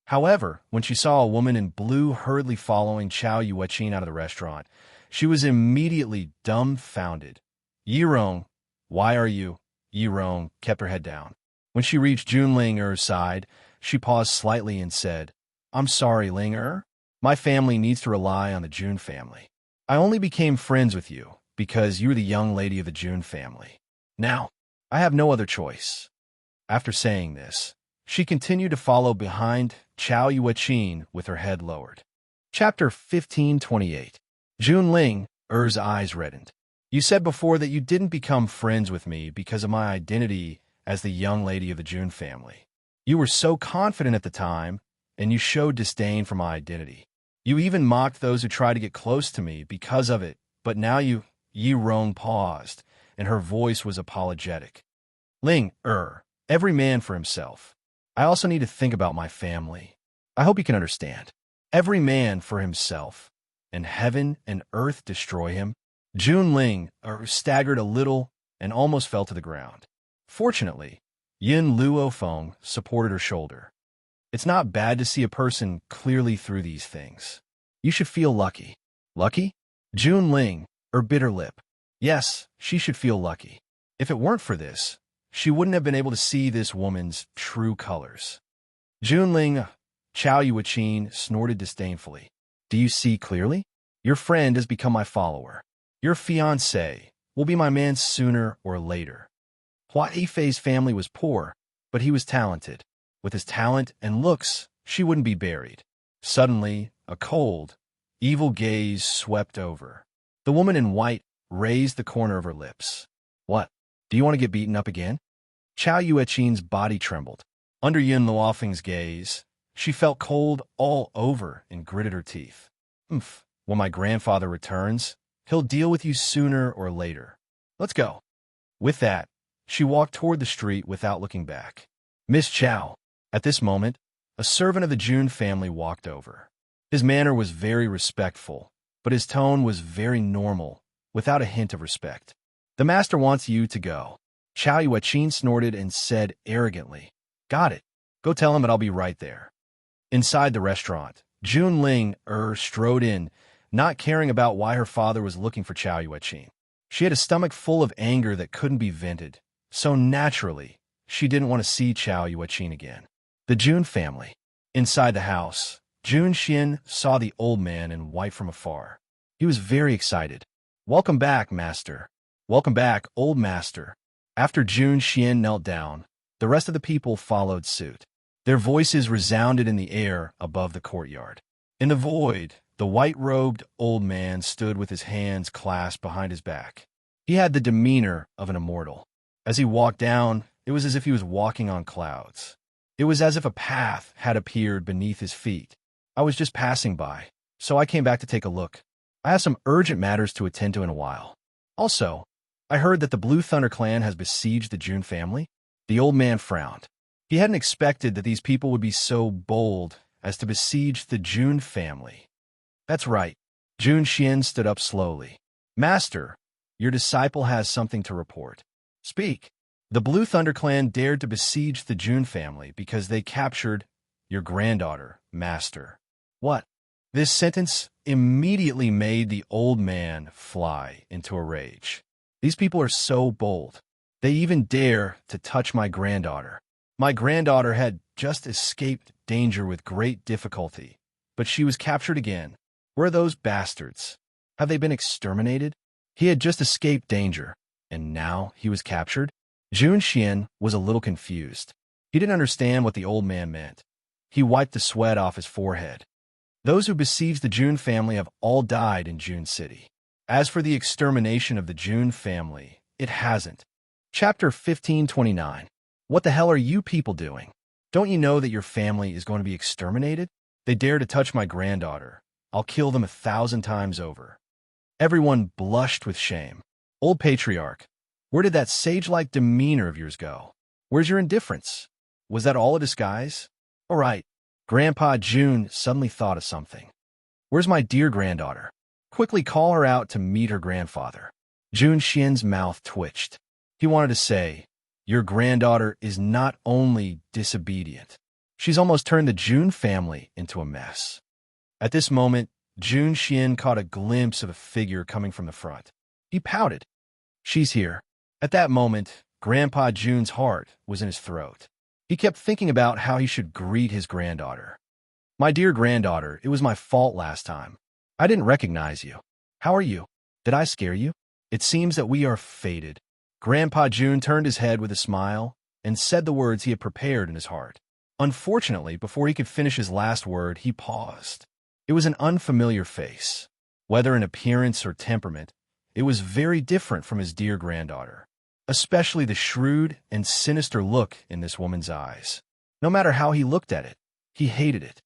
However, when she saw a woman in blue hurriedly following Chao Yueqin out of the restaurant, she was immediately dumbfounded. Yirong, why are you? Yirong kept her head down. When she reached Junling-er's side, she paused slightly and said, I'm sorry, Ling-er. My family needs to rely on the June family. I only became friends with you because you were the young lady of the June family. Now, I have no other choice. After saying this, she continued to follow behind Chao Yueqin with her head lowered. Chapter 1528. Junling-er's eyes reddened. You said before that you didn't become friends with me because of my identity as the young lady of the June family. You were so confident at the time, and you showed disdain for my identity. You even mocked those who tried to get close to me because of it, but now Yirong paused, and her voice was apologetic. Ling-er, every man for himself. I also need to think about my family. I hope you can understand. Every man for himself, and heaven and earth destroy him. Junling-er staggered a little and almost fell to the ground. Fortunately, Yin Luofeng supported her shoulder. It's not bad to see a person clearly through these things. You should feel lucky. Lucky? Junling-er bit her lip. Yes, she should feel lucky. If it weren't for this, she wouldn't have been able to see this woman's true colors. Junling, Chao Yueqin snorted disdainfully. Do you see clearly? Your friend has become my follower. Your fiancé will be my man sooner or later. Hua Yifei's family was poor, but he was talented. With his talent and looks, she wouldn't be buried. Suddenly, a cold, evil gaze swept over. The woman in white raised the corner of her lips. What? Do you want to get beaten up again? Chao Yueqin's body trembled. Under Yin Luofeng's gaze, she felt cold all over and gritted her teeth. When my grandfather returns, he'll deal with you sooner or later. Let's go. With that, she walked toward the street without looking back. Miss Chao. At this moment, a servant of the June family walked over. His manner was very respectful, but his tone was very normal, without a hint of respect. The master wants you to go. Chao Yueqin snorted and said arrogantly, Got it. Go tell him that I'll be right there. Inside the restaurant, Junling-er strode in, not caring about why her father was looking for Chao Yueqin. She had a stomach full of anger that couldn't be vented, so naturally, she didn't want to see Chao Yueqin again. The June family. Inside the house, Jun Xian saw the old man in white from afar. He was very excited. Welcome back, master. Welcome back, old master. After Jun Xian knelt down, the rest of the people followed suit. Their voices resounded in the air above the courtyard. In the void, the white-robed old man stood with his hands clasped behind his back. He had the demeanor of an immortal. As he walked down, it was as if he was walking on clouds. It was as if a path had appeared beneath his feet. I was just passing by, so I came back to take a look. I have some urgent matters to attend to in a while. Also, I heard that the Blue Thunder clan has besieged the June family. The old man frowned. He hadn't expected that these people would be so bold as to besiege the June family. That's right. Jun Xian stood up slowly. Master, your disciple has something to report. Speak. The Blue Thunder clan dared to besiege the June family because they captured your granddaughter, master. What? This sentence immediately made the old man fly into a rage. These people are so bold. They even dare to touch my granddaughter. My granddaughter had just escaped danger with great difficulty, but she was captured again. Where are those bastards? Have they been exterminated? He had just escaped danger, and now he was captured? Jun Xian was a little confused. He didn't understand what the old man meant. He wiped the sweat off his forehead. Those who besieged the Jun family have all died in Jun City. As for the extermination of the Jun family, it hasn't. Chapter 1529. What the hell are you people doing? Don't you know that your family is going to be exterminated? They dare to touch my granddaughter. I'll kill them 1,000 times over. Everyone blushed with shame. Old patriarch, where did that sage-like demeanor of yours go? Where's your indifference? Was that all a disguise? All right. Grandpa Jun suddenly thought of something. Where's my dear granddaughter? Quickly call her out to meet her grandfather. Jun Xian's mouth twitched. He wanted to say, your granddaughter is not only disobedient, she's almost turned the Jun family into a mess. At this moment, Jun Xian caught a glimpse of a figure coming from the front. He pouted. She's here. At that moment, Grandpa Jun's heart was in his throat. He kept thinking about how he should greet his granddaughter. My dear granddaughter, it was my fault last time. I didn't recognize you. How are you? Did I scare you? It seems that we are fated. Grandpa Jun turned his head with a smile and said the words he had prepared in his heart. Unfortunately, before he could finish his last word, he paused. It was an unfamiliar face. Whether in appearance or temperament, it was very different from his dear granddaughter, especially the shrewd and sinister look in this woman's eyes. No matter how he looked at it, he hated it.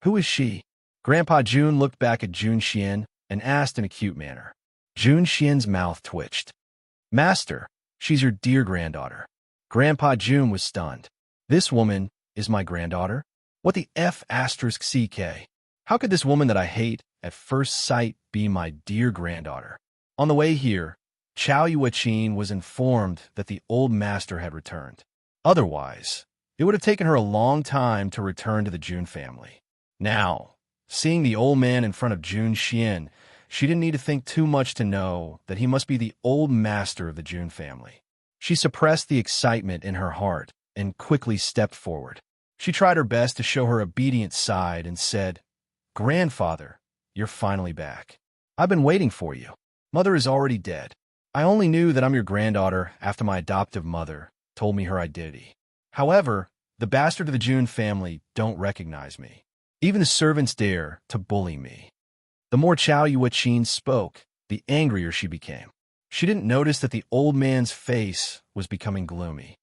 Who is she? Grandpa Jun looked back at Jun Xian and asked in a cute manner. Jun Xian's mouth twitched. Master, she's your dear granddaughter. Grandpa Jun was stunned. This woman is my granddaughter? What the F***CK? How could this woman that I hate at first sight be my dear granddaughter? On the way here, Chao Yuaqin was informed that the old master had returned. Otherwise, it would have taken her a long time to return to the Jun family. Now, seeing the old man in front of Jun Xian, she didn't need to think too much to know that he must be the old master of the Jun family. She suppressed the excitement in her heart and quickly stepped forward. She tried her best to show her obedient side and said, Grandfather, you're finally back. I've been waiting for you. Mother is already dead. I only knew that I'm your granddaughter after my adoptive mother told me her identity. However, the bastard of the Jun family don't recognize me. Even the servants dare to bully me. The more Chao Yuaqin spoke, the angrier she became. She didn't notice that the old man's face was becoming gloomy.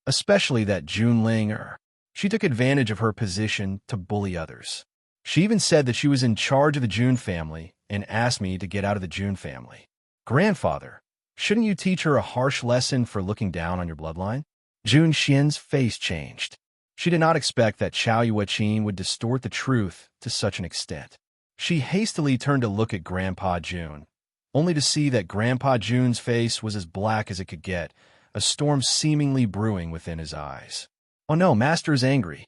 Especially that Jun Ling-er. She took advantage of her position to bully others. She even said that she was in charge of the Jun family and asked me to get out of the Jun family. Grandfather, shouldn't you teach her a harsh lesson for looking down on your bloodline? Jun Xian's face changed. She did not expect that Chao Yuaqin would distort the truth to such an extent. She hastily turned to look at Grandpa Jun, only to see that Grandpa Jun's face was as black as it could get, a storm seemingly brewing within his eyes. Oh no, Master is angry.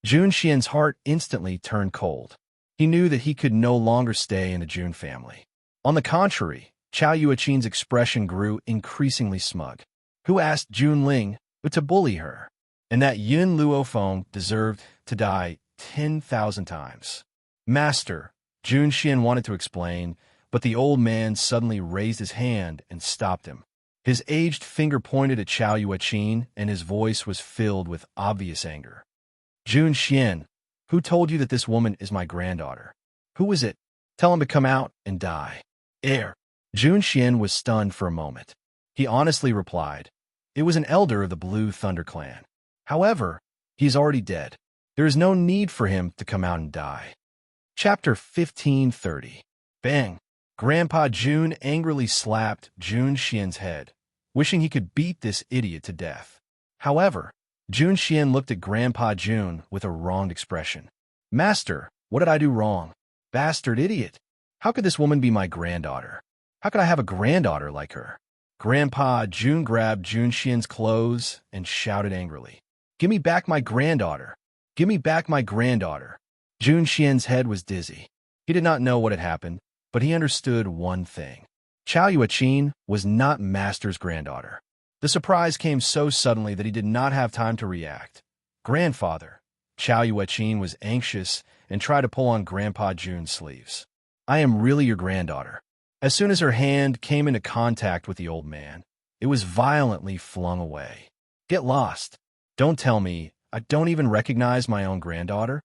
Jun Xian's heart instantly turned cold. He knew that he could no longer stay in the Jun family. On the contrary, Chao Yuaqin's expression grew increasingly smug. Who asked Jun Ling to bully her? And that Yun Luofeng deserved to die 10,000 times. Master, Jun Xian wanted to explain, but the old man suddenly raised his hand and stopped him. His aged finger pointed at Chao Yuaqin, and his voice was filled with obvious anger. Jun Xian, who told you that this woman is my granddaughter? Who is it? Tell him to come out and die. Jun Xian was stunned for a moment. He honestly replied, it was an elder of the Blue Thunder clan. However, he is already dead. There is no need for him to come out and die. Chapter 1530. Bang! Grandpa Jun angrily slapped Jun Xian's head, wishing he could beat this idiot to death. However, Jun Xian looked at Grandpa Jun with a wronged expression. Master, what did I do wrong? Bastard idiot! How could this woman be my granddaughter? How could I have a granddaughter like her? Grandpa Jun grabbed Jun Xian's clothes and shouted angrily. Give me back my granddaughter! Give me back my granddaughter! Jun Xian's head was dizzy. He did not know what had happened, but he understood one thing. Chao Yuaqin was not Master's granddaughter. The surprise came so suddenly that he did not have time to react. Grandfather, Chow Yue-chin was anxious and tried to pull on Grandpa Jun's sleeves. I am really your granddaughter. As soon as her hand came into contact with the old man, it was violently flung away. Get lost. Don't tell me I don't even recognize my own granddaughter.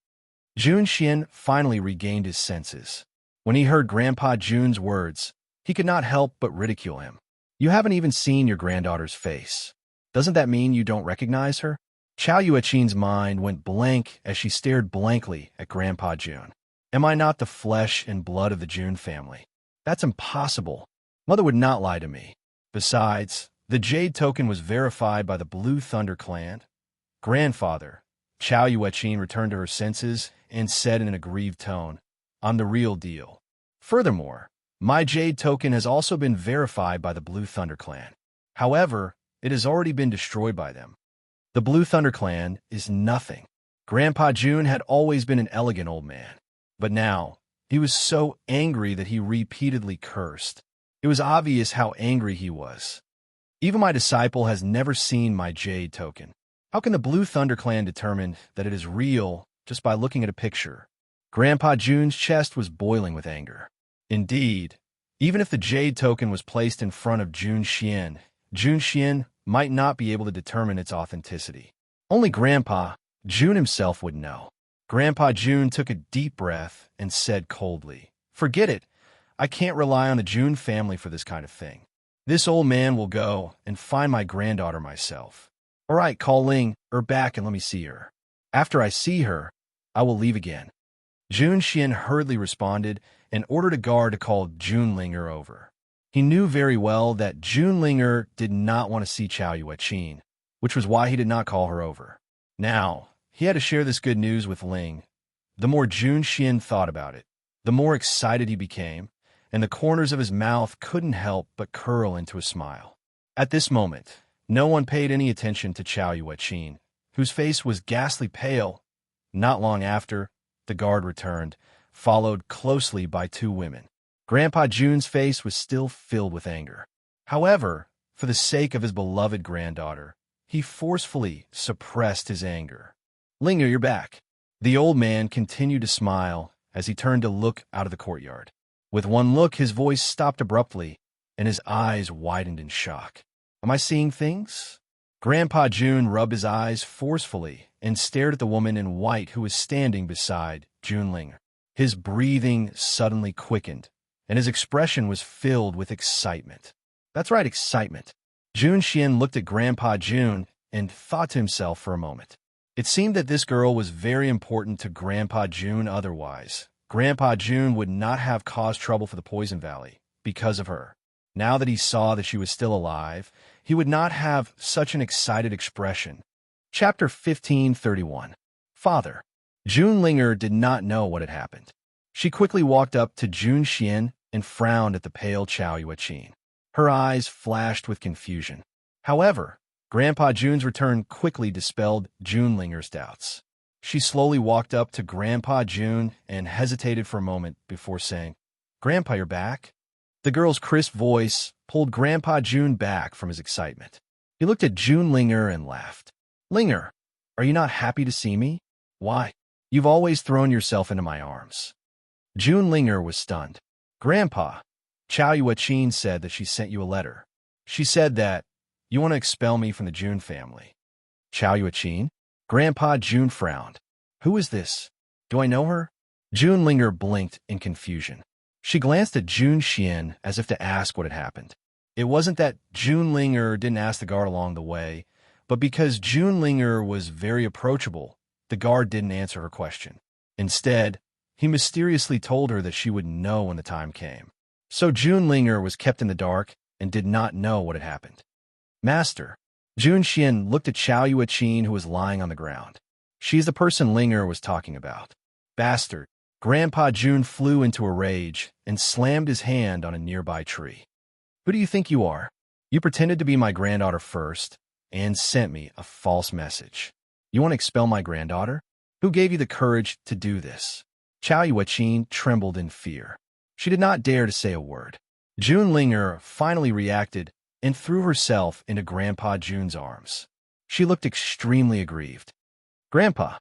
Jun Xian finally regained his senses. When he heard Grandpa Jun's words, he could not help but ridicule him. You haven't even seen your granddaughter's face. Doesn't that mean you don't recognize her? Chow Yue-chin's mind went blank as she stared blankly at Grandpa Jun. Am I not the flesh and blood of the Jun family? That's impossible. Mother would not lie to me. Besides, the Jade token was verified by the Blue Thunder clan. Grandfather, Chow Yue-chin returned to her senses and said in an aggrieved tone, I'm the real deal. Furthermore, my Jade token has also been verified by the Blue Thunder clan. However, it has already been destroyed by them. The Blue Thunder clan is nothing. Grandpa Jun had always been an elegant old man, but now he was so angry that he repeatedly cursed. It was obvious how angry he was. Even my disciple has never seen my Jade token. How can the Blue Thunder clan determine that it is real just by looking at a picture? Grandpa Jun's chest was boiling with anger. Indeed, even if the Jade token was placed in front of Jun Xian might not be able to determine its authenticity. Only Grandpa Jun himself would know. Grandpa Jun took a deep breath and said coldly, Forget it. I can't rely on the Jun family for this kind of thing. This old man will go and find my granddaughter myself. All right, call Ling back and let me see her. After I see her, I will leave again. Jun Xian hurriedly responded and ordered a guard to call Jun Linger over. He knew very well that Jun Linger did not want to see Chow Yue-chin, which was why he did not call her over. Now, he had to share this good news with Ling. The more Jun Xian thought about it, the more excited he became, and the corners of his mouth couldn't help but curl into a smile. At this moment, no one paid any attention to Chow Yue-chin, whose face was ghastly pale. Not long after, the guard returned, followed closely by two women. Grandpa Jun's face was still filled with anger. However, for the sake of his beloved granddaughter, he forcefully suppressed his anger. Linger, you're back. The old man continued to smile as he turned to look out of the courtyard. With one look, his voice stopped abruptly, and his eyes widened in shock. Am I seeing things? Grandpa Jun rubbed his eyes forcefully and stared at the woman in white who was standing beside Jun Linger. His breathing suddenly quickened, and his expression was filled with excitement. That's right, excitement. Jun Xian looked at Grandpa Jun and thought to himself for a moment. It seemed that this girl was very important to Grandpa Jun otherwise. Grandpa Jun would not have caused trouble for the Poison Valley because of her. Now that he saw that she was still alive, he would not have such an excited expression. Chapter 1531. Father. Jun Linger did not know what had happened. She quickly walked up to Jun Xian and frowned at the pale Chow Yue-chin. Her eyes flashed with confusion. However, Grandpa Jun's return quickly dispelled Jun Linger's doubts. She slowly walked up to Grandpa Jun and hesitated for a moment before saying, Grandpa, you're back? The girl's crisp voice pulled Grandpa Jun back from his excitement. He looked at Jun Linger and laughed. Linger, are you not happy to see me? Why? You've always thrown yourself into my arms. Jun Linger was stunned. Grandpa, Chow Yue-chin said that she sent you a letter. She said that you want to expel me from the Jun family. Chow Yue-chin? Grandpa Jun frowned. Who is this? Do I know her? Jun Linger blinked in confusion. She glanced at Jun Xian as if to ask what had happened. It wasn't that Jun Linger didn't ask the guard along the way, but because Jun Linger was very approachable, the guard didn't answer her question. Instead, he mysteriously told her that she would know when the time came. So Jun Linger was kept in the dark and did not know what had happened. Master. Jun Xian looked at Chow Yue-chin, who was lying on the ground. She's the person Linger was talking about. Bastard. Grandpa Jun flew into a rage and slammed his hand on a nearby tree. Who do you think you are? You pretended to be my granddaughter first and sent me a false message. You want to expel my granddaughter? Who gave you the courage to do this? Chow Yue-chin trembled in fear. She did not dare to say a word. Jun Linger finally reacted and threw herself into Grandpa Jun's arms. She looked extremely aggrieved. Grandpa,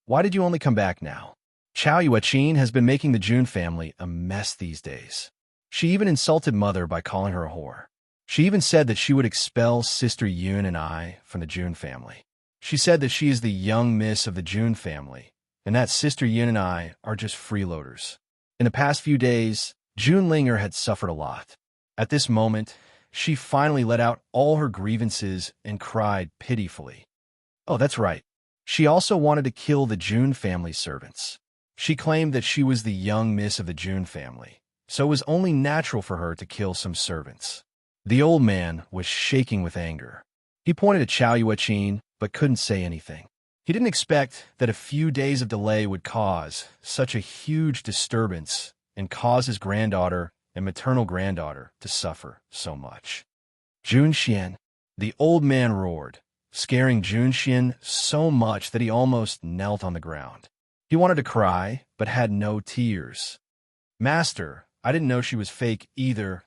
Why did you only come back now? Chow Yuechin has been making the Jun family a mess these days. She even insulted Mother by calling her a whore. She even said that she would expel Sister Yun and I from the Jun family. She said that she is the young miss of the Jun family, and that Sister Yun and I are just freeloaders. In the past few days, Jun Linger had suffered a lot. At this moment, she finally let out all her grievances and cried pitifully. Oh, that's right. She also wanted to kill the Jun family servants. She claimed that she was the young miss of the Jun family, so it was only natural for her to kill some servants. The old man was shaking with anger. He pointed at Chow Yuechin, but couldn't say anything. He didn't expect that a few days of delay would cause such a huge disturbance and cause his granddaughter and maternal granddaughter to suffer so much. Jun Xian, the old man roared, scaring Jun Xian so much that he almost knelt on the ground. He wanted to cry, but had no tears. Master, I didn't know she was fake either.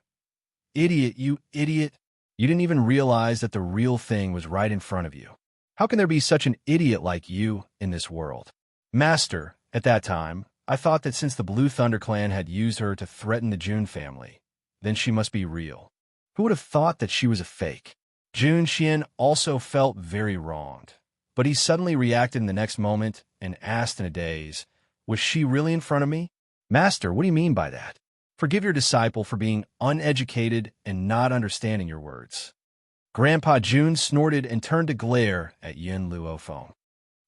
Idiot, you idiot. You didn't even realize that the real thing was right in front of you. How can there be such an idiot like you in this world? Master, at that time, I thought that since the Blue Thunder Clan had used her to threaten the Jun family, then she must be real. Who would have thought that she was a fake? Jun Xian also felt very wronged, but he suddenly reacted in the next moment and asked in a daze, was she really in front of me? Master, what do you mean by that? Forgive your disciple for being uneducated and not understanding your words. Grandpa Jun snorted and turned to glare at Yin Luofeng.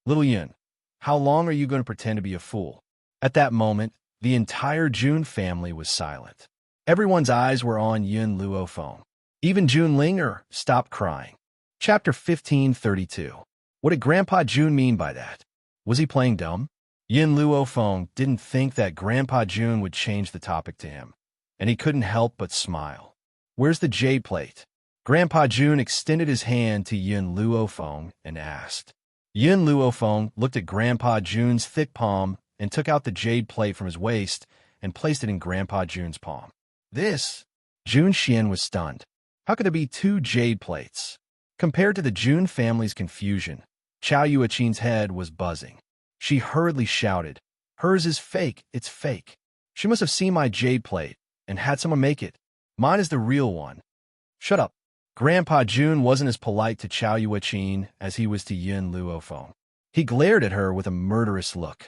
Little Yin, how long are you going to pretend to be a fool? At that moment, the entire Jun family was silent. Everyone's eyes were on Yin Luofeng. Even Jun Linger stopped crying. Chapter 1532. What did Grandpa Jun mean by that? Was he playing dumb? Yin Luofeng didn't think that Grandpa Jun would change the topic to him, and he couldn't help but smile. Where's the jade plate? Grandpa Jun extended his hand to Yin Luofeng and asked. Yin Luofeng looked at Grandpa Jun's thick palm and took out the jade plate from his waist and placed it in Grandpa Jun's palm. This? Jun Xian was stunned. How could there be two jade plates? Compared to the Jun family's confusion, Chow Yuechin's head was buzzing. She hurriedly shouted, hers is fake, it's fake. She must have seen my jade plate and had someone make it. Mine is the real one. Shut up. Grandpa Jun wasn't as polite to Chow Yuechin as he was to Yin Luofeng. He glared at her with a murderous look.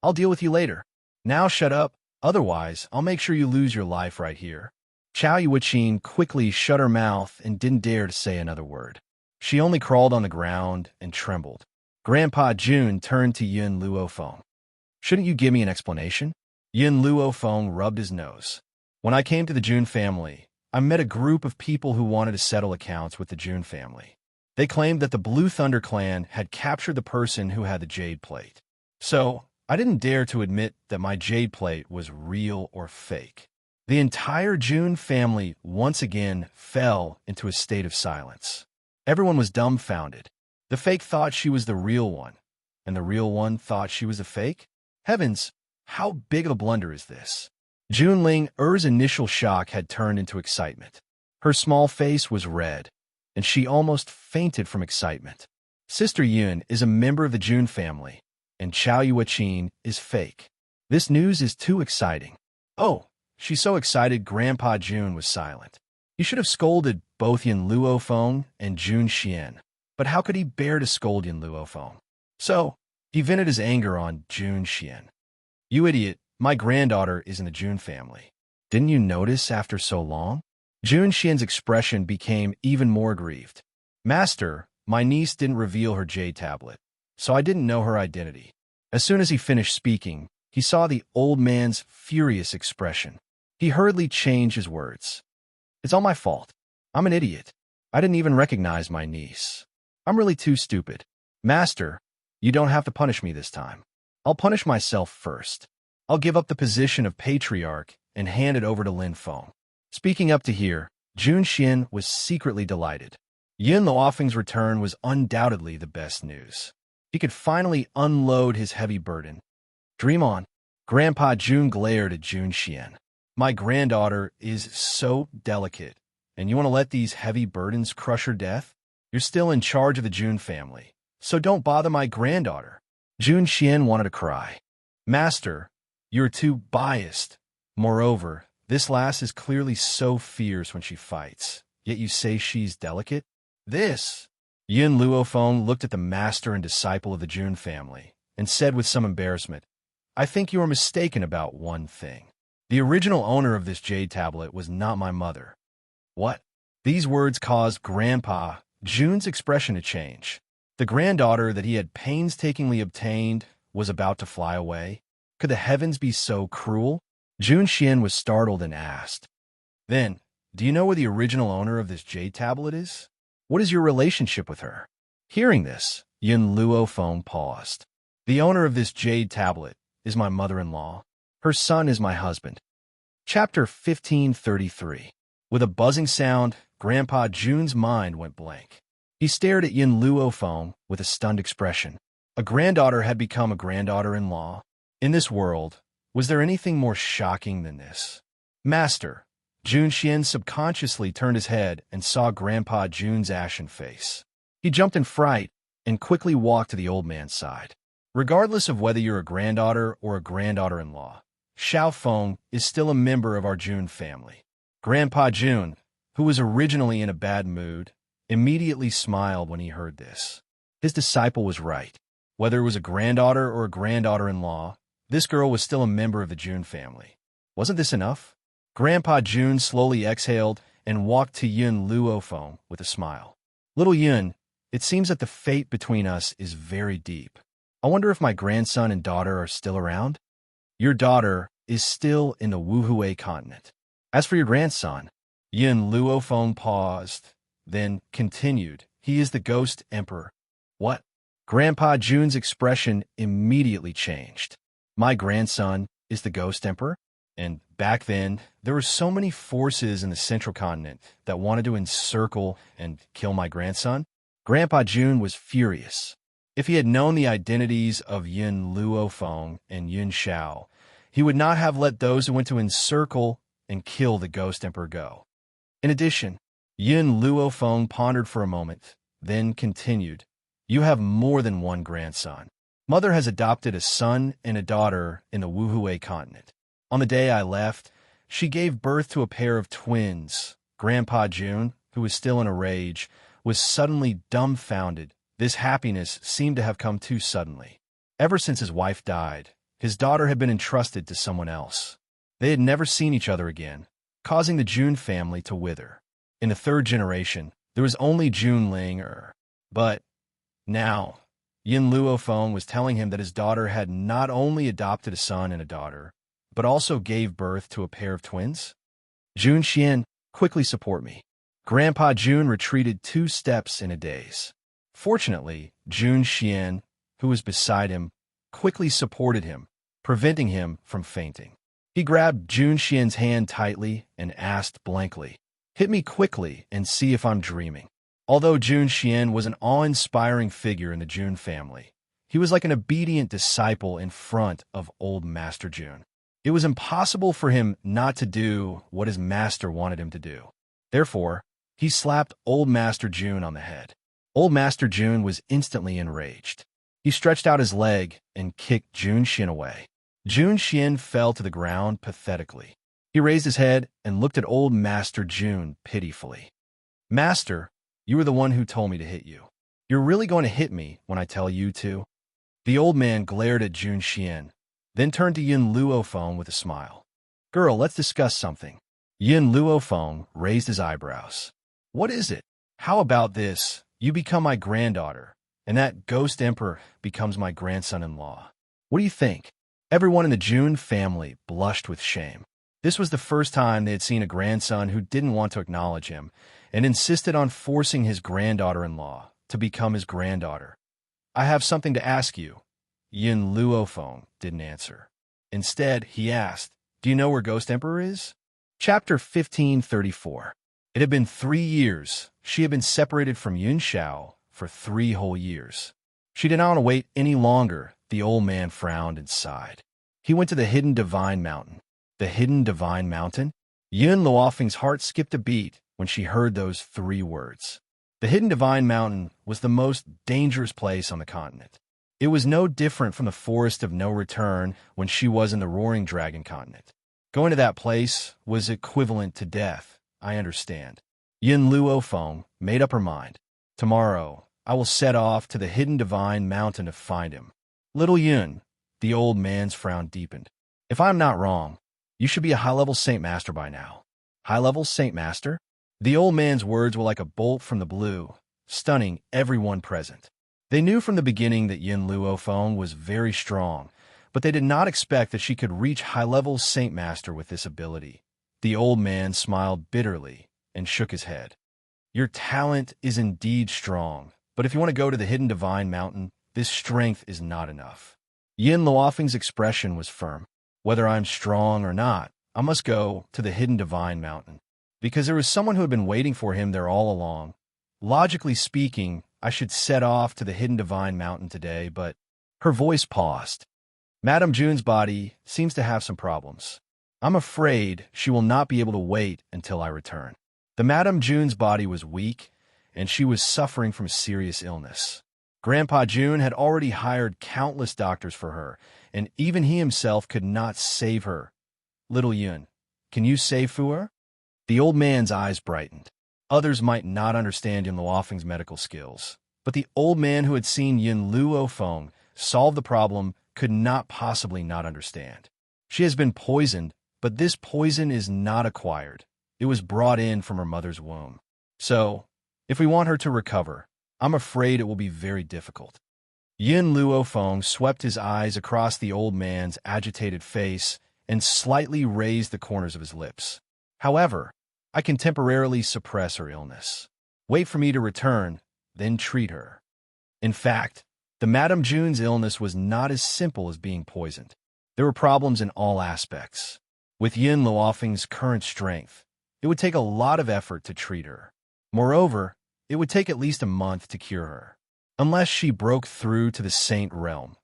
I'll deal with you later. Now shut up, otherwise I'll make sure you lose your life right here. Chow Yuechin quickly shut her mouth and didn't dare to say another word. She only crawled on the ground and trembled. Grandpa Jun turned to Yin Luofeng. Shouldn't you give me an explanation? Yin Luofeng rubbed his nose. When I came to the Jun family, I met a group of people who wanted to settle accounts with the Jun family. They claimed that the Blue Thunder Clan had captured the person who had the jade plate. So, I didn't dare to admit that my jade plate was real or fake. The entire Jun family once again fell into a state of silence. Everyone was dumbfounded. The fake thought she was the real one, and the real one thought she was a fake? Heavens, how big of a blunder is this? Jun Ling-er's initial shock had turned into excitement. Her small face was red, and she almost fainted from excitement. Sister Yun is a member of the Jun family, and Chow Yuechin is fake. This news is too exciting. Oh, she's so excited Grandpa Jun was silent. He should have scolded both Yin Luofeng and Jun Xian. But how could he bear to scold Yin Luofeng? So, he vented his anger on Jun Xian. You idiot, my granddaughter is in the Jun family. Didn't you notice after so long? Jun Xian's expression became even more grieved. Master, my niece didn't reveal her jade tablet, so I didn't know her identity. As soon as he finished speaking, he saw the old man's furious expression. He hurriedly changed his words. It's all my fault. I'm an idiot. I didn't even recognize my niece. I'm really too stupid. Master, you don't have to punish me this time. I'll punish myself first. I'll give up the position of patriarch and hand it over to Lin Feng. Speaking up to here, Jun Xian was secretly delighted. Yin Luofeng's return was undoubtedly the best news. He could finally unload his heavy burden. Dream on. Grandpa Jun glared at Jun Xian. My granddaughter is so delicate, and you want to let these heavy burdens crush her death? You're still in charge of the Jun family, so don't bother my granddaughter. Jun Xian wanted to cry. Master, you're too biased. Moreover, this lass is clearly so fierce when she fights, yet you say she's delicate? This! Yin Luofeng looked at the master and disciple of the Jun family and said with some embarrassment, I think you are mistaken about one thing. The original owner of this jade tablet was not my mother. What? These words caused Grandpa Jun's expression to change. The granddaughter that he had painstakingly obtained was about to fly away. Could the heavens be so cruel? Jun Xian was startled and asked, Then, do you know where the original owner of this jade tablet is? What is your relationship with her? Hearing this, Yin Luofeng paused. The owner of this jade tablet is my mother-in-law. Her son is my husband. Chapter 1533. With a buzzing sound, Grandpa Jun's mind went blank. He stared at Yin Luofeng with a stunned expression. A granddaughter had become a granddaughter-in-law. In this world, was there anything more shocking than this? Master, Jun Xian subconsciously turned his head and saw Grandpa Jun's ashen face. He jumped in fright and quickly walked to the old man's side. Regardless of whether you're a granddaughter or a granddaughter-in-law, Xiao Feng is still a member of our Jun family. Grandpa Jun, who was originally in a bad mood, immediately smiled when he heard this. His disciple was right. Whether it was a granddaughter or a granddaughter-in-law, this girl was still a member of the Jun family. Wasn't this enough? Grandpa Jun slowly exhaled and walked to Yin Luofeng with a smile. Little Yin, it seems that the fate between us is very deep. I wonder if my grandson and daughter are still around? Your daughter is still in the Wuhui continent. As for your grandson, Yin Luofeng paused, then continued, he is the Ghost Emperor. What? Grandpa Jun's expression immediately changed. My grandson is the Ghost Emperor? And back then, there were so many forces in the central continent that wanted to encircle and kill my grandson. Grandpa Jun was furious. If he had known the identities of Yin Luofeng and Yin Xiao, he would not have let those who went to encircle and kill the Ghost Emperor go. In addition, Yin Luofeng pondered for a moment, then continued, You have more than one grandson. Mother has adopted a son and a daughter in the Wuhui continent. On the day I left, she gave birth to a pair of twins. Grandpa Jun, who was still in a rage, was suddenly dumbfounded. This happiness seemed to have come too suddenly. Ever since his wife died, his daughter had been entrusted to someone else. They had never seen each other again, causing the Jun family to wither. In the third generation, there was only Jun Ling. But now, Yin Luofeng was telling him that his daughter had not only adopted a son and a daughter, but also gave birth to a pair of twins? Jun Xian, quickly support me. Grandpa Jun retreated 2 steps in a daze. Fortunately, Jun Xian, who was beside him, quickly supported him, preventing him from fainting. He grabbed Jun Xian's hand tightly and asked blankly, Hit me quickly and see if I'm dreaming. Although Jun Xian was an awe-inspiring figure in the Jun family, he was like an obedient disciple in front of old Master Jun. It was impossible for him not to do what his master wanted him to do. Therefore, he slapped old Master Jun on the head. Old Master Jun was instantly enraged. He stretched out his leg and kicked Jun Xian away. Jun Xian fell to the ground pathetically. He raised his head and looked at old Master Jun pitifully. Master, you were the one who told me to hit you. You're really going to hit me when I tell you to? The old man glared at Jun Xian, then turned to Yin Luofeng with a smile. Girl, let's discuss something. Yin Luofeng raised his eyebrows. What is it? How about this? You become my granddaughter, and that Ghost Emperor becomes my grandson-in-law. What do you think? Everyone in the Jun family blushed with shame. This was the first time they had seen a grandson who didn't want to acknowledge him and insisted on forcing his granddaughter-in-law to become his granddaughter. I have something to ask you. Yin Luofeng didn't answer. Instead, he asked, Do you know where Ghost Emperor is? Chapter 1534. It had been 3 years. She had been separated from Yun Xiao for 3 whole years. She did not want to wait any longer. The old man frowned and sighed. He went to the hidden divine mountain. The hidden divine mountain? Yun Luofeng's heart skipped a beat when she heard those 3 words. The hidden divine mountain was the most dangerous place on the continent. It was no different from the forest of no return when she was in the roaring dragon continent. Going to that place was equivalent to death, I understand. Yin Luo Feng made up her mind. Tomorrow, I will set off to the hidden divine mountain to find him. Little Yun, the old man's frown deepened. If I'm not wrong, you should be a high-level Saint Master by now. High-level Saint Master? The old man's words were like a bolt from the blue, stunning everyone present. They knew from the beginning that Yin Luo Feng was very strong, but they did not expect that she could reach high-level Saint Master with this ability. The old man smiled bitterly and shook his head. Your talent is indeed strong, but if you want to go to the hidden divine mountain, this strength is not enough. Yin Luofeng's expression was firm. Whether I'm strong or not, I must go to the hidden divine mountain, because there was someone who had been waiting for him there all along. Logically speaking, I should set off to the hidden divine mountain today, but her voice paused. Madame June's body seems to have some problems. I'm afraid she will not be able to wait until I return. The Madame June's body was weak, and she was suffering from serious illness. Grandpa June had already hired countless doctors for her, and even he himself could not save her. Little Yun, can you save Fuer? The old man's eyes brightened. Others might not understand Yin Luofeng's medical skills, but the old man who had seen Yin Luo Feng solve the problem could not possibly not understand. She has been poisoned, but this poison is not acquired. It was brought in from her mother's womb. So, if we want her to recover, I'm afraid it will be very difficult. Yin Luo Feng swept his eyes across the old man's agitated face and slightly raised the corners of his lips. However, I can temporarily suppress her illness. Wait for me to return, then treat her. In fact, the Madame June's illness was not as simple as being poisoned. There were problems in all aspects. With Yin Luofeng's current strength, it would take a lot of effort to treat her. Moreover, it would take at least a month to cure her, unless she broke through to the Saint Realm.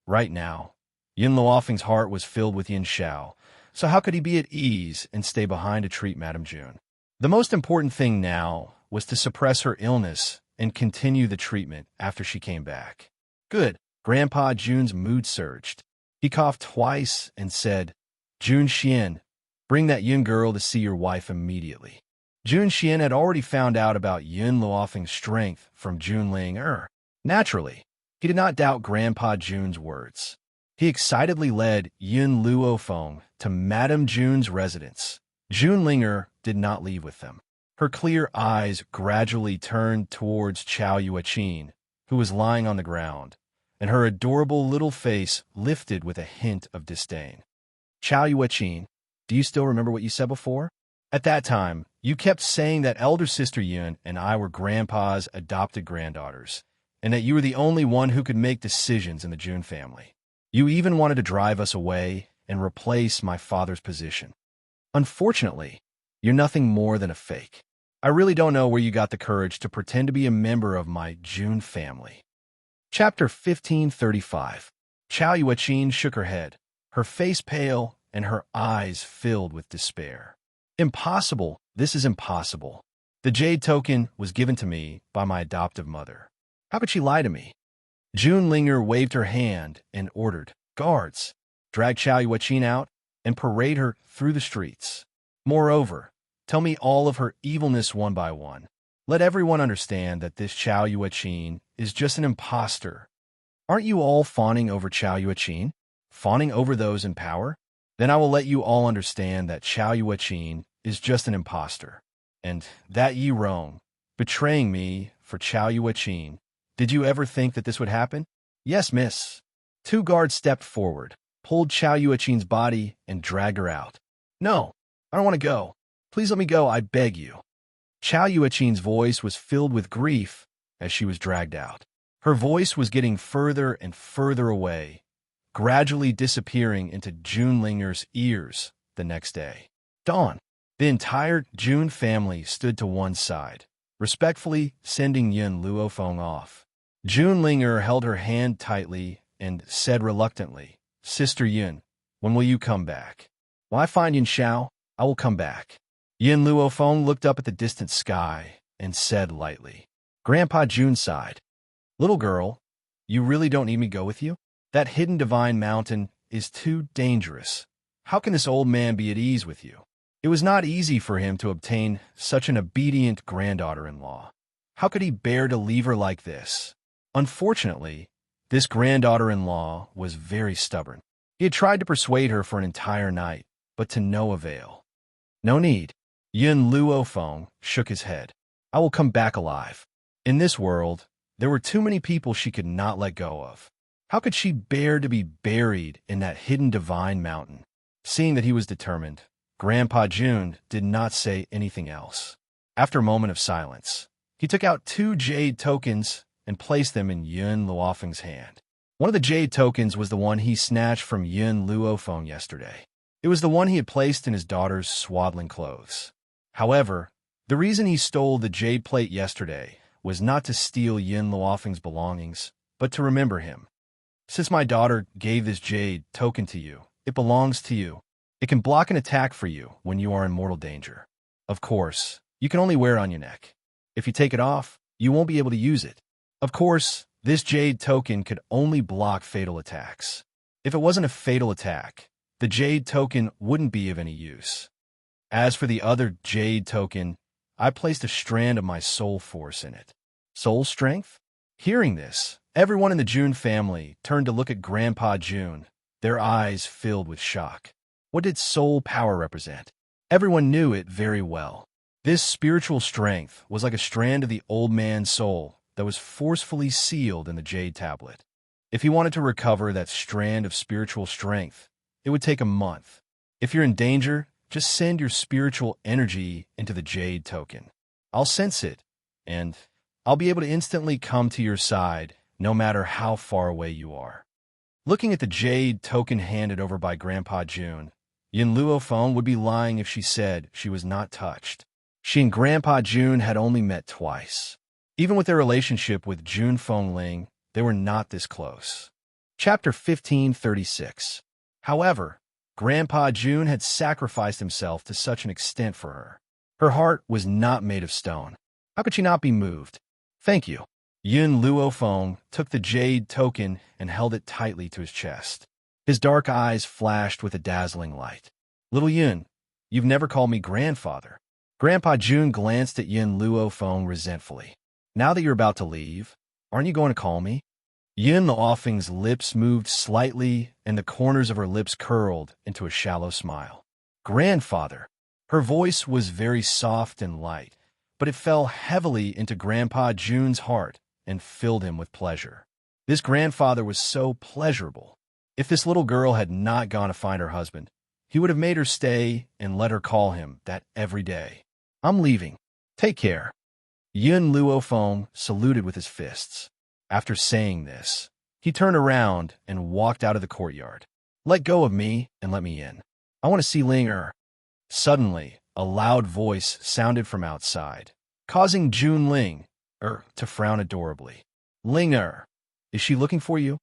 Right now, Yin Luofeng's heart was filled with Yin Shao, so how could he be at ease and stay behind to treat Madame June? The most important thing now was to suppress her illness and continue the treatment after she came back. Good. Grandpa June's mood surged. He coughed twice and said, Jun Xian, bring that Yin girl to see your wife immediately. Jun Xian had already found out about Yin Luofeng's strength from Jun Ling. Naturally, he did not doubt Grandpa June's words. He excitedly led Yin Luo Feng to Madame June's residence. Jun Linger did not leave with them. Her clear eyes gradually turned towards Chao Yueqin, who was lying on the ground, and her adorable little face lifted with a hint of disdain. Chao Yueqin, do you still remember what you said before? At that time, you kept saying that elder sister Yun and I were Grandpa's adopted granddaughters, and that you were the only one who could make decisions in the June family. You even wanted to drive us away and replace my father's position. Unfortunately, you're nothing more than a fake. I really don't know where you got the courage to pretend to be a member of my June family. Chapter 1535. Chao Yueqin shook her head, her face pale and her eyes filled with despair. Impossible. This is impossible. The jade token was given to me by my adoptive mother. How could she lie to me? June Linger waved her hand and ordered, guards, drag Chao Yueqin out and parade her through the streets. Moreover, tell me all of her evilness one by one. Let everyone understand that this Chao Yueqin is just an imposter. Aren't you all fawning over Chao Yueqin? Fawning over those in power? Then I will let you all understand that Chao Yueqin is just an imposter. And that Yi Rong, betraying me for Chao Yueqin. Did you ever think that this would happen? Yes, miss. Two guards stepped forward, pulled Chao Yueqin's body, and dragged her out. No, I don't want to go. Please let me go, I beg you. Chao Yueqin's voice was filled with grief as she was dragged out. Her voice was getting further and further away, gradually disappearing into June Linger's ears the next day. Dawn. The entire June family stood to one side, respectfully sending Yin Luo Feng off. June Linger held her hand tightly and said reluctantly, Sister Yin, when will you come back? When I find Yin Shao, I will come back. Yin Luo Feng looked up at the distant sky and said lightly. Grandpa June sighed. Little girl, You really don't need me go with you? That hidden divine mountain is too dangerous. How can this old man be at ease with you? It was not easy for him to obtain such an obedient granddaughter-in-law. How could he bear to leave her like this? Unfortunately, this granddaughter-in-law was very stubborn. He had tried to persuade her for an entire night, but to no avail. No need. Yun Luofeng shook his head. I will come back alive. In this world, there were too many people she could not let go of. How could she bear to be buried in that hidden divine mountain? Seeing that he was determined, Grandpa June did not say anything else. After a moment of silence, he took out 2 jade tokens and placed them in Yun Luofeng's hand. One of the jade tokens was the one he snatched from Yun Luofeng yesterday. It was the one he had placed in his daughter's swaddling clothes. However, the reason he stole the jade plate yesterday was not to steal Yun Luofeng's belongings, but to remember him. Since my daughter gave this jade token to you, it belongs to you. It can block an attack for you when you are in mortal danger. Of course, you can only wear it on your neck. If you take it off, you won't be able to use it. Of course, this jade token could only block fatal attacks. If it wasn't a fatal attack, the jade token wouldn't be of any use. As for the other jade token, I placed a strand of my soul force in it. Soul strength? Hearing this, everyone in the June family turned to look at Grandpa June, their eyes filled with shock. What did soul power represent? Everyone knew it very well. This spiritual strength was like a strand of the old man's soul that was forcefully sealed in the jade tablet. If he wanted to recover that strand of spiritual strength, it would take a month. If you're in danger, just send your spiritual energy into the jade token. I'll sense it, and I'll be able to instantly come to your side, no matter how far away you are. Looking at the jade token handed over by Grandpa June, Yun Luofeng would be lying if she said she was not touched. She and Grandpa June had only met twice. Even with their relationship with June Fengling, they were not this close. Chapter 1536. However, Grandpa June had sacrificed himself to such an extent for her. Her heart was not made of stone. How could she not be moved? Thank you. Yun Luofeng took the jade token and held it tightly to his chest. His dark eyes flashed with a dazzling light. Little Yun, you've never called me grandfather. Grandpa June glanced at Yun Luofeng resentfully. Now that you're about to leave, aren't you going to call me? Yun Luofeng's lips moved slightly, and the corners of her lips curled into a shallow smile. Grandfather. Her voice was very soft and light, but it fell heavily into Grandpa June's heart and filled him with pleasure. This grandfather was so pleasurable. If this little girl had not gone to find her husband, he would have made her stay and let her call him that every day. I'm leaving. Take care. Yun Luofeng saluted with his fists. After saying this, he turned around and walked out of the courtyard. Let go of me and let me in. I want to see Ling Er. Suddenly, a loud voice sounded from outside, causing June Ling Er to frown adorably. Ling Er, is she looking for you?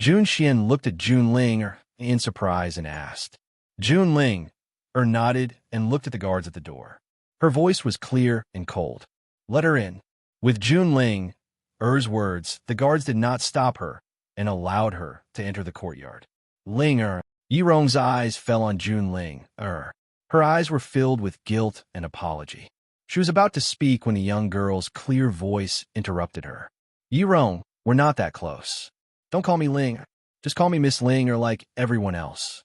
June Xian looked at June Ling Er in surprise and asked. June Ling Er nodded and looked at the guards at the door. Her voice was clear and cold. Let her in. With June Ling Er's words, the guards did not stop her and allowed her to enter the courtyard. Ling Er. Yirong's eyes fell on June Ling Er. Her eyes were filled with guilt and apology. She was about to speak when the young girl's clear voice interrupted her. Yirong, we're not that close. Don't call me Ling. Just call me Miss Ling Er like everyone else.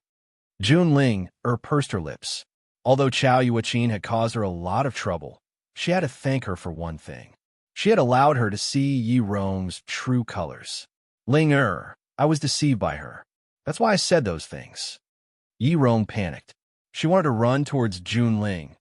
June Ling Er pursed her lips. Although Chao Yuaqin had caused her a lot of trouble, she had to thank her for one thing. She had allowed her to see Yirong's true colors. Ling Er, I was deceived by her. That's why I said those things. Yirong panicked. She wanted to run towards June Ling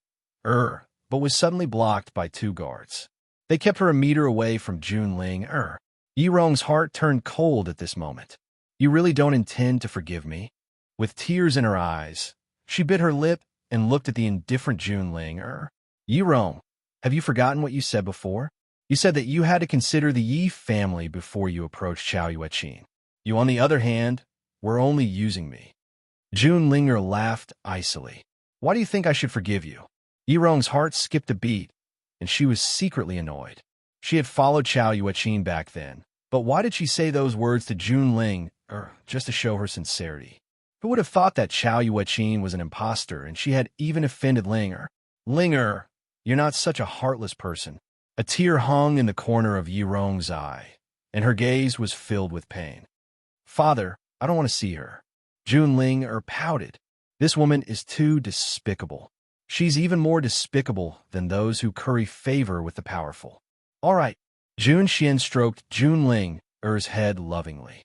Er, but was suddenly blocked by 2 guards. They kept her a meter away from June Ling Er. Yirong's heart turned cold at this moment. You really don't intend to forgive me? With tears in her eyes, she bit her lip and looked at the indifferent June Ling Er. Yirong, have you forgotten what you said before? You said that you had to consider the Yi family before you approached Chao Yuaqin. You, on the other hand, were only using me. June Ling Er laughed icily. Why do you think I should forgive you? Yirong's heart skipped a beat, and she was secretly annoyed. She had followed Chao Yuaqin back then, But why did she say those words to Jun Ling, or just to show her sincerity? Who would have thought that Chao Yueqin was an imposter, and she had even offended Linger? Linger, you're not such a heartless person. A tear hung in the corner of Yi Rong's eye, and her gaze was filled with pain. Father, I don't want to see her. Jun Ling pouted. This woman is too despicable. She's even more despicable than those who curry favor with the powerful. All right. Jun Xian stroked Jun Ling's head lovingly.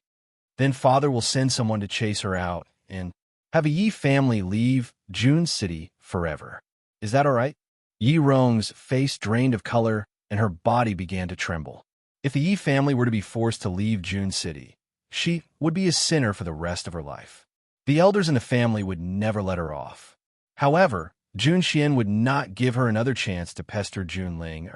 Then father will send someone to chase her out and have a Yi family leave Jun City forever. Is that all right? Yi Rong's face drained of color and her body began to tremble. If the Yi family were to be forced to leave Jun City, she would be a sinner for the rest of her life. The elders in the family would never let her off. However, Jun Xian would not give her another chance to pester Jun Ling.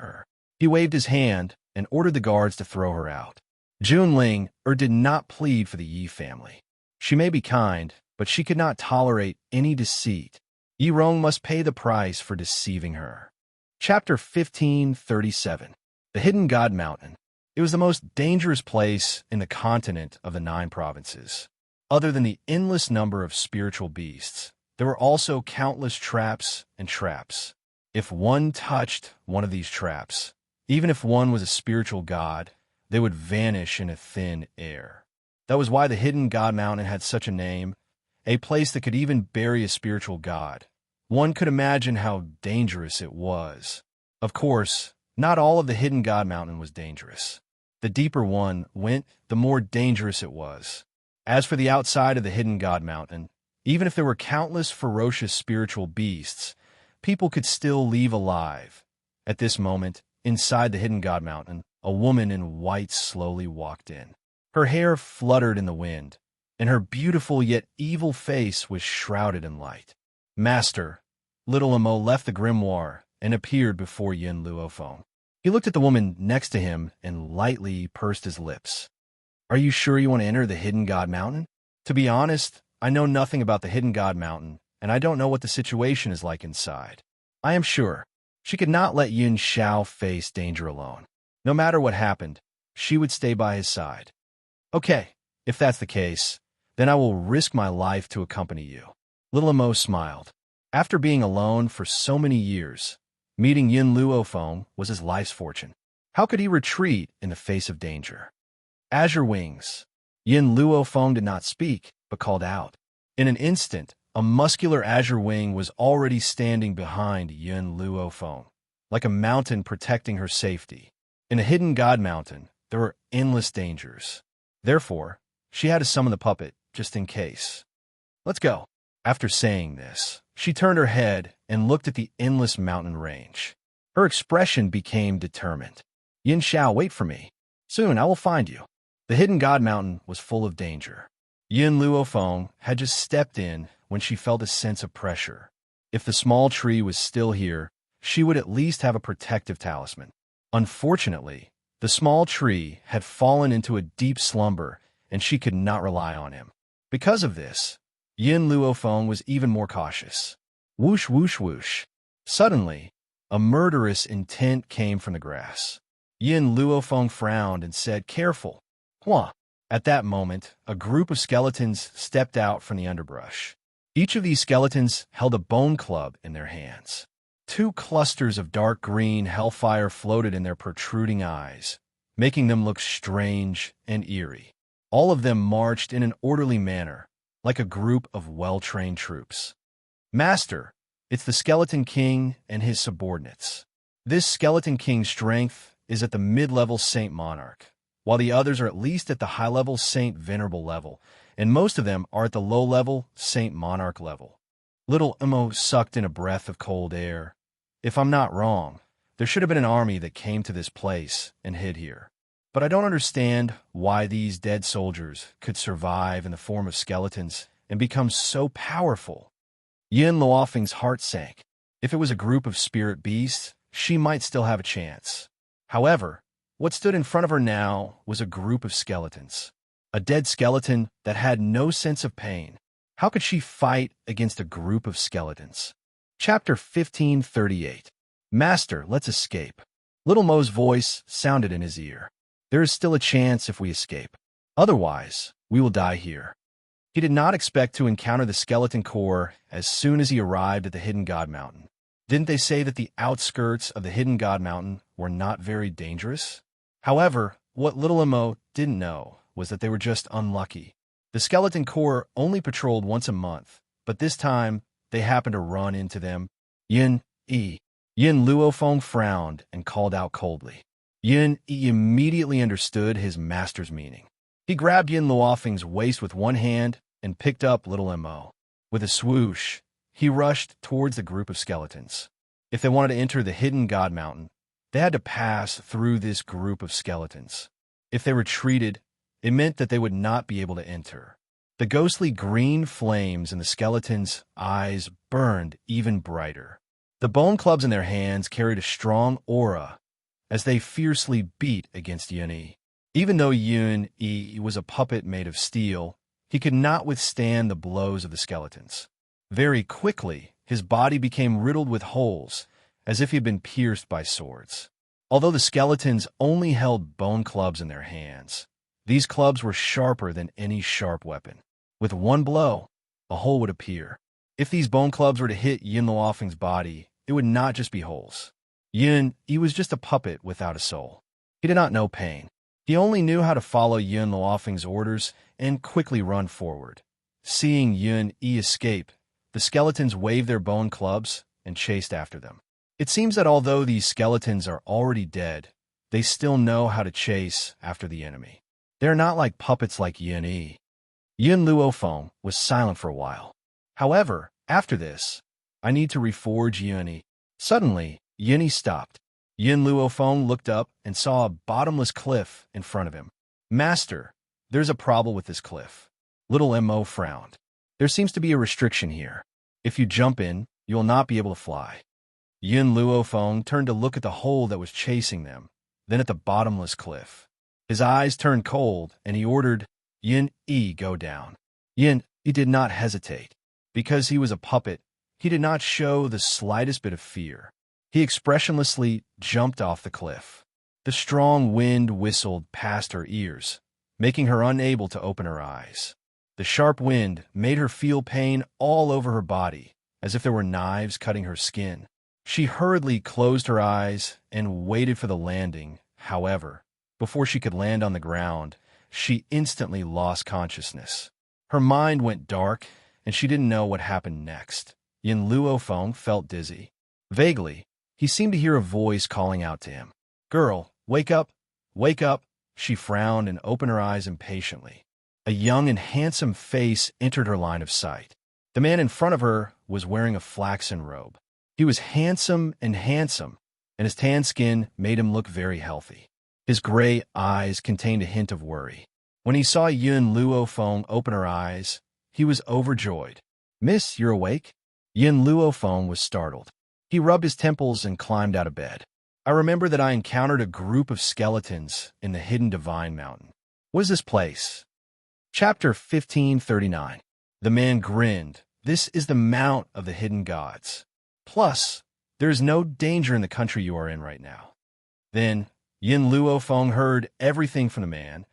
He waved his hand and ordered the guards to throw her out. Jun Ling did not plead for the Yi family. She may be kind, but she could not tolerate any deceit. Yi Rong must pay the price for deceiving her. Chapter 1537. The Hidden God Mountain. It was the most dangerous place in the continent of the 9 provinces. Other than the endless number of spiritual beasts, there were also countless traps and traps. If one touched one of these traps, even if one was a spiritual god, they would vanish in a thin air. That was why the Hidden God Mountain had such a name, a place that could even bury a spiritual god. One could imagine how dangerous it was. Of course, not all of the Hidden God Mountain was dangerous. The deeper one went, the more dangerous it was. As for the outside of the Hidden God Mountain, even if there were countless ferocious spiritual beasts, people could still leave alive. At this moment, inside the Hidden God Mountain, a woman in white slowly walked in. Her hair fluttered in the wind, and her beautiful yet evil face was shrouded in light. Master, Little Amo left the grimoire and appeared before Yin Luofeng. He looked at the woman next to him and lightly pursed his lips. Are you sure you want to enter the Hidden God Mountain? To be honest, I know nothing about the Hidden God Mountain, and I don't know what the situation is like inside. I am sure she could not let Yin Xiao face danger alone. No matter what happened, she would stay by his side. Okay, if that's the case, then I will risk my life to accompany you. Little Amo smiled. After being alone for so many years, meeting Yin Luofeng was his life's fortune. How could he retreat in the face of danger? Azure Wings. Yin Luofeng did not speak, but called out. In an instant, a muscular azure wing was already standing behind Yin Luofeng, like a mountain protecting her safety. In a Hidden God Mountain, there were endless dangers. Therefore, she had to summon the puppet, just in case. Let's go. After saying this, she turned her head and looked at the endless mountain range. Her expression became determined. Yin Xiao, wait for me. Soon I will find you. The Hidden God Mountain was full of danger. Yin Luofeng had just stepped in when she felt a sense of pressure. If the small tree was still here, she would at least have a protective talisman. Unfortunately, the small tree had fallen into a deep slumber, and she could not rely on him. Because of this, Yin Luofeng was even more cautious. Whoosh, whoosh, whoosh. Suddenly, a murderous intent came from the grass. Yin Luofeng frowned and said, "Careful." Hua. At that moment, a group of skeletons stepped out from the underbrush. Each of these skeletons held a bone club in their hands. 2 clusters of dark green hellfire floated in their protruding eyes, making them look strange and eerie. All of them marched in an orderly manner, like a group of well-trained troops. Master, it's the Skeleton King and his subordinates. This Skeleton King's strength is at the mid-level Saint Monarch, while the others are at least at the high-level Saint Venerable level, and most of them are at the low-level Saint Monarch level. Little Imo sucked in a breath of cold air. If I'm not wrong, there should have been an army that came to this place and hid here. But I don't understand why these dead soldiers could survive in the form of skeletons and become so powerful. Yin Luofeng's heart sank. If it was a group of spirit beasts, she might still have a chance. However, what stood in front of her now was a group of skeletons. A dead skeleton that had no sense of pain. How could she fight against a group of skeletons? Chapter 1538. Master, let's escape. Little Mo's voice sounded in his ear. There is still a chance if we escape. Otherwise, we will die here. He did not expect to encounter the skeleton core as soon as he arrived at the Hidden God Mountain. Didn't they say that the outskirts of the Hidden God Mountain were not very dangerous? However, what little Emo didn't know was that they were just unlucky. The skeleton core only patrolled once a month, but this time they happened to run into them. Yin Luofeng frowned and called out coldly. Yin immediately understood his master's meaning. He grabbed Yin Luofeng's waist with one hand and picked up little Mo. With a swoosh, he rushed towards the group of skeletons. If they wanted to enter the Hidden God Mountain, they had to pass through this group of skeletons. If they retreated, it meant that they would not be able to enter. The ghostly green flames in the skeletons' eyes burned even brighter. The bone clubs in their hands carried a strong aura as they fiercely beat against Yun-Yi. Even though Yun-Yi was a puppet made of steel, he could not withstand the blows of the skeletons. Very quickly, his body became riddled with holes, as if he had been pierced by swords. Although the skeletons only held bone clubs in their hands, these clubs were sharper than any sharp weapon. With one blow, a hole would appear. If these bone clubs were to hit Yin Luofeng's body, it would not just be holes. He was just a puppet without a soul. He did not know pain. He only knew how to follow Yin Luofeng's orders and quickly run forward. Seeing Yun-Yi escape, the skeletons waved their bone clubs and chased after them. It seems that although these skeletons are already dead, they still know how to chase after the enemy. They are not like puppets like Yun-Yi. Yin Luofeng was silent for a while. However, after this, I need to reforge Yun-Yi. Suddenly, Yun-Yi stopped. Yin Luofeng looked up and saw a bottomless cliff in front of him. Master, there's a problem with this cliff. Little Mo frowned. There seems to be a restriction here. If you jump in, you will not be able to fly. Yin Luofeng turned to look at the hole that was chasing them, then at the bottomless cliff. His eyes turned cold, and he ordered Yun-Yi go down. Yin-Yi did not hesitate. Because he was a puppet, he did not show the slightest bit of fear. He expressionlessly jumped off the cliff. The strong wind whistled past her ears, making her unable to open her eyes. The sharp wind made her feel pain all over her body, as if there were knives cutting her skin. She hurriedly closed her eyes and waited for the landing. However, before she could land on the ground, she instantly lost consciousness. Her mind went dark, and she didn't know what happened next. Yin Luofeng felt dizzy. Vaguely, he seemed to hear a voice calling out to him. "Girl, wake up! Wake up!" She frowned and opened her eyes impatiently. A young and handsome face entered her line of sight. The man in front of her was wearing a flaxen robe. He was handsome, and his tan skin made him look very healthy. His gray eyes contained a hint of worry. When he saw Yin Luofeng open her eyes, he was overjoyed. "Miss, you're awake?" Yin Luofeng was startled. He rubbed his temples and climbed out of bed. "I remember that I encountered a group of skeletons in the Hidden Divine Mountain. What is this place?" Chapter 1539. The man grinned. "This is the Mount of the Hidden Gods. Plus, there is no danger in the country you are in right now." Then, Yin Luofeng heard everything from the man.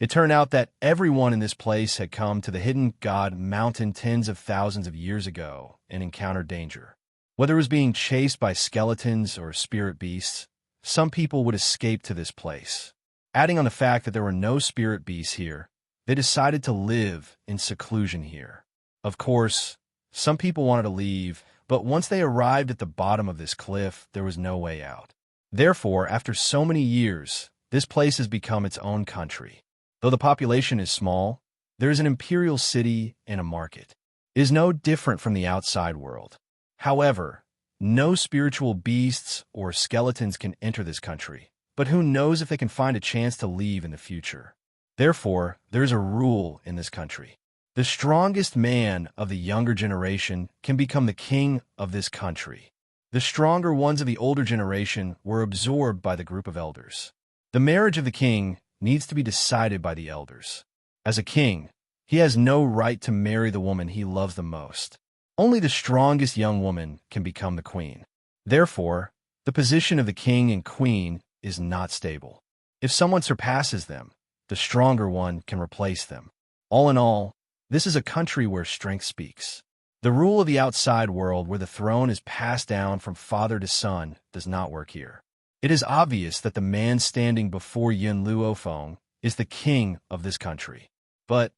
It turned out that everyone in this place had come to the Hidden God Mountain tens of thousands of years ago and encountered danger. Whether it was being chased by skeletons or spirit beasts, some people would escape to this place. Adding on the fact that there were no spirit beasts here, they decided to live in seclusion here. Of course, some people wanted to leave, but once they arrived at the bottom of this cliff, there was no way out. Therefore, after so many years, this place has become its own country. Though the population is small, there is an imperial city and a market. It is no different from the outside world. However, no spiritual beasts or skeletons can enter this country, but who knows if they can find a chance to leave in the future. Therefore, there is a rule in this country. The strongest man of the younger generation can become the king of this country. The stronger ones of the older generation were absorbed by the group of elders. The marriage of the king needs to be decided by the elders. As a king, he has no right to marry the woman he loves the most. Only the strongest young woman can become the queen. Therefore, the position of the king and queen is not stable. If someone surpasses them, the stronger one can replace them. All in all, this is a country where strength speaks. The rule of the outside world, where the throne is passed down from father to son, does not work here. It is obvious that the man standing before Yin Luofeng is the king of this country. But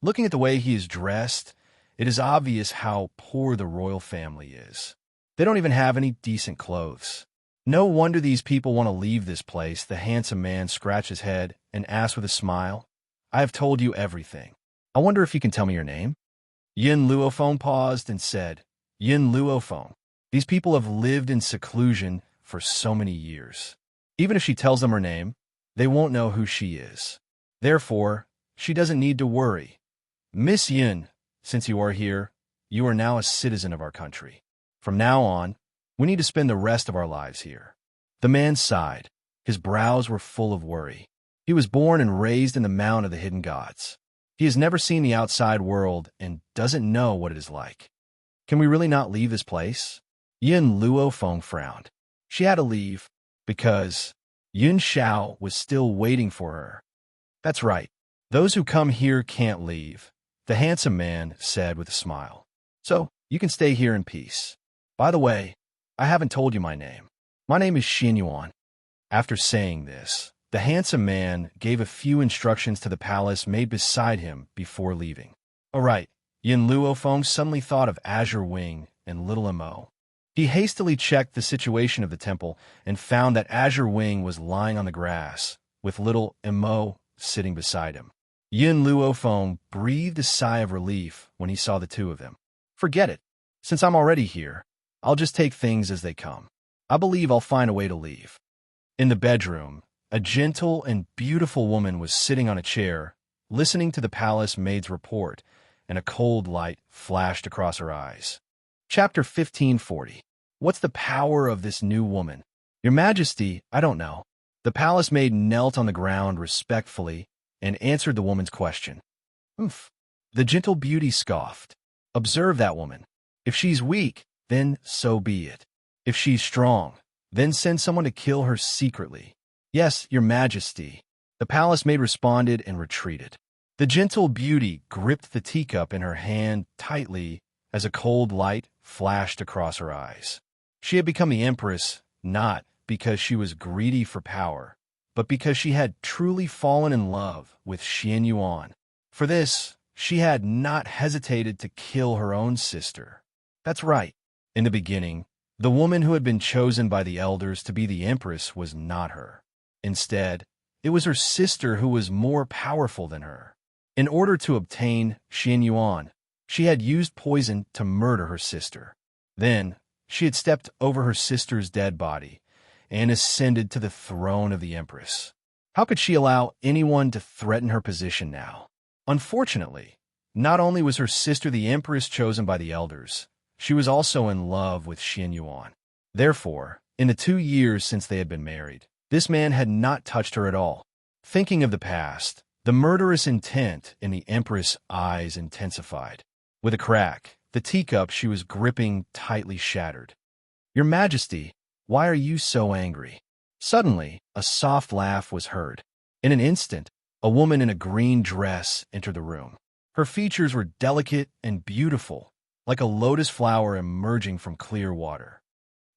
looking at the way he is dressed, it is obvious how poor the royal family is. They don't even have any decent clothes. No wonder these people want to leave this place. The handsome man scratched his head and asked with a smile, "I have told you everything. I wonder if you can tell me your name?" Yin Luofeng paused and said, "Yin Luofeng. These people have lived in seclusion for so many years. Even if she tells them her name, they won't know who she is. Therefore, she doesn't need to worry. Miss Yin, since you are here, you are now a citizen of our country. From now on, we need to spend the rest of our lives here." The man sighed. His brows were full of worry. He was born and raised in the Mount of the Hidden Gods. He has never seen the outside world and doesn't know what it is like. Can we really not leave this place? Yin Luofeng frowned. She had to leave because Yun Xiao was still waiting for her. "That's right. Those who come here can't leave," the handsome man said with a smile. "So you can stay here in peace. By the way, I haven't told you my name. My name is Xin Yuan." After saying this, the handsome man gave a few instructions to the palace maid beside him before leaving. All right, Yin Luofeng suddenly thought of Azure Wing and Little Mo. He hastily checked the situation of the temple and found that Azure Wing was lying on the grass, with Little Mo sitting beside him. Yin Luofeng breathed a sigh of relief when he saw the two of them. "Forget it. Since I'm already here, I'll just take things as they come. I believe I'll find a way to leave." In the bedroom, a gentle and beautiful woman was sitting on a chair, listening to the palace maid's report, and a cold light flashed across her eyes. Chapter 1540. What's the power of this new woman? Your Majesty, I don't know. The palace maid knelt on the ground respectfully and answered the woman's question. "Oomph." The gentle beauty scoffed. "Observe that woman. If she's weak, then so be it. If she's strong, then send someone to kill her secretly." "Yes, Your Majesty." The palace maid responded and retreated. The gentle beauty gripped the teacup in her hand tightly as a cold light flashed across her eyes. She had become the empress not because she was greedy for power, but because she had truly fallen in love with Xian Yuan. For this, she had not hesitated to kill her own sister. That's right. In the beginning, the woman who had been chosen by the elders to be the empress was not her. Instead, it was her sister who was more powerful than her. In order to obtain Xian Yuan, she had used poison to murder her sister. Then, she had stepped over her sister's dead body and ascended to the throne of the empress. How could she allow anyone to threaten her position now? Unfortunately, not only was her sister the empress chosen by the elders, she was also in love with Xian Yuan. Therefore, in the 2 years since they had been married, this man had not touched her at all. Thinking of the past, the murderous intent in the empress' eyes intensified. With a crack, the teacup she was gripping tightly shattered. "Your Majesty, why are you so angry?" Suddenly, a soft laugh was heard. In an instant, a woman in a green dress entered the room. Her features were delicate and beautiful, like a lotus flower emerging from clear water.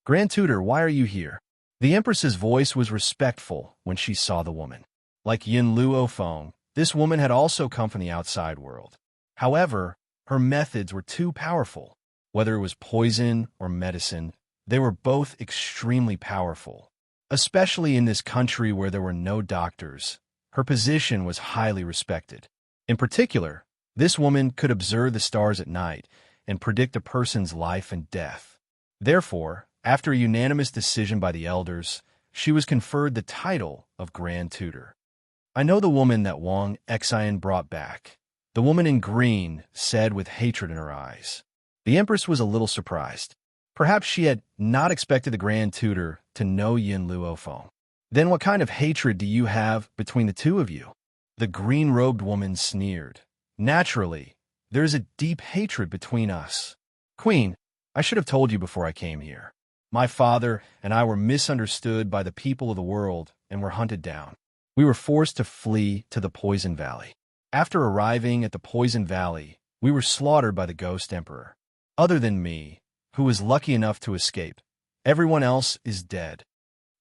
"Grand Tutor, why are you here?" The empress's voice was respectful when she saw the woman. Like Yin Luofeng, this woman had also come from the outside world. However, her methods were too powerful. Whether it was poison or medicine, they were both extremely powerful. Especially in this country where there were no doctors, her position was highly respected. In particular, this woman could observe the stars at night and predict a person's life and death. Therefore, after a unanimous decision by the elders, she was conferred the title of Grand Tutor. "I know the woman that Wang Xian brought back," the woman in green said with hatred in her eyes. The empress was a little surprised. Perhaps she had not expected the Grand Tutor to know Yin Luofeng. "Then what kind of hatred do you have between the two of you?" The green-robed woman sneered. "Naturally, there is a deep hatred between us. Queen, I should have told you before I came here. My father and I were misunderstood by the people of the world and were hunted down. We were forced to flee to the Poison Valley. After arriving at the Poison Valley, we were slaughtered by the Ghost Emperor. Other than me, who was lucky enough to escape, everyone else is dead.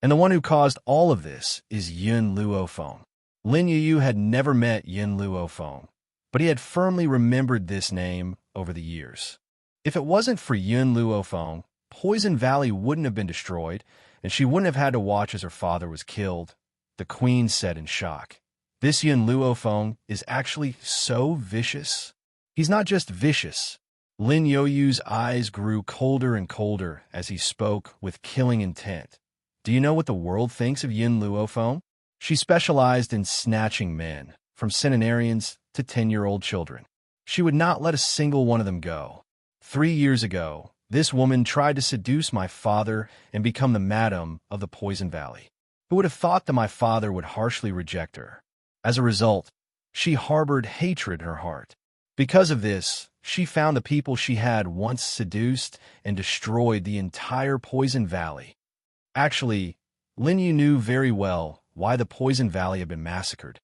And the one who caused all of this is Yun Luofeng. Lin Yu had never met Yun Luofeng, but he had firmly remembered this name over the years. If it wasn't for Yun Luofeng, Poison Valley wouldn't have been destroyed, and she wouldn't have had to watch as her father was killed, the queen said in shock. This Yun Luofeng is actually so vicious. He's not just vicious. Lin Yoyu's eyes grew colder and colder as he spoke with killing intent. Do you know what the world thinks of Yun Luofeng? She specialized in snatching men, from centenarians to 10-year-old children. She would not let a single one of them go. 3 years ago, this woman tried to seduce my father and become the madam of the Poison Valley. Who would have thought that my father would harshly reject her? As a result, she harbored hatred in her heart. Because of this, she found the people she had once seduced and destroyed the entire Poison Valley. Actually, Lin Yu knew very well why the Poison Valley had been massacred.